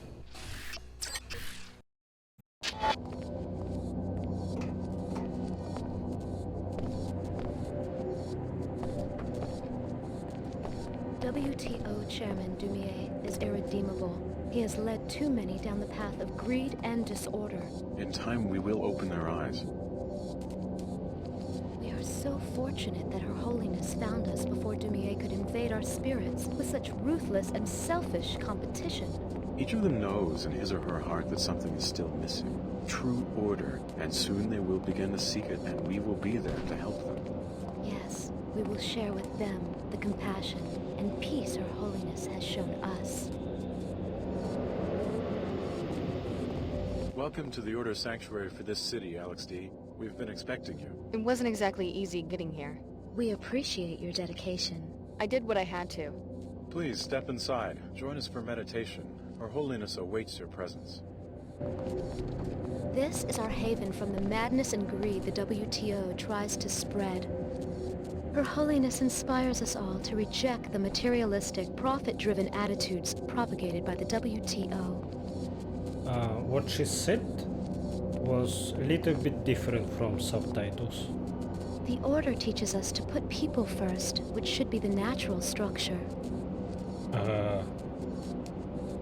WTO Chairman Dumier is irredeemable. He has led too many down the path of greed and disorder. In time, we will open their eyes. We are so fortunate that Her Holiness found us before Dumier could invade our spirits with such ruthless and selfish competition. Each of them knows in his or her heart that something is still missing. True order, and soon they will begin to seek it, and we will be there to help them. Yes, we will share with them the compassion and peace Her Holiness has shown us. Welcome to the Order Sanctuary for this city, Alex D. We've been expecting you. It wasn't exactly easy getting here. We appreciate your dedication. I did what I had to. Please step inside. Join us for meditation. Her Holiness awaits your presence. This is our haven from the madness and greed the WTO tries to spread. Her Holiness inspires us all to reject the materialistic, profit-driven attitudes propagated by the WTO. What she said was a little bit different from subtitles. The Order teaches us to put people first, which should be the natural structure.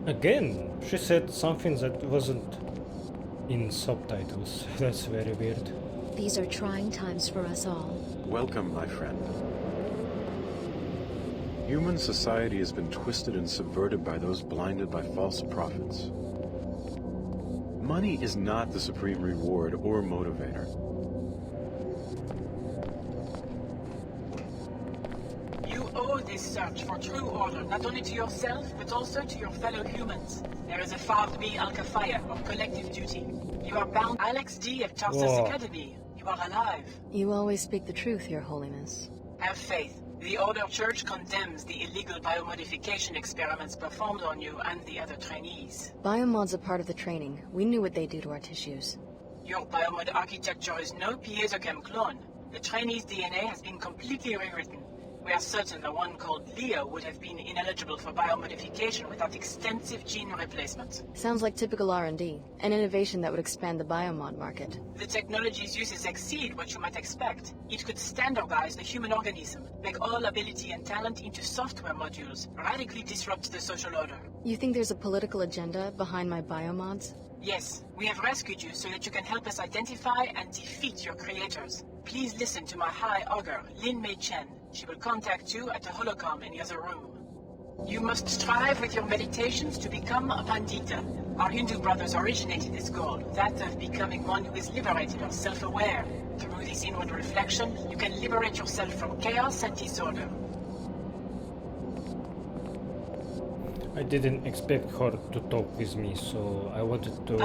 Again, she said something that wasn't in subtitles. That's very weird. These are trying times for us all. Welcome, my friend. Human society has been twisted and subverted by those blinded by false prophets. Money is not the supreme reward or motivator. You owe this search for true order not only to yourself, but also to your fellow humans. There is a Fard B Al-Kafaya, or collective duty. You are bound. Alex D of Tarsus Academy. You are alive. You always speak the truth, Your Holiness. Have faith. The Order Church condemns the illegal biomodification experiments performed on you and the other trainees. Biomods are part of the training. We knew what they do to our tissues. Your biomod architecture is no piezochem clone. The trainee's DNA has been completely rewritten. We are certain the one called Leo would have been ineligible for biomodification without extensive gene replacement. Sounds like typical R&D, an innovation that would expand the biomod market. The technology's uses exceed what you might expect. It could standardize the human organism, make all ability and talent into software modules, radically disrupt the social order. You think there's a political agenda behind my biomods? Yes, we have rescued you so that you can help us identify and defeat your creators. Please listen to my High Augur, Lin Mei Chen. She will contact you at the holocom in the other room. You must strive with your meditations to become a Pandita. Our Hindu brothers originated this goal, that of becoming one who is liberated or self-aware. Through this inward reflection, you can liberate yourself from chaos and disorder. I didn't expect her to talk with me, so I wanted to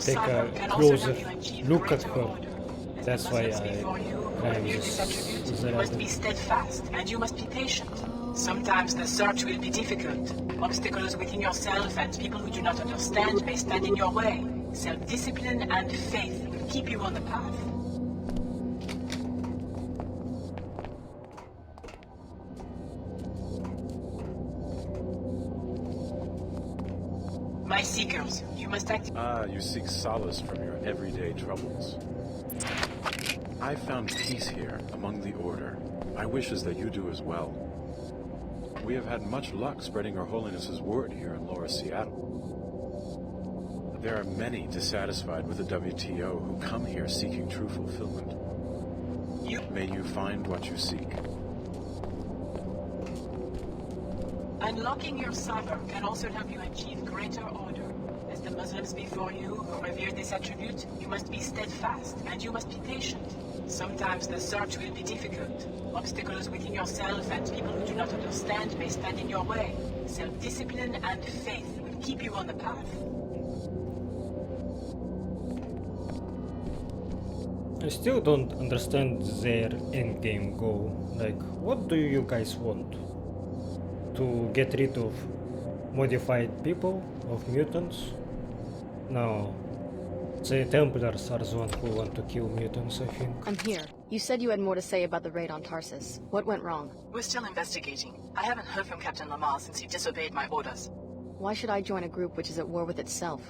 take a closer look at her. That's why I climbed this You must be steadfast, and you must be patient. Sometimes the search will be difficult. Obstacles within yourself and people who do not understand may stand in your way. Self-discipline and faith will keep you on the path. My seekers, you must act. You seek solace from your everyday troubles. I found peace here among the Order. My wish is that you do as well. We have had much luck spreading Her Holiness's word here in Lower Seattle. There are many dissatisfied with the WTO who come here seeking true fulfillment. May you find what you seek. Unlocking your cyber can also help you achieve greater order. As the Muslims before you who revere this attribute, you must be steadfast and you must be patient. Sometimes the search will be difficult. Obstacles within yourself and people who do not understand may stand in your way. Self-discipline and faith will keep you on the path. I still don't understand their endgame goal. Like, what do you guys want? To get rid of modified people, of mutants? No. The Templars are the ones who want to kill mutants, I think. I'm here. You said you had more to say about the raid on Tarsus. What went wrong? We're still investigating. I haven't heard from Captain Lamar since he disobeyed my orders. Why should I join a group which is at war with itself?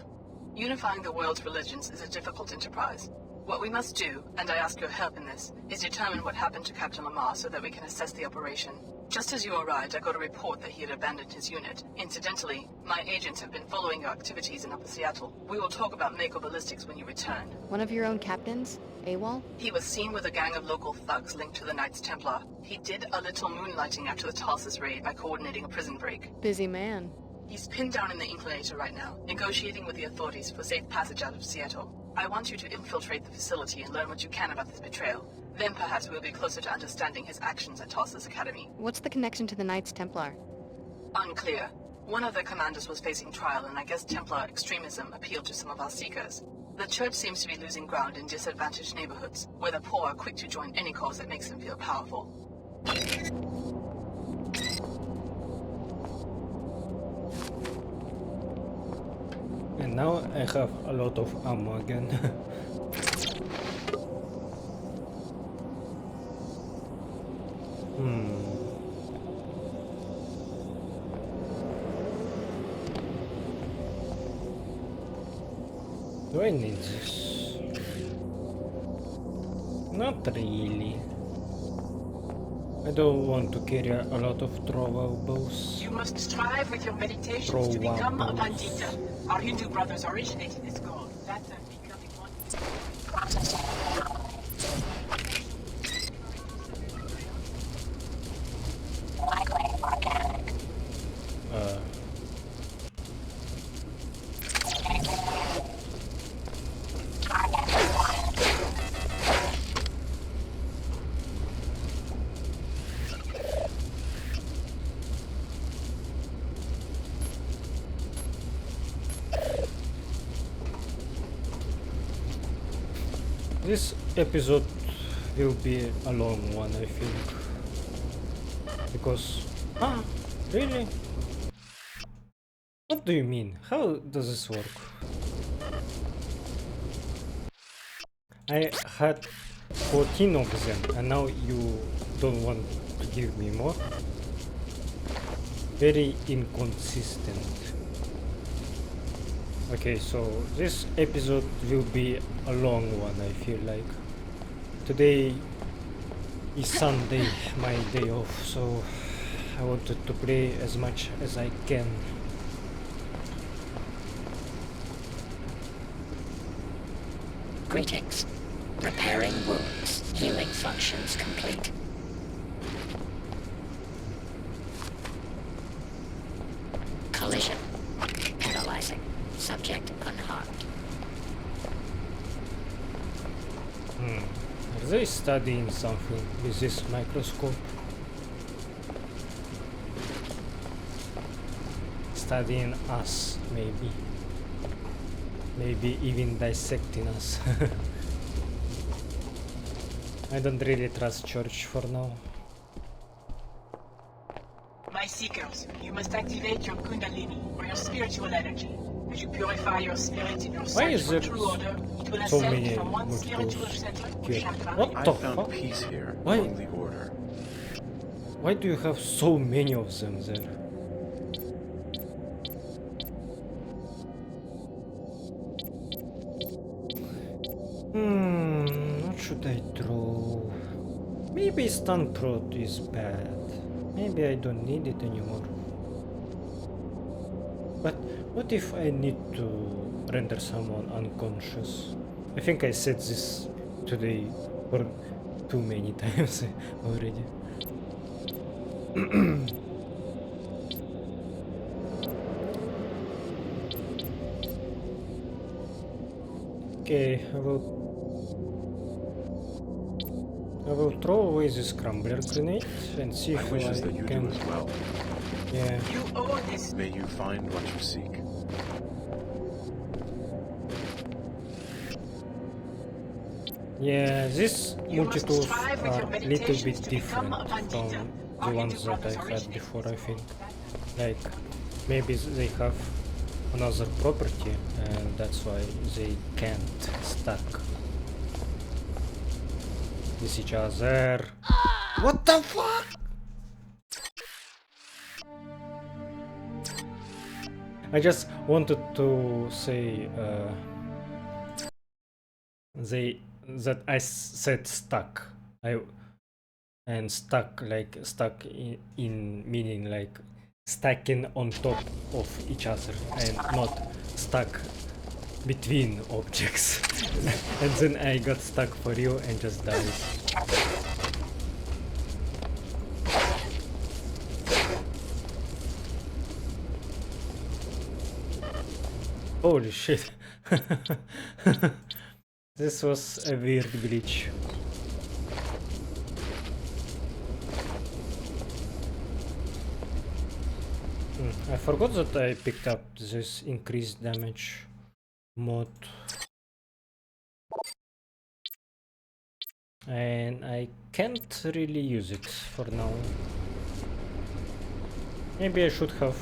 Unifying the world's religions is a difficult enterprise. What we must do, and I ask your help in this, is determine what happened to Captain Lamar so that we can assess the operation. Just as you arrived, I got a report that he had abandoned his unit. Incidentally, my agents have been following your activities in Upper Seattle. We will talk about Mako Ballistics when you return. One of your own captains? AWOL? He was seen with a gang of local thugs linked to the Knights Templar. He did a little moonlighting after the Tarsus raid by coordinating a prison break. Busy man. He's pinned down in the Inclinator right now, negotiating with the authorities for safe passage out of Seattle. I want you to infiltrate the facility and learn what you can about this betrayal. Then perhaps we'll be closer to understanding his actions at Tarsus Academy. What's the connection to the Knights Templar? Unclear. One of their commanders was facing trial, and I guess Templar extremism appealed to some of our seekers. The church seems to be losing ground in disadvantaged neighborhoods, where the poor are quick to join any cause that makes them feel powerful. And now I have a lot of ammo again. Do I need this? Not really. I don't want to carry a lot of throwables. You must strive with your meditations to become a bandita. Our Hindu brothers originated this goal. That's becoming one. This episode will be a long one, I think. Because... Ah, really? What do you mean? How does this work? I had 14 of them and now you don't want to give me more? Very inconsistent. Okay, so this episode will be a long one, I feel like. Today is Sunday, my day off, so I wanted to play as much as I can. Greetings. Repairing wounds. Healing functions complete. Collision. Paralyzing. Subject unharmed. Are they studying something with this microscope? Studying us, maybe. Maybe even dissecting us. I don't really trust church for now. My seekers, you must activate your Kundalini, or your spiritual energy. As you purify your spirit in your search for true order, it will so ascend many from one multiples spiritual center to here? chakra. What the I found fuck? peace here Why? among the order. Why do you have so many of them there? What should I draw? Maybe stun prot is bad. Maybe I don't need it anymore. But what if I need to render someone unconscious? I think I said this today for too many times already. Okay, I will throw away this crumbler grenade and see if I that you can. do as well. Yeah. You owe this. May you find what you seek. Yeah, these You must multi-tools strive with are your a little meditations bit to become different a from bandita. the ones that I had before, I think. Like, maybe they have another property and that's why they can't stack with each other. What the fuck? I just wanted to say that I said stuck. and stuck in meaning like stacking on top of each other and not stuck between objects. And then I got stuck for real and just died. Holy shit. This was a weird glitch. I forgot that I picked up this increased damage mod. And I can't really use it for now. Maybe I should have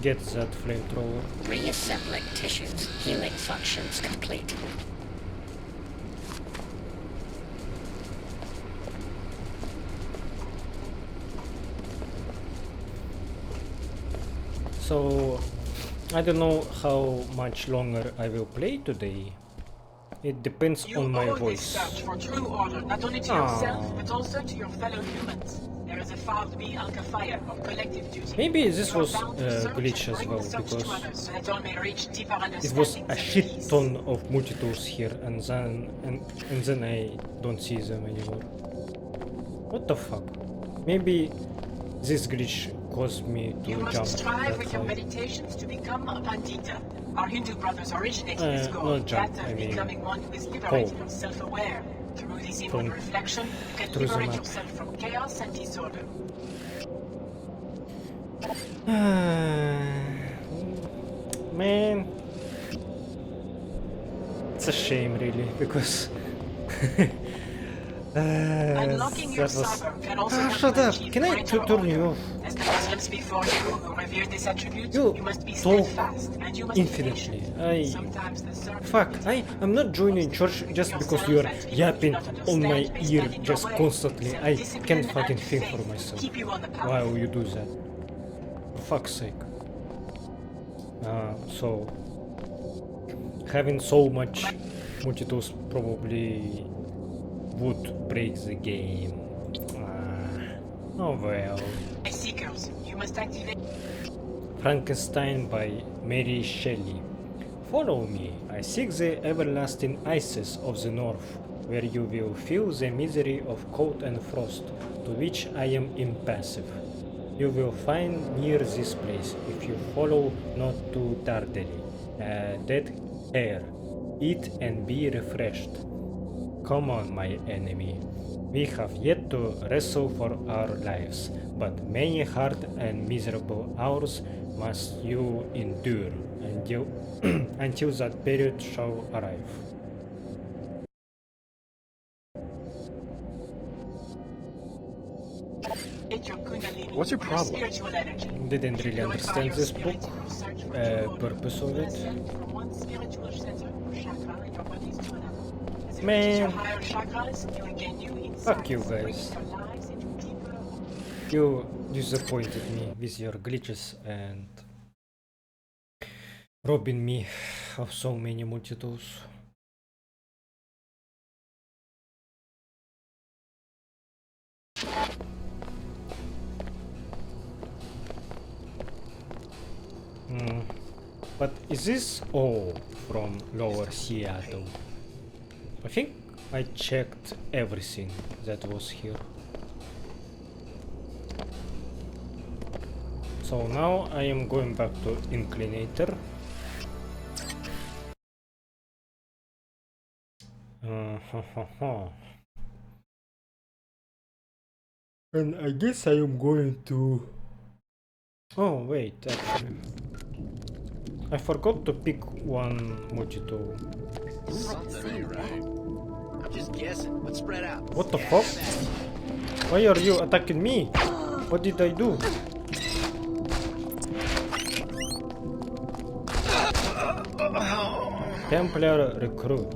get that flamethrower. Reassembling tissues. Healing functions complete. So I don't know how much longer I will play today. It depends on my voice. Search for true order, not only to yourself, but also to your fellow humans. There is a FARB Alka fire of collective duty. Maybe this was a glitch as well, because it was a shit ton of multi-tools here, and then I don't see them anymore. What the fuck? Maybe this glitch caused me to jump must strive that with your high. meditations to become a Pandita. Our Hindu brothers originated this goal, not jump, that of I mean becoming one who is liberated fall. and self-aware. Through this inward From- reflection, you can through the liberate map. yourself from chaos and disorder. Man, it's a shame really, because Unlocking your that was... cyber can also help shut you up! achieve Can I greater turn you honor. off? As the Muslims before you who revered this attribute, You you must be talk steadfast and you must be infinitely. patient. Sometimes the search Fuck, I'm not joining church just because you are yapping on my ear just constantly. I can't fucking think for myself. Why will you do that? For fuck's sake. So having so much multi-tools probably would break the game. Oh well. Seekers, you must activate. Frankenstein by Mary Shelley. Follow me, I seek the everlasting ices of the north, where you will feel the misery of cold and frost, to which I am impassive. You will find near this place, if you follow not too tardily, a dead hare. Eat and be refreshed. Come on, my enemy. We have yet to wrestle for our lives, but many hard and miserable hours must you endure until that period shall arrive. What's your problem? Didn't really understand this book, purpose of it. Man, fuck you guys. You disappointed me with your glitches and robbing me of so many multi-tools. But is this all from Lower Seattle? I think I checked everything that was here. So now I am going back to Inclinator. And I guess I am going to... Oh wait, actually. I forgot to pick one multi-tool. Something ain't right. I'm just guessing, but spread out. What the fuck? Why are you attacking me? What did I do? Templar recruit.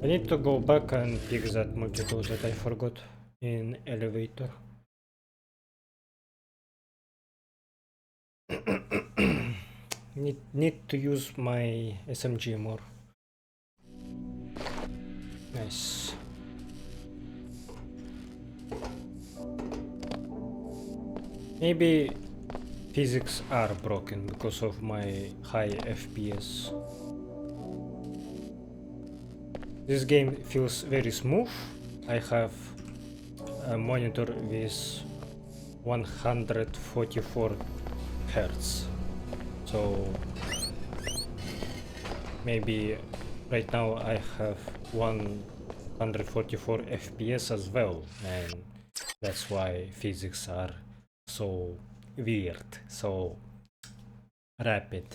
I need to go back and pick that multi-tool that I forgot in elevator. Need need to use my SMG more. Nice. Maybe physics are broken because of my high FPS. This game feels very smooth. I have a monitor with 144 Hz. So maybe right now I have 144 FPS as well, and that's why physics are so weird, so rapid.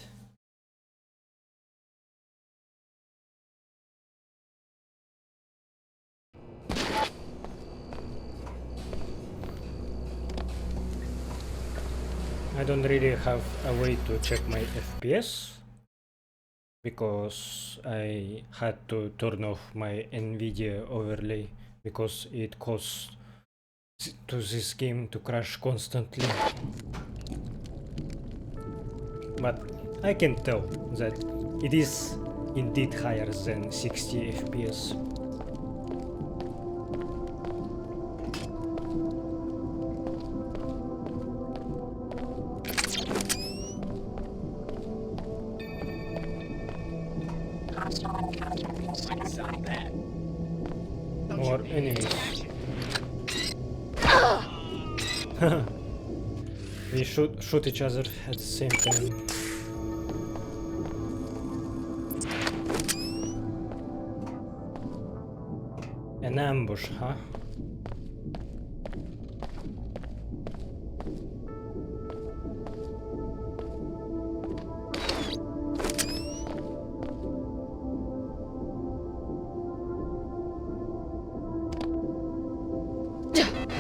I don't really have a way to check my FPS because I had to turn off my Nvidia overlay because it caused to this game to crash constantly. But I can tell that it is indeed higher than 60 FPS. More enemies. We should shoot each other at the same time. An ambush, huh?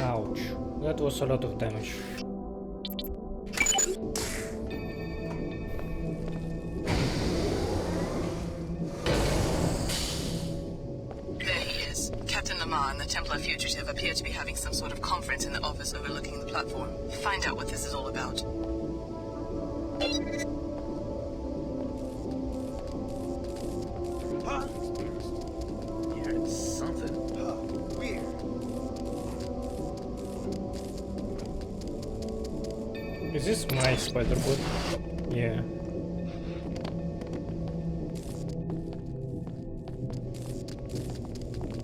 Ouch, that was a lot of damage. There he is. Captain Lamar and the Templar fugitive appear to be having some sort of conference in the office overlooking the platform. Find out what this is all about. Huh? You heard something? Huh. Weird. Is this my spider bot? Yeah.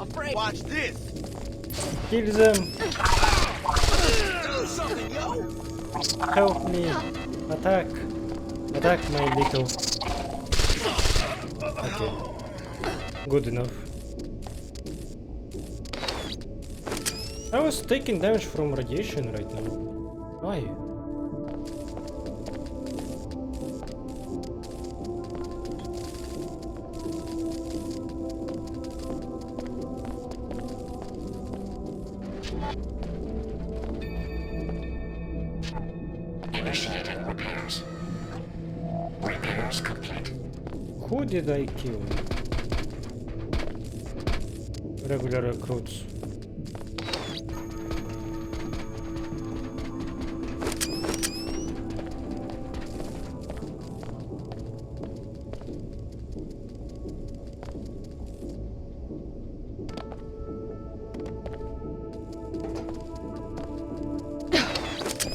Afraid. Watch this. Kill them. Do something, yo. Help me. Attack. Attack my little. Okay. Good enough. I was taking damage from radiation right now. Why? Initiating repairs. Repairs complete. Who did I kill? Regular recruits.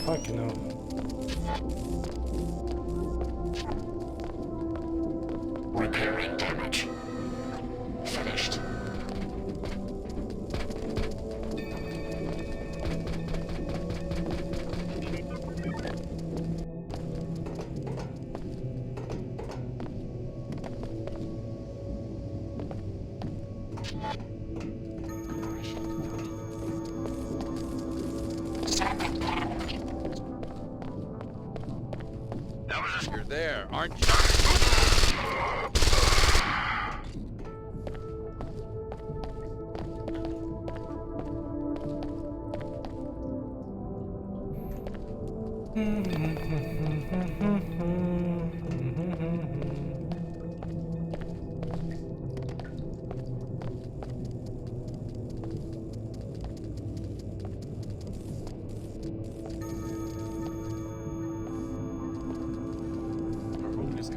Fucking hell. Repairing damage. Finished. You're there, aren't you? Our room is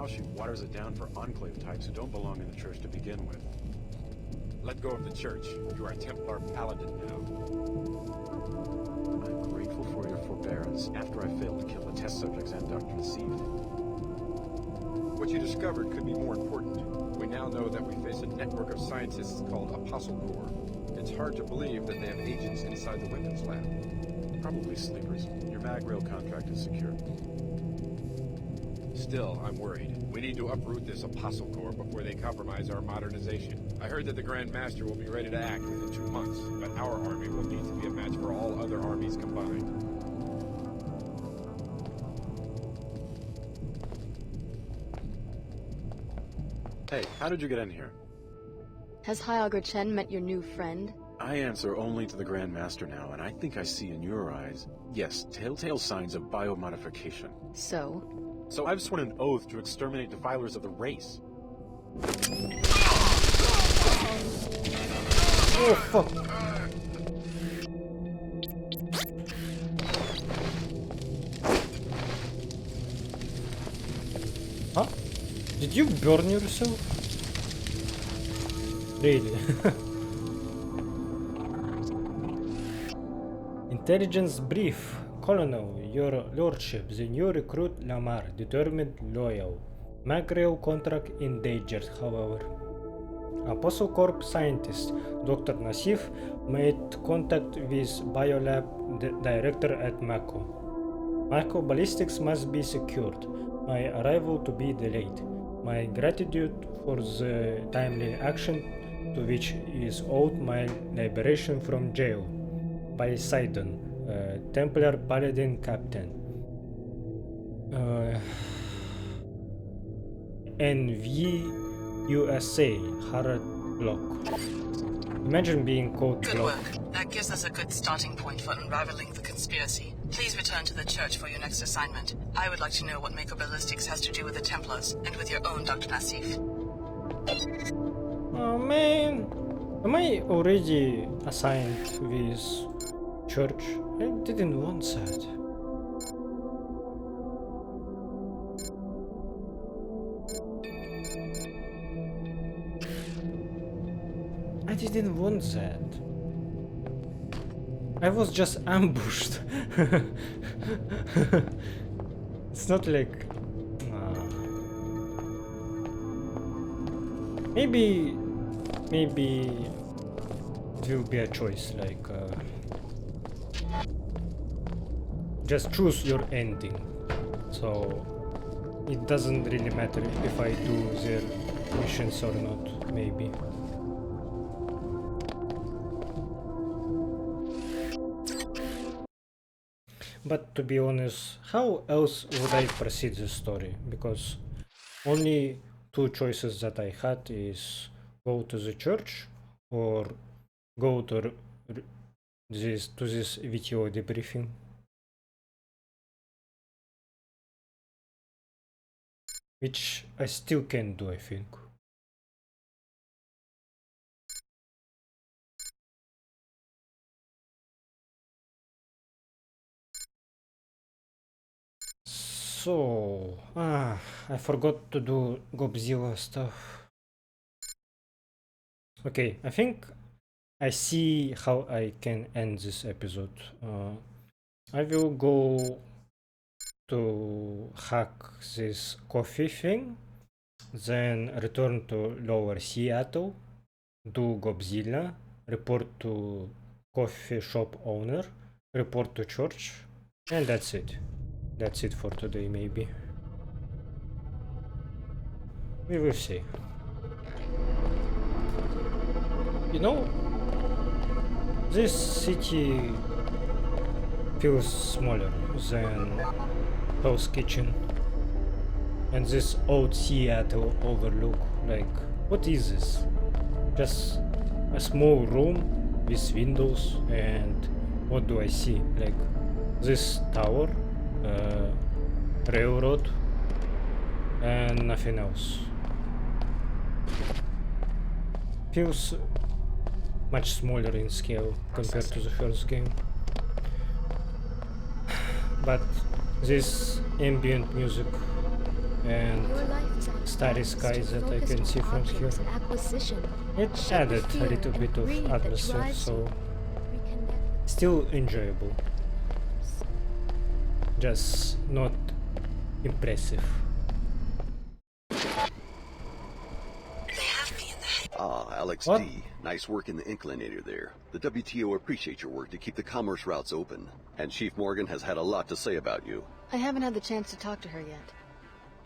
while she waters it down for Enclave types who don't belong in the church to begin with. Let go of the church. You are a Templar paladin now. I'm grateful for your forbearance after I failed to kill the test subjects and Dr. Nassif. What you discovered could be more important. We now know that we face a network of scientists called Apostle Corps. It's hard to believe that they have agents inside the weapons lab. Probably sleepers. Your mag rail contract is secure. Still, I'm worried. We need to uproot this Apostle Corps before they compromise our modernization. I heard that the Grand Master will be ready to act within 2 months, but our army will need to be a match for all other armies combined. Hey, how did you get in here? Has High Augur Chen met your new friend? I answer only to the Grand Master now, and I think I see in your eyes, yes, telltale signs of biomodification. So? So I've sworn an oath to exterminate defilers of the race. Oh, fuck. Huh? Did you burn yourself? Really? Intelligence brief. Colonel, your lordship, the new recruit Lamar, determined, loyal. Magrail contract endangered, however. Apostle Corp scientist Dr. Nassif made contact with Biolab director at Mako. Mako ballistics must be secured. My arrival to be delayed. My gratitude for the timely action to which is owed my liberation from jail. By Sidon, Templar Paladin Captain. NV USA, Harad Block. Imagine being code Good block. work. That gives us a good starting point for unraveling the conspiracy. Please return to the church for your next assignment. I would like to know what Mako Ballistics has to do with the Templars, and with your own Dr. Nassif. Oh man, am I already assigned with church? I didn't want that. I didn't want that. I was just ambushed. It's not like... Maybe it will be a choice, like... just choose your ending. So it doesn't really matter if I do their missions or not, maybe. But to be honest, how else would I proceed the story? Because only two choices that I had is go to the church or go to this VTO debriefing. Which I still can do, I think. So, I forgot to do Godzilla stuff. Okay, I think I see how I can end this episode. I will go to hack this coffee thing, then return to Lower Seattle, do Godzilla, report to coffee shop owner, report to church, and that's it. That's it for today, maybe. We will see. You know, this city feels smaller than Hell's Kitchen. And this old Seattle overlook, like, what is this? Just a small room with windows, and what do I see? Like, this tower, railroad, and nothing else. Feels much smaller in scale compared to the first game. But this ambient music and starry skies that I can see from here. It added a little bit of atmosphere, so still enjoyable. Just not impressive. Ah, Alex What? D. Nice work in the Inclinator there. The WTO appreciates your work to keep the commerce routes open. And Chief Morgan has had a lot to say about you. I haven't had the chance to talk to her yet.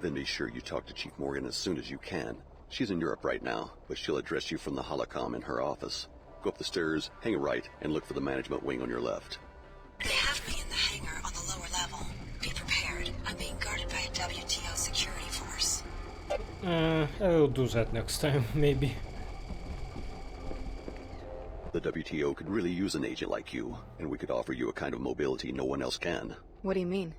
Then be sure you talk to Chief Morgan as soon as you can. She's in Europe right now, but she'll address you from the holocom in her office. Go up the stairs, hang a right, and look for the management wing on your left. They have me in the hangar on the lower level. Be prepared. I'm being guarded by a WTO security force. I will do that next time, maybe. The WTO could really use an agent like you, and we could offer you a kind of mobility no one else can. What do you mean?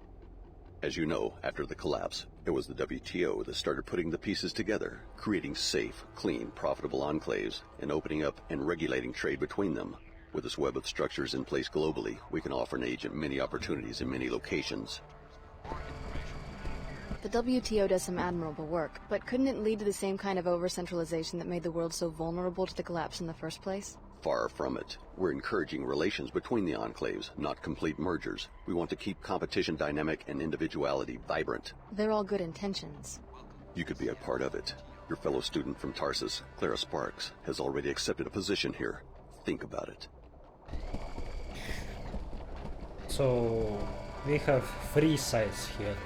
As you know, after the collapse, it was the WTO that started putting the pieces together, creating safe, clean, profitable enclaves, and opening up and regulating trade between them. With this web of structures in place globally, we can offer an agent many opportunities in many locations. The WTO does some admirable work, but couldn't it lead to the same kind of over-centralization that made the world so vulnerable to the collapse in the first place? Far from it. We're encouraging relations between the enclaves, not complete mergers. We want to keep competition dynamic and individuality vibrant. They're all good intentions. You could be a part of it. Your fellow student from Tarsus, Clara Sparks, has already accepted a position here. Think about it. So we have 3 sides here.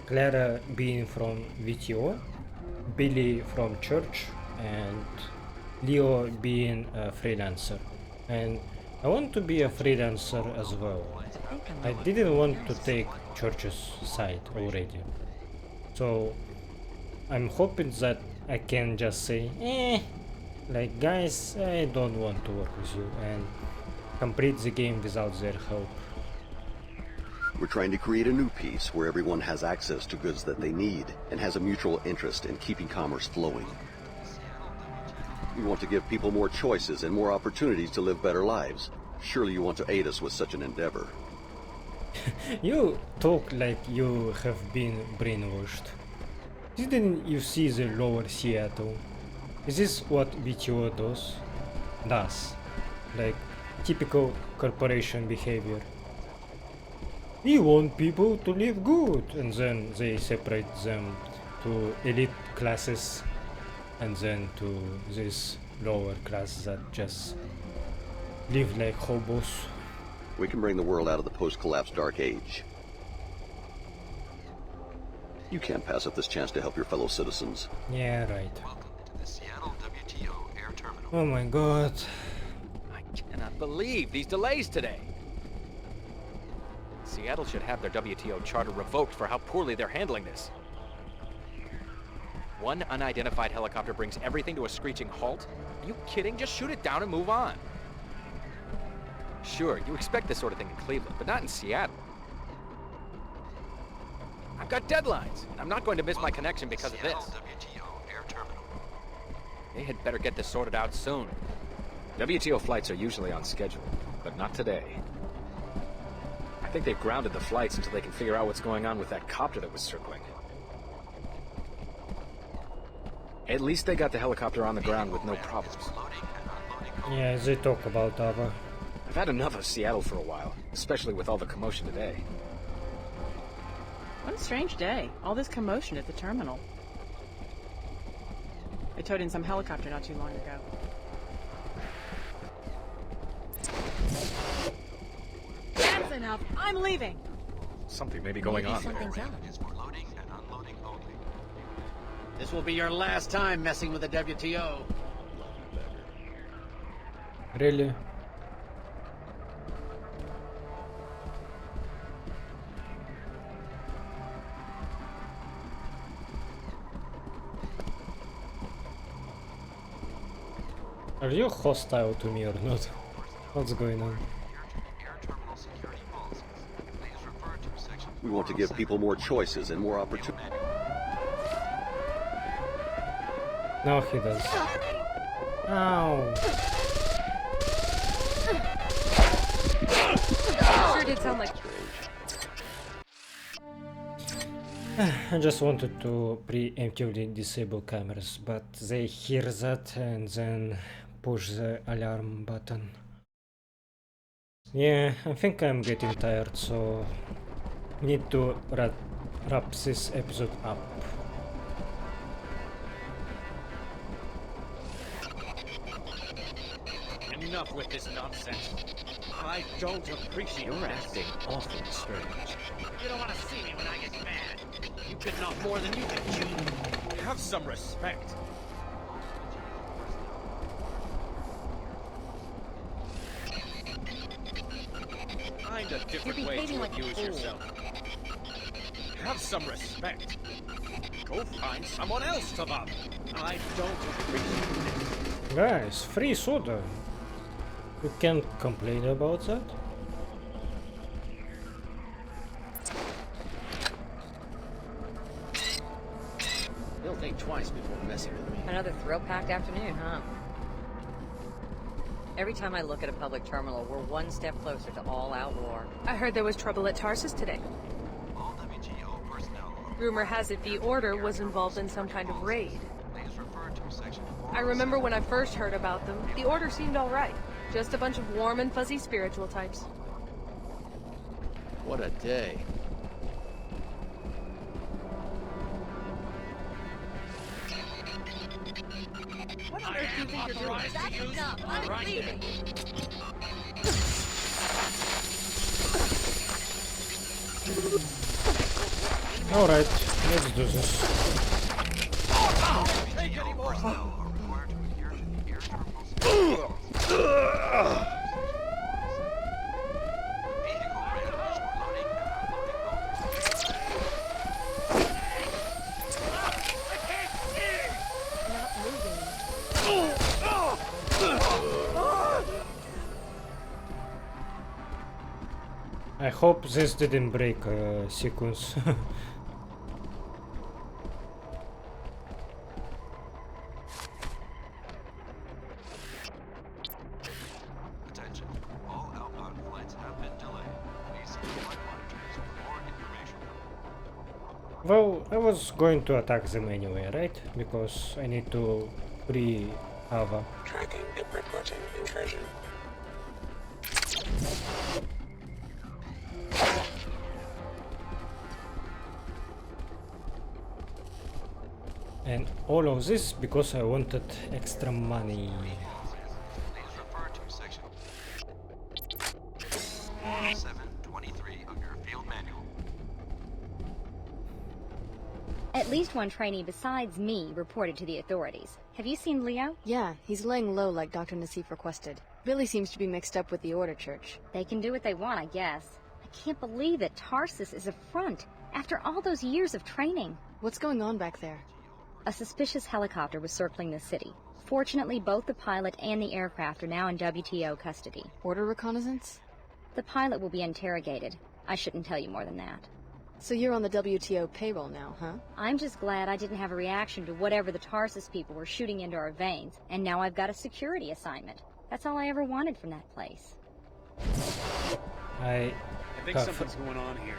Clara being from WTO, Billy from church, and Leo being a freelancer. And I want to be a freelancer as well. I didn't want to take church's side already. So I'm hoping that I can just say, like, guys, I don't want to work with you, and complete the game without their help. We're trying to create a new peace where everyone has access to goods that they need and has a mutual interest in keeping commerce flowing. We want to give people more choices and more opportunities to live better lives. Surely you want to aid us with such an endeavor. You talk like you have been brainwashed. Didn't you see the lower Seattle? Is this what WTO does? Like typical corporation behavior. We want people to live good, and then they separate them to elite classes and then to this lower class that just live like hobos. We can bring the world out of the post-collapse dark age. You can't pass up this chance to help your fellow citizens. Yeah, right. Welcome to the Seattle WTO Air Terminal. Oh my god. I cannot believe these delays today. Seattle should have their WTO charter revoked for how poorly they're handling this. One unidentified helicopter brings everything to a screeching halt? Are you kidding? Just shoot it down and move on. Sure, you expect this sort of thing in Cleveland, but not in Seattle. I've got deadlines, and I'm not going to miss my connection because of this. WTO Air Terminal. They had better get this sorted out soon. WTO flights are usually on schedule, but not today. I think they've grounded the flights until they can figure out what's going on with that copter that was circling. At least they got the helicopter on the ground with no problems. Yeah, they talk about Ava. I've had enough of Seattle for a while, especially with all the commotion today. What a strange day. All this commotion at the terminal. They towed in some helicopter not too long ago. That's enough. I'm leaving. Something may be going on there. This will be your last time messing with the WTO. Really? Are you hostile to me or not? What's going on? We want to give people more choices and more opportunities. Now he does. Ow. Sure did sound like... I just wanted to preemptively disable cameras, but they hear that and then push the alarm button. Yeah, I think I'm getting tired, so need to wrap this episode up. Enough with this nonsense. I don't appreciate You're this. acting awfully strange. You don't want to see me when I get mad. You could knock more than you can chew. Have some respect. Find a different way to abuse yourself. Have some respect. Go find someone else to bother. I don't appreciate this. Guys, free soda. You can't complain about that. You'll think twice before messing with me. Another thrill-packed afternoon, huh? Every time I look at a public terminal, we're one step closer to all-out war. I heard there was trouble at Tarsus today. Rumor has it the Order was involved in some kind of raid. I remember when I first heard about them, the Order seemed alright. Just a bunch of warm and fuzzy spiritual types. What a day. What on earth do you think you're doing? That's enough. I'm leaving. Alright, let's do this. I hope this didn't break sequence. Attention. All outbound flights have been delayed. Please see flight monitors for more information. Well, I was going to attack them anyway, right? Because I need to pre-Ava. Tracking and reporting incursion. And all of this because I wanted extra money. Please refer to section 723 of your field manual. At least one trainee besides me reported to the authorities. Have you seen Leo? Yeah, he's laying low like Dr. Nassif requested. Billy seems to be mixed up with the Order Church. They can do what they want, I guess. I can't believe that Tarsus is a front after all those years of training. What's going on back there? A suspicious helicopter was circling the city. Fortunately, both the pilot and the aircraft are now in WTO custody. Order reconnaissance? The pilot will be interrogated. I shouldn't tell you more than that. So you're on the WTO payroll now, huh? I'm just glad I didn't have a reaction to whatever the Tarsus people were shooting into our veins, and now I've got a security assignment. That's all I ever wanted from that place. I think something's going on here.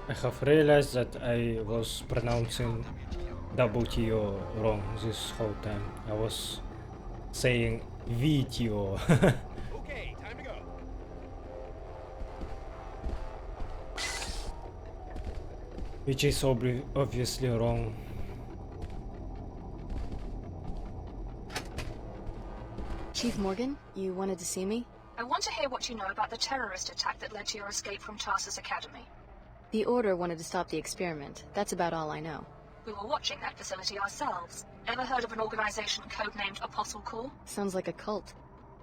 I have realized that I was pronouncing WTO wrong this whole time. I was saying VTO. Okay, time to go. Which is obviously wrong. Chief Morgan, you wanted to see me? I want to hear what you know about the terrorist attack that led to your escape from Tarsus Academy. The Order wanted to stop the experiment. That's about all I know. We were watching that facility ourselves. Ever heard of an organization codenamed Apostle Corps? Sounds like a cult.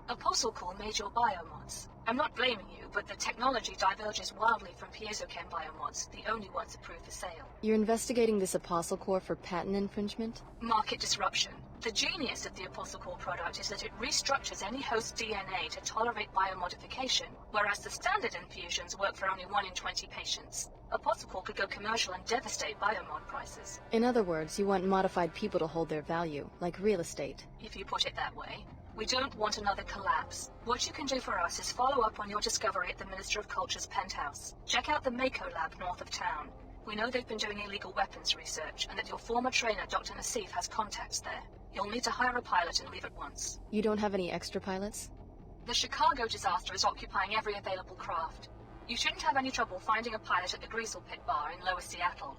Apostle Corps made your biomods. I'm not blaming you, but the technology diverges wildly from piezochem biomods, the only ones approved for sale. You're investigating this Apostle Corps for patent infringement? Market disruption. The genius of the Apostle Corps product is that it restructures any host DNA to tolerate biomodification, whereas the standard infusions work for only 1 in 20 patients. Apostle Corps could go commercial and devastate biomod prices. In other words, you want modified people to hold their value, like real estate. If you put it that way. We don't want another collapse. What you can do for us is follow up on your discovery at the Minister of Culture's penthouse. Check out the Mako lab north of town. We know they've been doing illegal weapons research, and that your former trainer, Dr. Nassif, has contacts there. You'll need to hire a pilot and leave at once. You don't have any extra pilots? The Chicago disaster is occupying every available craft. You shouldn't have any trouble finding a pilot at the Greasel Pit Bar in Lower Seattle.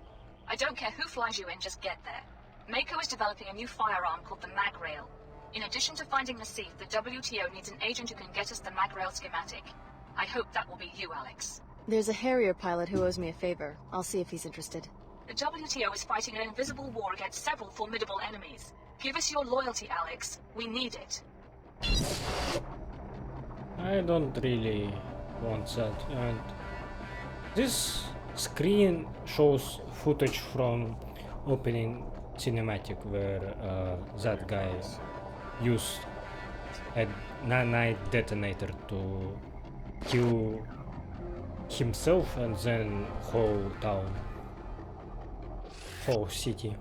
I don't care who flies you in, just get there. Mako is developing a new firearm called the Mag-Rail. In addition to finding Nassif, the WTO needs an agent who can get us the Mag-Rail schematic. I hope that will be you, Alex. There's a Harrier pilot who owes me a favor. I'll see if he's interested. The WTO is fighting an invisible war against several formidable enemies. Give us your loyalty, Alex. We need it. I don't really want that. And this screen shows footage from opening cinematic where that guy used a nanite detonator to kill himself and then whole town, whole city.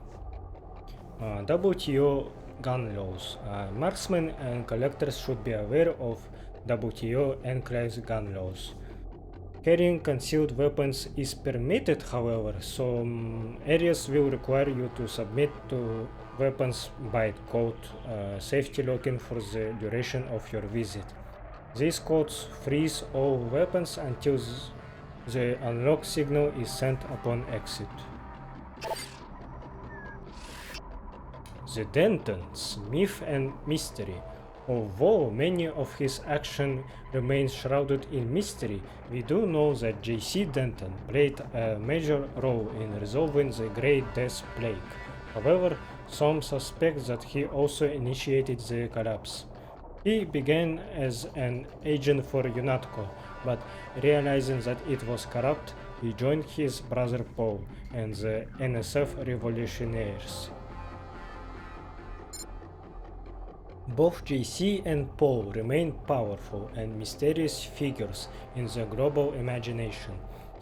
WTO gun laws. Marksmen and collectors should be aware of WTO enclaves gun laws. Carrying concealed weapons is permitted, however, some areas will require you to submit to weapons byte code safety locking for the duration of your visit. These codes freeze all weapons until the unlock signal is sent upon exit. The Denton's myth and mystery. Although many of his actions remain shrouded in mystery, we do know that J.C. Denton played a major role in resolving the Great Death Plague. However, some suspect that he also initiated the collapse. He began as an agent for UNATCO, but realizing that it was corrupt, he joined his brother Paul and the NSF revolutionaries. Both JC and Paul remain powerful and mysterious figures in the global imagination,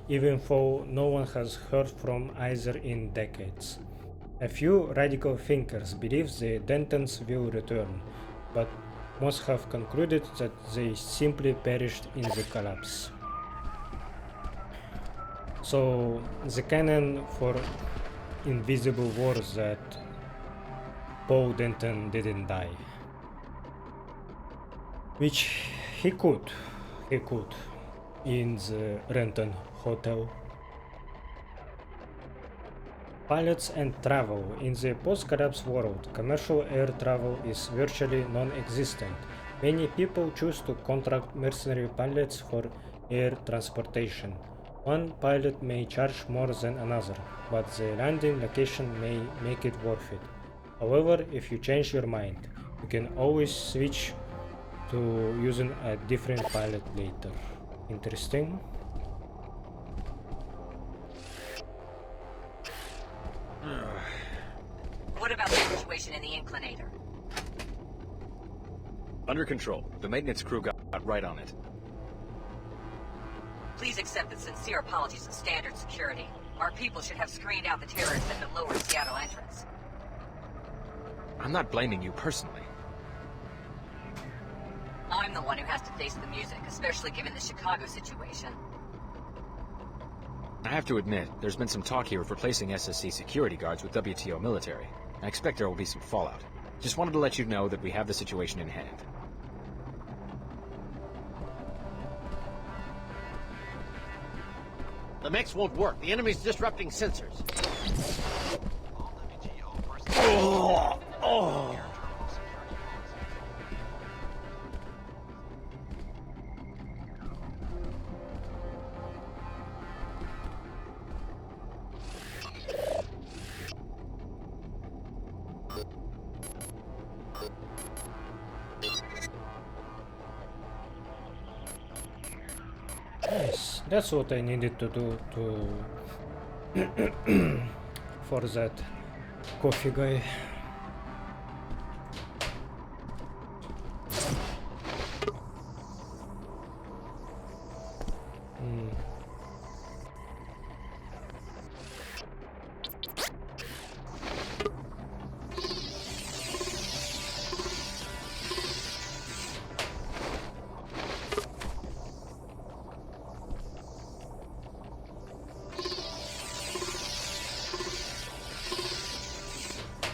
even though no one has heard from either in decades. A few radical thinkers believe the Dentons will return, but most have concluded that they simply perished in the collapse. So the canon for Invisible War is that Paul Denton didn't die. Which he could in the Renton Hotel. Pilots and travel. In the post-collapse world, commercial air travel is virtually non-existent. Many people choose to contract mercenary pilots for air transportation. One pilot may charge more than another, but the landing location may make it worth it. However, if you change your mind, you can always switch to using a different pilot later. Interesting. What about the situation in the Inclinator? Under control. The maintenance crew got right on it. Please accept the sincere apologies of Standard Security. Our people should have screened out the terrorists at the lower Seattle entrance. I'm not blaming you personally. I'm the one who has to face the music, especially given the Chicago situation. I have to admit, there's been some talk here of replacing SSC security guards with WTO military. I expect there will be some fallout. Just wanted to let you know that we have the situation in hand. The mix won't work. The enemy's disrupting sensors. Nice. That's what I needed to do for that coffee guy.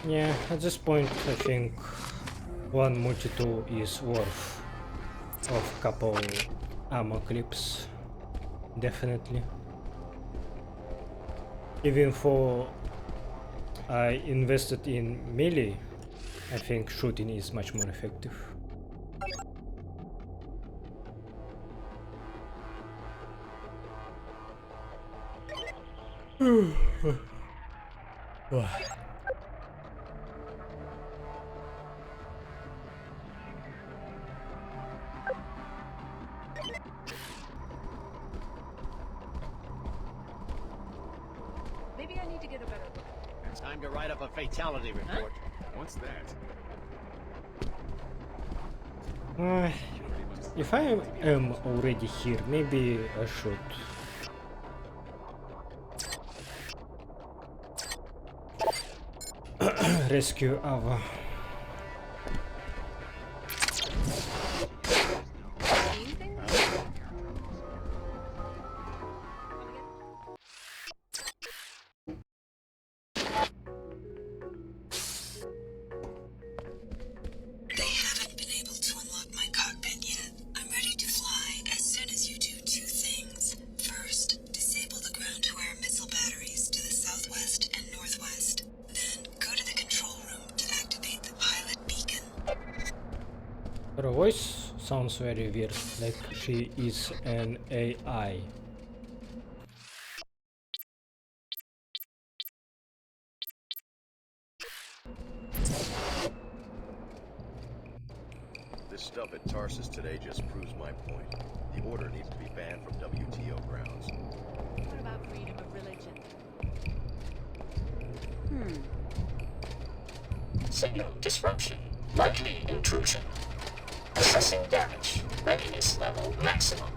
Yeah, at this point I think one multi-tool is worth of couple ammo clips, definitely. Even for I invested in melee, I think shooting is much more effective. Maybe I need to get a better look. It's time to write up a fatality report. What's that? If I am already here, maybe I should. Rescue Ava. They haven't been able to unlock my cockpit yet. I'm ready to fly as soon as you do two things. First, disable the ground-to-air missile batteries to the southwest and northwest. Then, go to the control room to activate the pilot beacon. Her voice sounds very weird, like she is an AI. This stuff at Tarsus today just proves my point. The order needs to be banned from WTO grounds. What about freedom of religion? Signal disruption. Likely intrusion. Assessing damage. Readiness level maximum.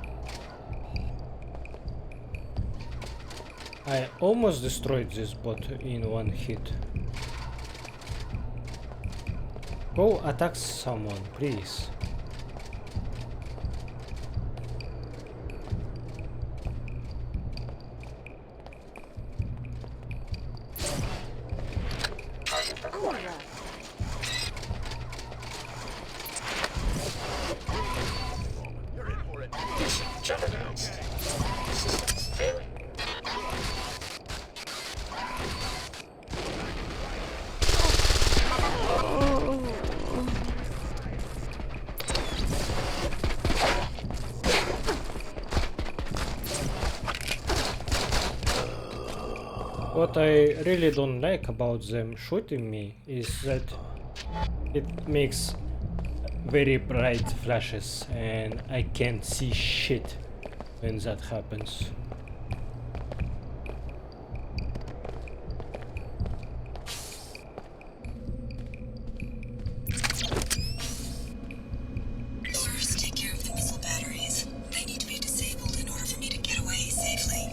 I almost destroyed this bot in one hit. Go attack someone, please. Mission jeopardized. Systems failing. What I really don't like about them shooting me is that it makes very bright flashes and I can't see shit when that happens. First, take care of the missile batteries. They need to be disabled in order for me to get away safely.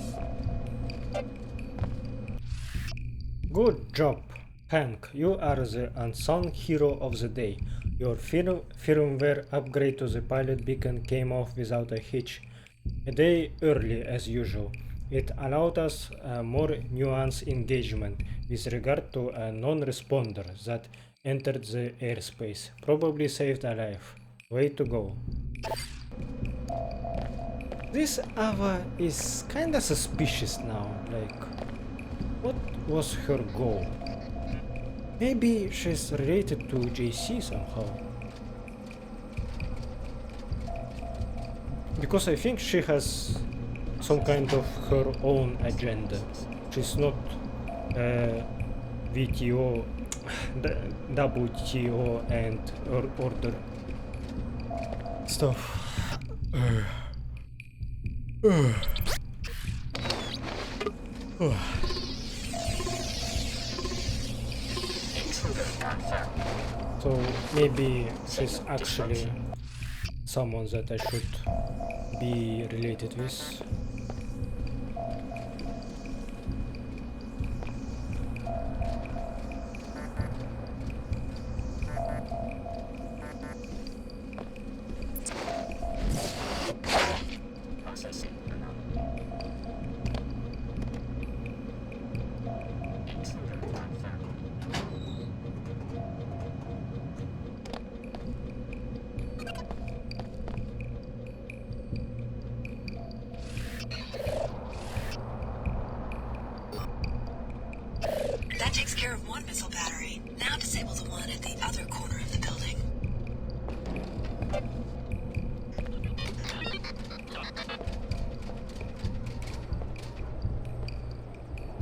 Good job, Hank. You are the unsung hero of the day. Your firmware upgrade to the pilot beacon came off without a hitch. A day early as usual. It allowed us a more nuanced engagement with regard to a non-responder that entered the airspace. Probably saved a life. Way to go. This Ava is kinda suspicious now, like, what was her goal? Maybe she's related to JC somehow. Because I think she has some kind of her own agenda. She's not VTO, WTO and order stuff. So maybe she's actually someone that I should be related with.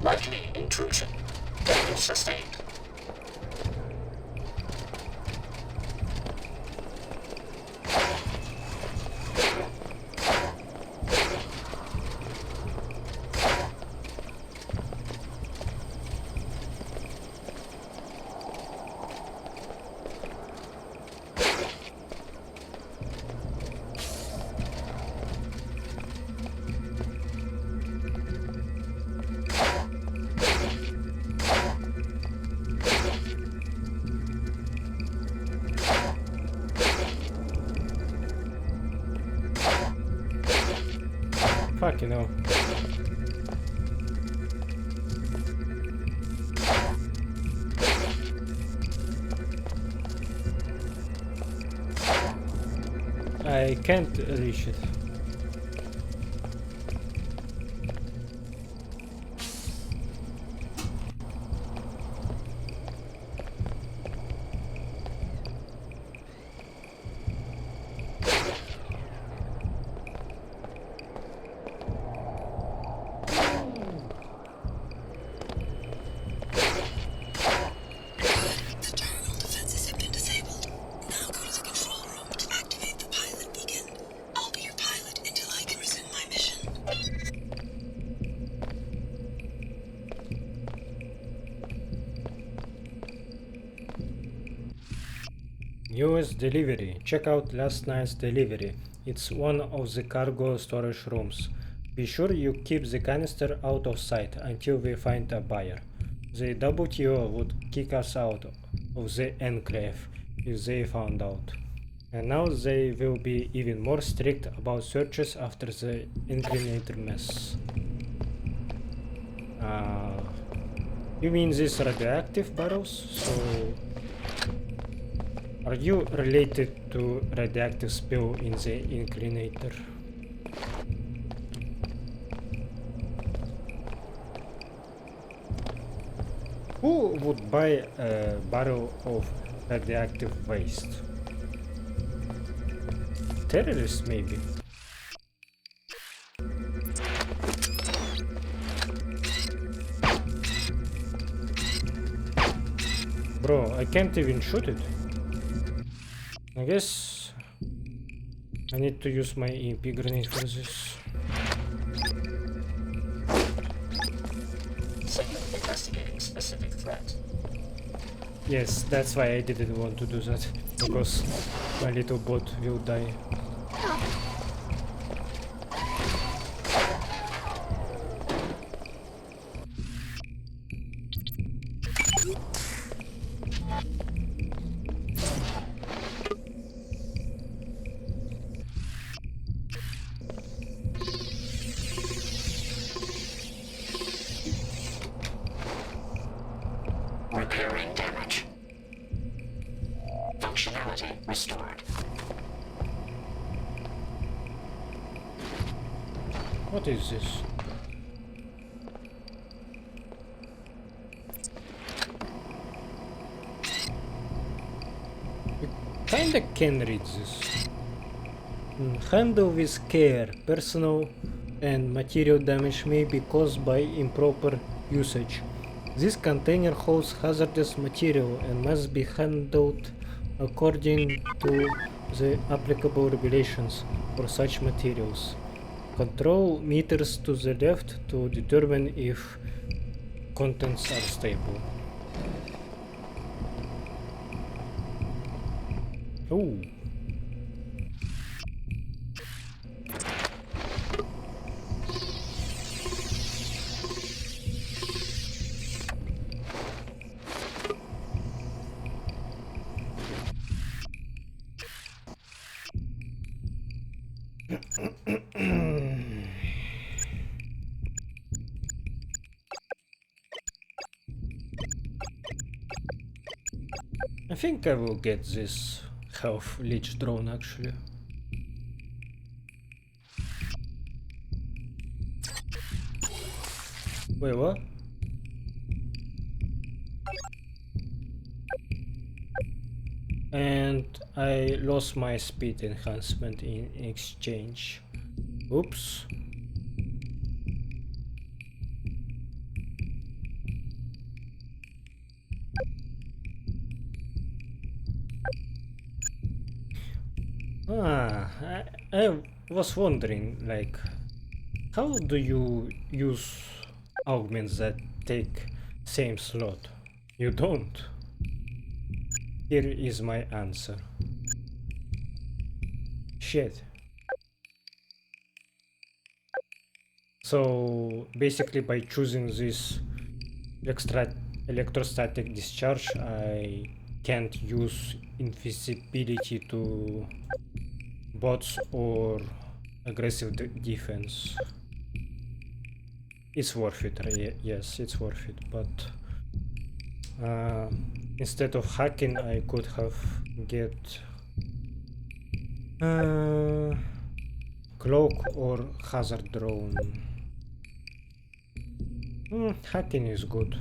Likely intrusion. Damage sustained. Fucking hell. I can't reach it. Newest delivery. Check out last night's delivery. It's one of the cargo storage rooms. Be sure you keep the canister out of sight until we find a buyer. The WTO would kick us out of the enclave if they found out. And now they will be even more strict about searches after the Incriminator mess. You mean these radioactive barrels? So... are you related to radioactive spill in the Incriminator? Who would buy a barrel of radioactive waste? Terrorists, maybe? Bro, I can't even shoot it. I guess I need to use my EMP grenade for this. So you're investigating specific threat. Yes, that's why I didn't want to do that, because my little bot will die. Repairing damage. Functionality restored. What is this? You kinda can read this. Handle with care. Personal and material damage may be caused by improper usage. This container holds hazardous material and must be handled according to the applicable regulations for such materials. Control meters to the left to determine if contents are stable. Ooh. I think I will get this health leech drone actually. Wait, what? And I lost my speed enhancement in exchange. Oops. I was wondering, like, how do you use augments that take same slot? You don't. Here is my answer. Shit. So basically by choosing this electrostatic discharge, I can't use invisibility to bots or aggressive defense. It's worth it, yes, it's worth it, but instead of hacking I could have get cloak or hazard drone. Hacking is good.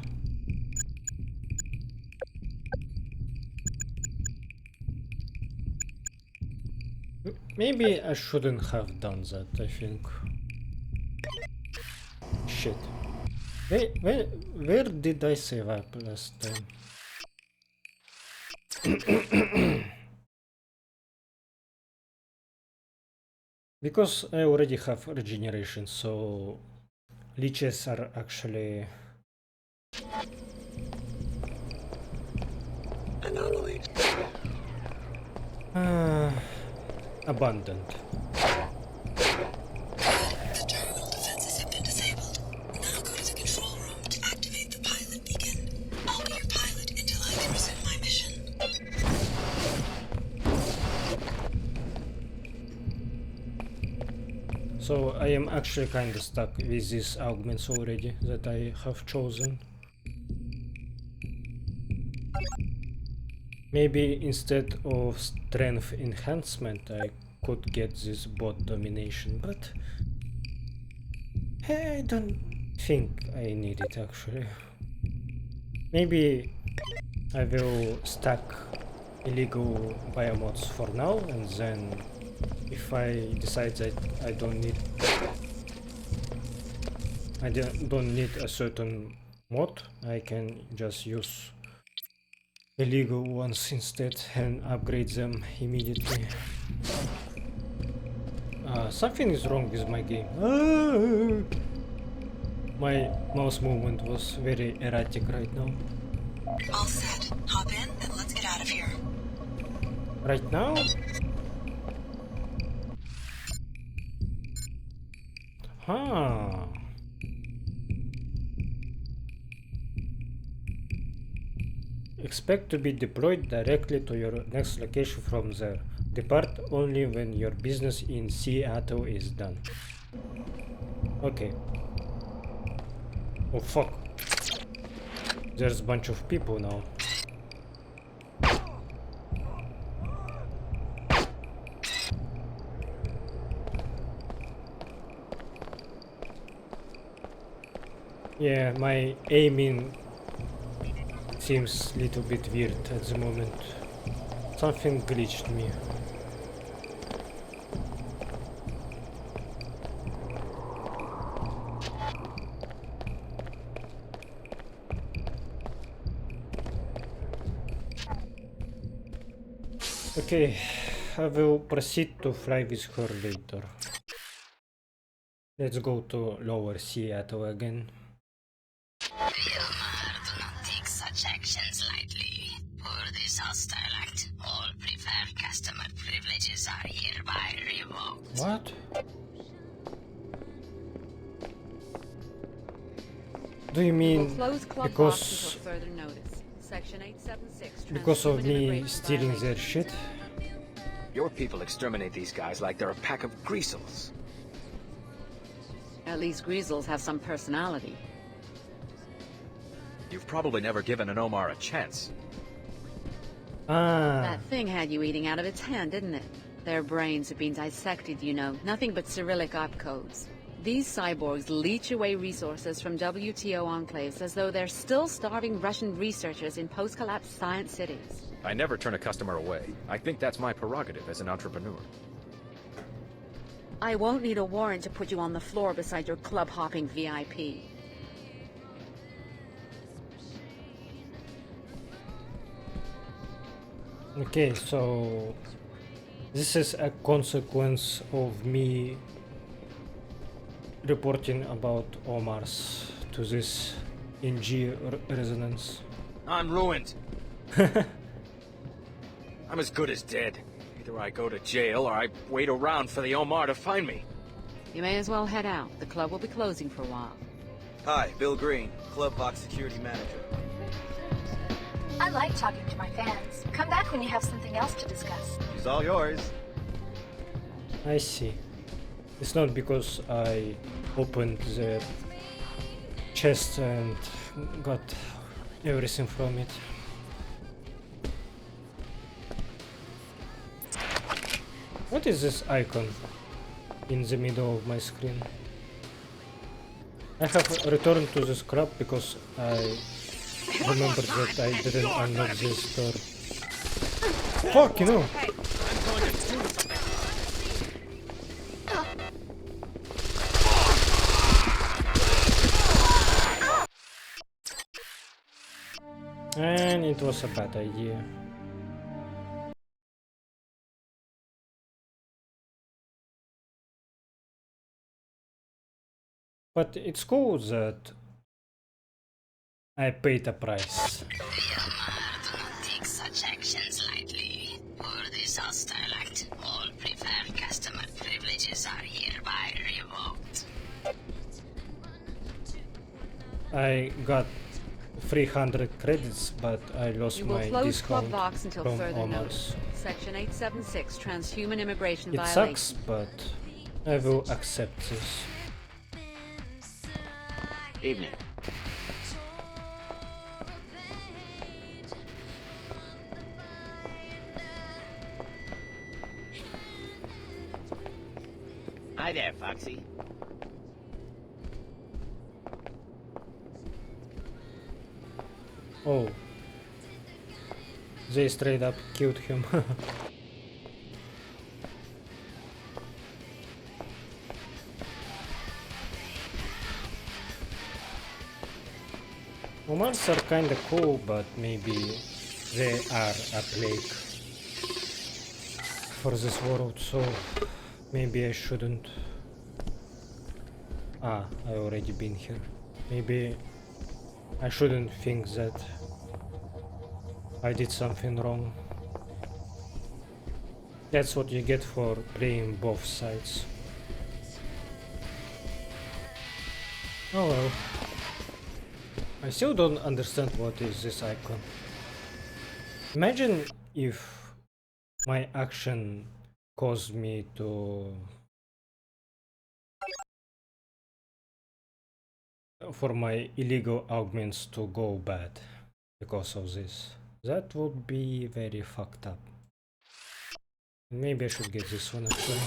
Maybe I shouldn't have done that, I think. Shit. Where did I save up last time? Because I already have regeneration, so leeches are actually anomaly. Abundant. The terminal defenses have been disabled. Now go to the control room to activate the pilot beacon. I'll be your pilot until I can resume my mission. So I am actually kinda stuck with these augments already that I have chosen. Maybe instead of strength enhancement I could get this bot domination, but I don't think I need it actually. Maybe I will stack illegal biomods for now, and then if I decide that I don't need a certain mod, I can just use illegal ones instead and upgrade them immediately. Something is wrong with my game. My mouse movement was very erratic right now. All set. Hop in and let's get out of here. Right now? Huh. Expect to be deployed directly to your next location from there. Depart only when your business in Seattle is done. Okay. Oh fuck. There's a bunch of people now. Yeah, my aiming seems a little bit weird at the moment. Something glitched me. Okay, I will proceed to fly with her later. Let's go to Lower Seattle again. Do not take such actions lightly. For this hostile act, all preferred customer privileges are hereby revoked. What? Do you mean because of me stealing their shit? Your people exterminate these guys like they're a pack of greasels. At least greasels have some personality. You've probably never given an Omar a chance. That thing had you eating out of its hand, didn't it? Their brains have been dissected, you know. Nothing but Cyrillic opcodes. These cyborgs leech away resources from WTO enclaves as though they're still starving Russian researchers in post-collapse science cities. I never turn a customer away. I think that's my prerogative as an entrepreneur. I won't need a warrant to put you on the floor beside your club-hopping VIP. Okay, so This is a consequence of me reporting about Omar's to this NG resonance. I'm ruined. I'm as good as dead. Either I go to jail or I wait around for the Omar to find me. You may as well head out. The club will be closing for a while. Hi, Bill Green, Club Box Security Manager. I like talking to my fans. Come back when you have something else to discuss. She's all yours. I see. It's not because I opened the chest and got everything from it. What is this icon in the middle of my screen? I have returned to the scrap because I remembered that I didn't unlock this door. Fuck, you know! And it was a bad idea. But it's cool that I paid a price. The Omar do not take such actions lightly. For this hostile act, all preferred customer privileges are hereby revoked. I got 300 credits, but I lost You will my close discount Club Box until from further Omar's. notice. Section 876, transhuman immigration It violation. sucks, but I will accept this. Evening. Hi there, Foxy. Oh. They straight up killed him. Omars are kinda cool, but maybe they are a plague for this world, so maybe I shouldn't. Ah, I already been here. Maybe I shouldn't think that I did something wrong. That's what you get for playing both sides. Oh well. I still don't understand what is this icon. Imagine if my action caused me to for my illegal augments to go bad because of this. That would be very fucked up. Maybe I should get this one actually.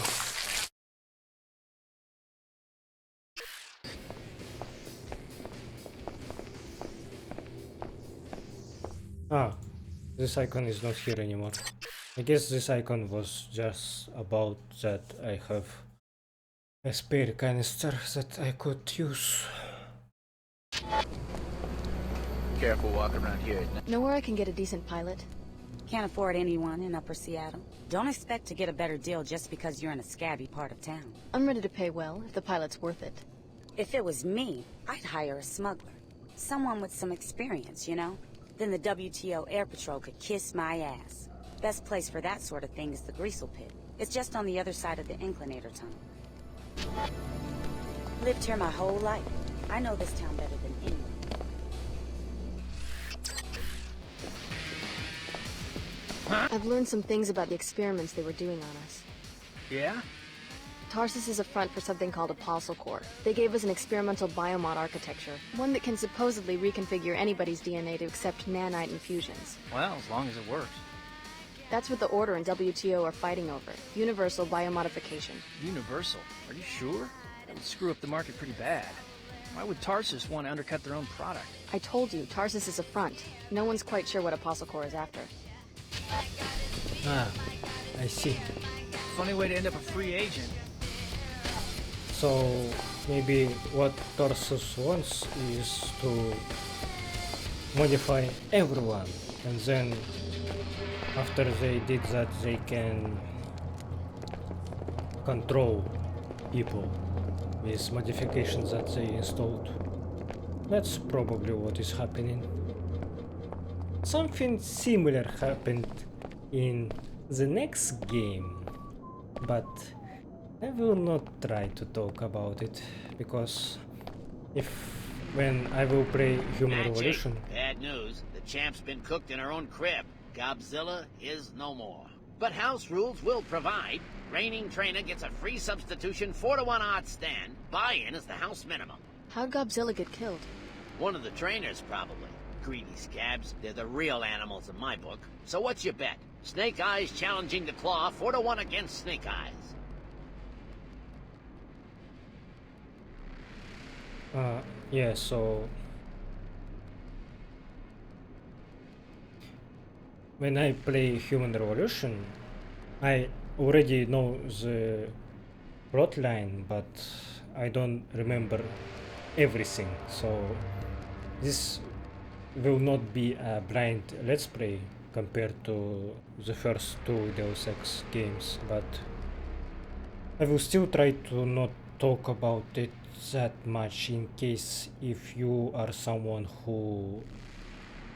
Ah, this icon is not here anymore. I guess this icon was just about that I have a spare canister that I could use. Careful walking around here. Know where I can get a decent pilot? Can't afford anyone in Upper Seattle. Don't expect to get a better deal just because you're in a scabby part of town. I'm ready to pay well, if the pilot's worth it. If it was me, I'd hire a smuggler. Someone with some experience, you know? Then the WTO Air Patrol could kiss my ass. Best place for that sort of thing is the Greasel Pit. It's just on the other side of the Inclinator Tunnel. Lived here my whole life. I know this town better than anyone. I've learned some things about the experiments they were doing on us. Yeah? Tarsus is a front for something called Apostle Core. They gave us an experimental biomod architecture, one that can supposedly reconfigure anybody's DNA to accept nanite infusions. Well, as long as it works. That's what the Order and WTO are fighting over. Universal biomodification. Universal? Are you sure? That would screw up the market pretty bad. Why would Tarsus want to undercut their own product? I told you, Tarsus is a front. No one's quite sure what Apostle Core is after. Ah, I see. Funny way to end up a free agent. So maybe what Tarsus wants is to modify everyone, and then after they did that they can control people with modifications that they installed. That's probably what is happening. Something similar happened in the next game, but I will not try to talk about it, because when I will play Human Revolution... Bad news. The champ's been cooked in her own crib. Godzilla is no more. But house rules will provide. Reigning trainer gets a free substitution 4-to-1 odds stand. Buy-in is the house minimum. How'd Godzilla get killed? One of the trainers, probably. Greedy scabs. They're the real animals in my book. So what's your bet? Snake Eyes challenging the Claw 4-to-1 against Snake Eyes. Yeah, so when I play Human Revolution, I already know the plotline, but I don't remember everything, so this will not be a blind let's play compared to the first two Deus Ex games, but I will still try to not talk about it that much, in case if you are someone who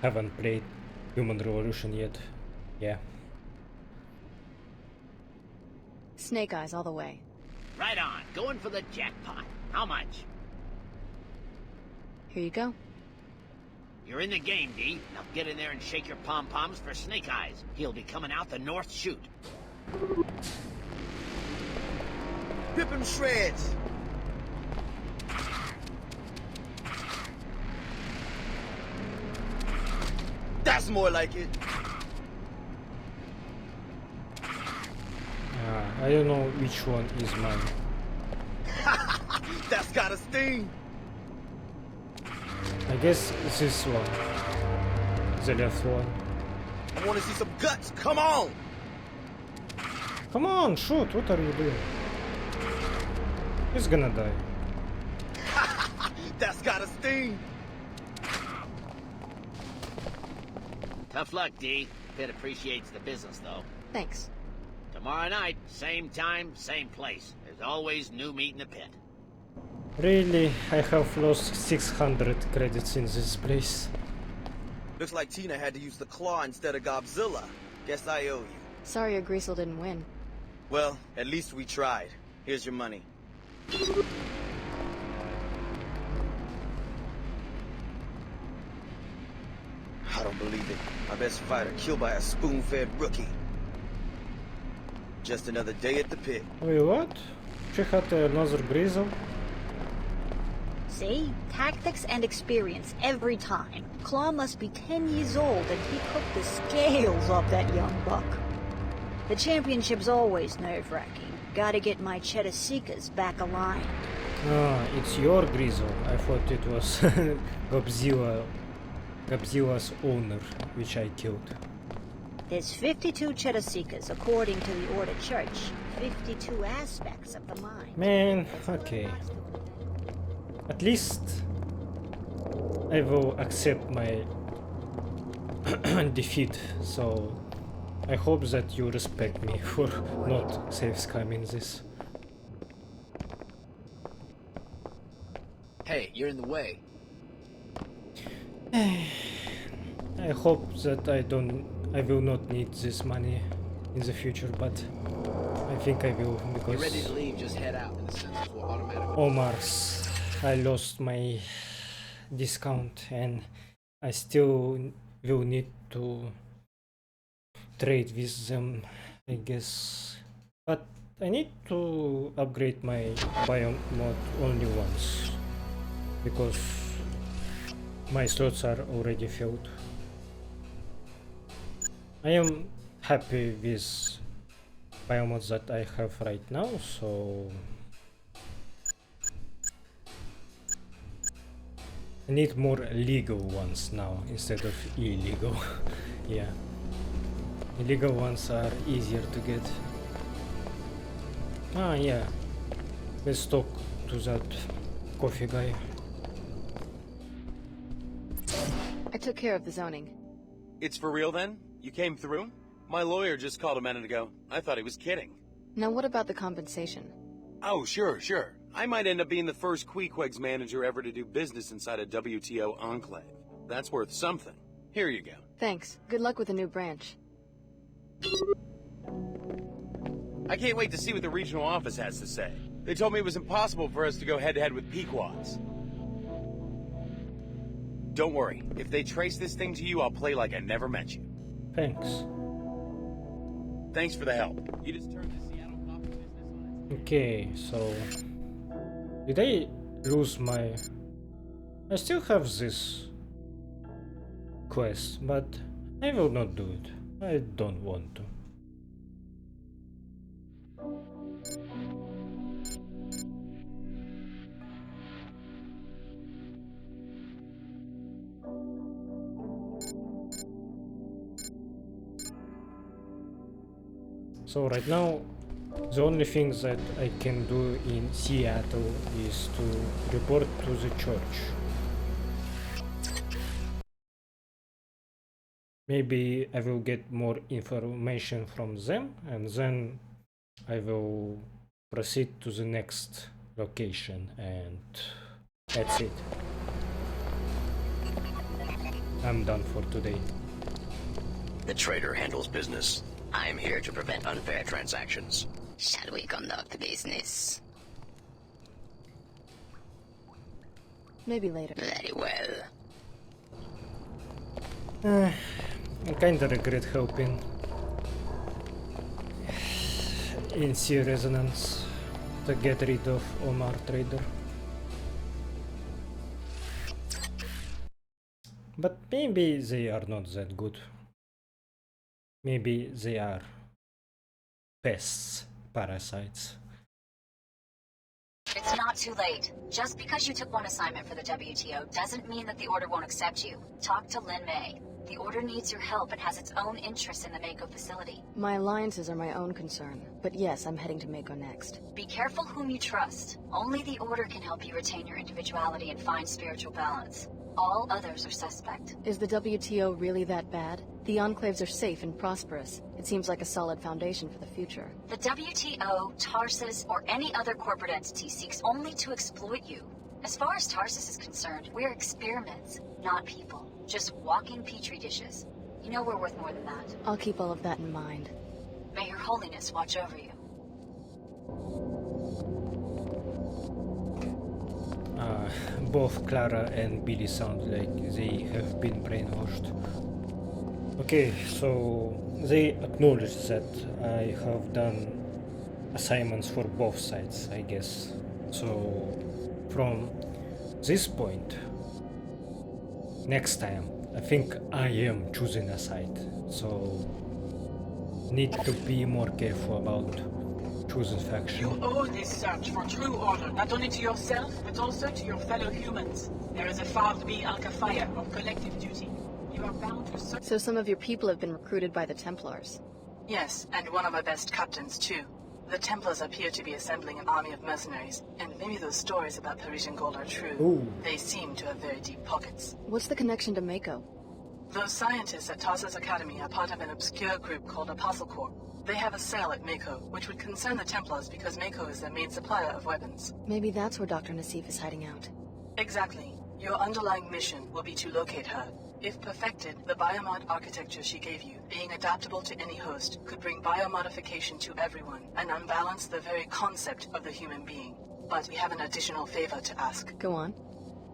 haven't played Human Revolution yet. Yeah. Snake Eyes all the way. Right on. Going for the jackpot. How much? Here you go. You're in the game, D. Now get in there and shake your pom-poms for Snake Eyes. He'll be coming out the north chute. Rip him shreds! That's more like it. I don't know which one is mine. That's got a sting. I guess this one. The left one. I want to see some guts. Come on. Come on, shoot. What are you doing? He's gonna die. That's got a sting. Tough luck, D. Pit appreciates the business, though. Thanks. Tomorrow night, same time, same place. There's always new meat in the pit. Really? I have lost 600 credits in this place. Looks like Tina had to use the claw instead of Godzilla. Guess I owe you. Sorry your Greasel didn't win. Well, at least we tried. Here's your money. I don't believe it. My best fighter killed by a spoon-fed rookie. Just another day at the pit. Wait, what? She had another Greasel? See? Tactics and experience every time. Claw must be 10 years old and he cooked the scales off that young buck. The championship's always nerve-wracking. Gotta get my Cheddar Seekers back aligned. Ah, it's your Greasel. I thought it was Godzilla's owner, which I killed. There's 52 Cheddar Seekers, according to the Order Church. 52 aspects of the mind. Man, okay. At least I will accept my defeat, so I hope that you respect me for not safe scamming this. Hey, you're in the way. I hope that I will not need this money in the future, but I think I will, because You're ready to leave, just head out and the sensors will automatically... Omar's, I lost my discount and I still will need to trade with them, I guess. But I need to upgrade my biomod only once, because my slots are already filled. I am happy with biomods that I have right now, so I need more legal ones now instead of illegal. Yeah, illegal ones are easier to get. Ah, yeah, let's talk to that coffee guy. I took care of the zoning. It's for real then? You came through? My lawyer just called a minute ago. I thought he was kidding. Now what about the compensation? Oh, sure. I might end up being the first Queequeg's manager ever to do business inside a WTO enclave. That's worth something. Here you go. Thanks. Good luck with the new branch. I can't wait to see what the regional office has to say. They told me it was impossible for us to go head-to-head with Pequods. Don't worry. If they trace this thing to you, I'll play like I never met you. Thanks. Thanks for the help. You just turned the Seattle coffee business on its... Okay, so... Did I lose my... I still have this quest, but I will not do it. I don't want to. So right now, the only thing that I can do in Seattle is to report to the church. Maybe I will get more information from them, and then I will proceed to the next location, and that's it. I'm done for today. The trader handles business. I'm here to prevent unfair transactions. Shall we conduct business? Maybe later. Very well. I kinda regret helping in Sea Resonance to get rid of Omar Trader. But maybe they are not that good. Maybe they are pests, parasites. It's not too late. Just because you took one assignment for the WTO doesn't mean that the Order won't accept you. Talk to Lin May. The Order needs your help and has its own interests in the Mako facility. My alliances are my own concern, but yes, I'm heading to Mako next. Be careful whom you trust. Only the Order can help you retain your individuality and find spiritual balance. All others are suspect. Is the WTO really that bad? The enclaves are safe and prosperous. It seems like a solid foundation for the future. The WTO, Tarsus, or any other corporate entity seeks only to exploit you. As far as Tarsus is concerned, we're experiments, not people. Just walking petri dishes. You know we're worth more than that. I'll keep all of that in mind. May Your Holiness watch over you. Both Clara and Billy sound like they have been brainwashed. Okay, so they acknowledge that I have done assignments for both sides, I guess. So from this point, next time, I think I am choosing a side. So need to be more careful about choosing faction. You owe this search for true order, not only to yourself, but also to your fellow humans. There is a far be Al-Kafaya of collective duty. You are bound to search. So some of your people have been recruited by the Templars. Yes, and one of our best captains, too. The Templars appear to be assembling an army of mercenaries, and maybe those stories about Parisian gold are true. Ooh. They seem to have very deep pockets. What's the connection to Mako? Those scientists at Tarsus Academy are part of an obscure group called Apostle Corps. They have a cell at Mako, which would concern the Templars because Mako is their main supplier of weapons. Maybe that's where Dr. Nassif is hiding out. Exactly. Your underlying mission will be to locate her. If perfected, the biomod architecture she gave you, being adaptable to any host, could bring biomodification to everyone and unbalance the very concept of the human being. But we have an additional favor to ask. Go on.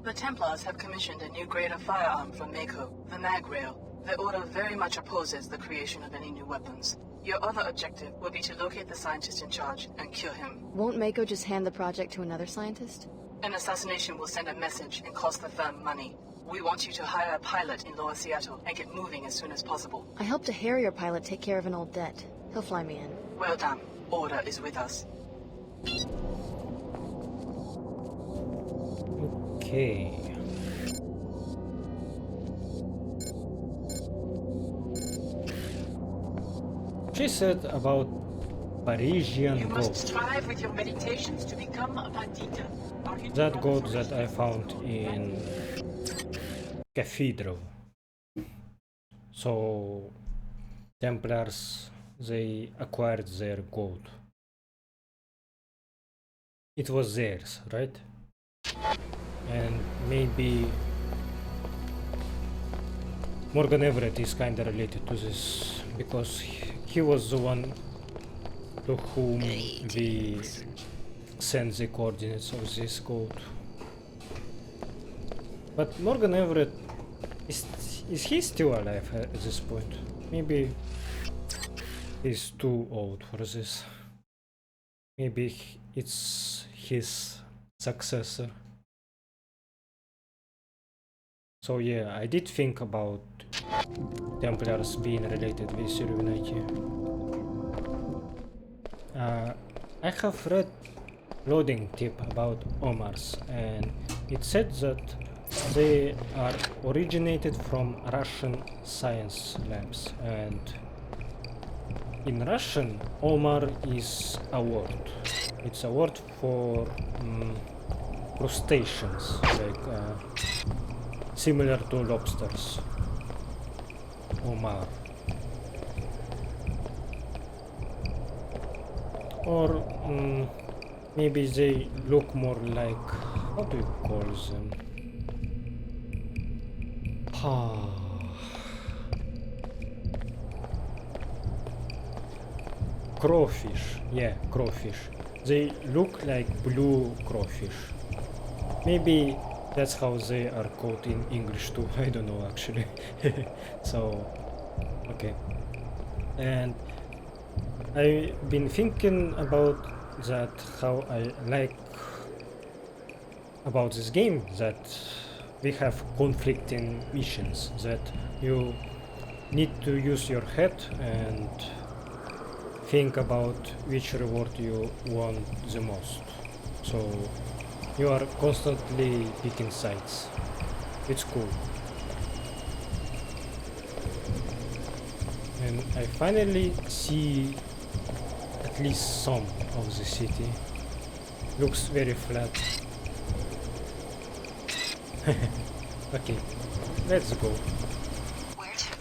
The Templars have commissioned a new grade of firearm from Mako, the Mag Rail. The Order very much opposes the creation of any new weapons. Your other objective will be to locate the scientist in charge and kill him. Won't Mako just hand the project to another scientist? An assassination will send a message and cost the firm money. We want you to hire a pilot in Lower Seattle and get moving as soon as possible. I helped a Harrier pilot take care of an old debt. He'll fly me in. Well done. Order is with us. Okay. She said about Parisian You gold. must strive with your meditations to become a bandita. That gold that I found in Cathedral. So Templars, they acquired their gold it was theirs, right? And maybe Morgan Everett is kinda related to this, because he was the one to whom we sent the coordinates of this code. But Morgan Everett, is he still alive at this point? Maybe he's too old for this. Maybe it's his successor. So yeah, I did think about Templars being related with Illuminati. I have read loading tip about Omars, and it said that they are originated from Russian science labs, and in Russian, Omar is a word. It's a word for crustaceans, like similar to lobsters. Omar. Or maybe they look more like, how do you call them? Crawfish. Yeah, crawfish. They look like blue crawfish. Maybe that's how they are called in English too. I don't know actually. So, okay. And I've been thinking about that, how I like about this game, that we have conflicting missions, that you need to use your head and think about which reward you want the most. So you are constantly picking sides. It's cool. And I finally see at least some of the city. Looks very flat. Okay, let's go. Where to?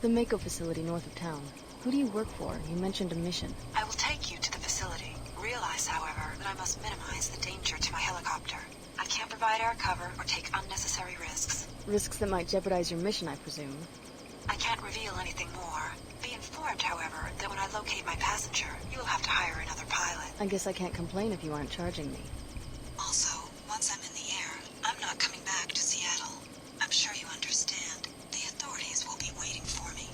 The Mako facility north of town. Who do you work for? You mentioned a mission. I will take you to the facility. Realize, however, that I must minimize the danger to my helicopter. I can't provide air cover or take unnecessary risks. Risks that might jeopardize your mission, I presume. I can't reveal anything more. Be informed, however, that when I locate my passenger, you will have to hire another pilot. I guess I can't complain if you aren't charging me. Also, once I'm in the air, I'm not coming back to Seattle. I'm sure you understand. The authorities will be waiting for me.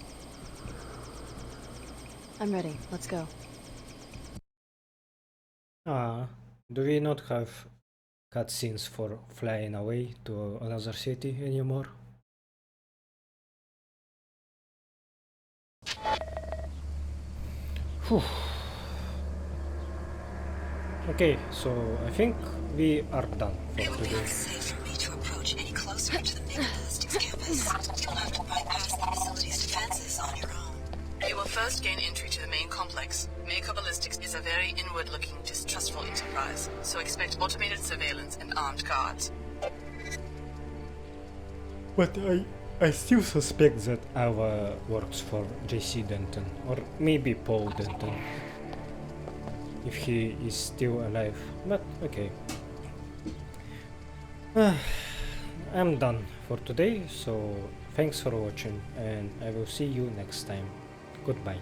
I'm ready. Let's go. Do we not have cutscenes for flying away to another city anymore? Whew. Okay, so I think we are done for It would be today. unsafe for me to approach any closer to the Megabalistics campus. You'll have to bypass the facility's defenses on your own. You will first gain entry to the main complex. Mako Ballistics is a very inward-looking, distrustful enterprise, so expect automated surveillance and armed guards. But I still suspect that Ava works for JC Denton, or maybe Paul Denton, if he is still alive, but okay. I'm done for today, so thanks for watching, and I will see you next time. Goodbye.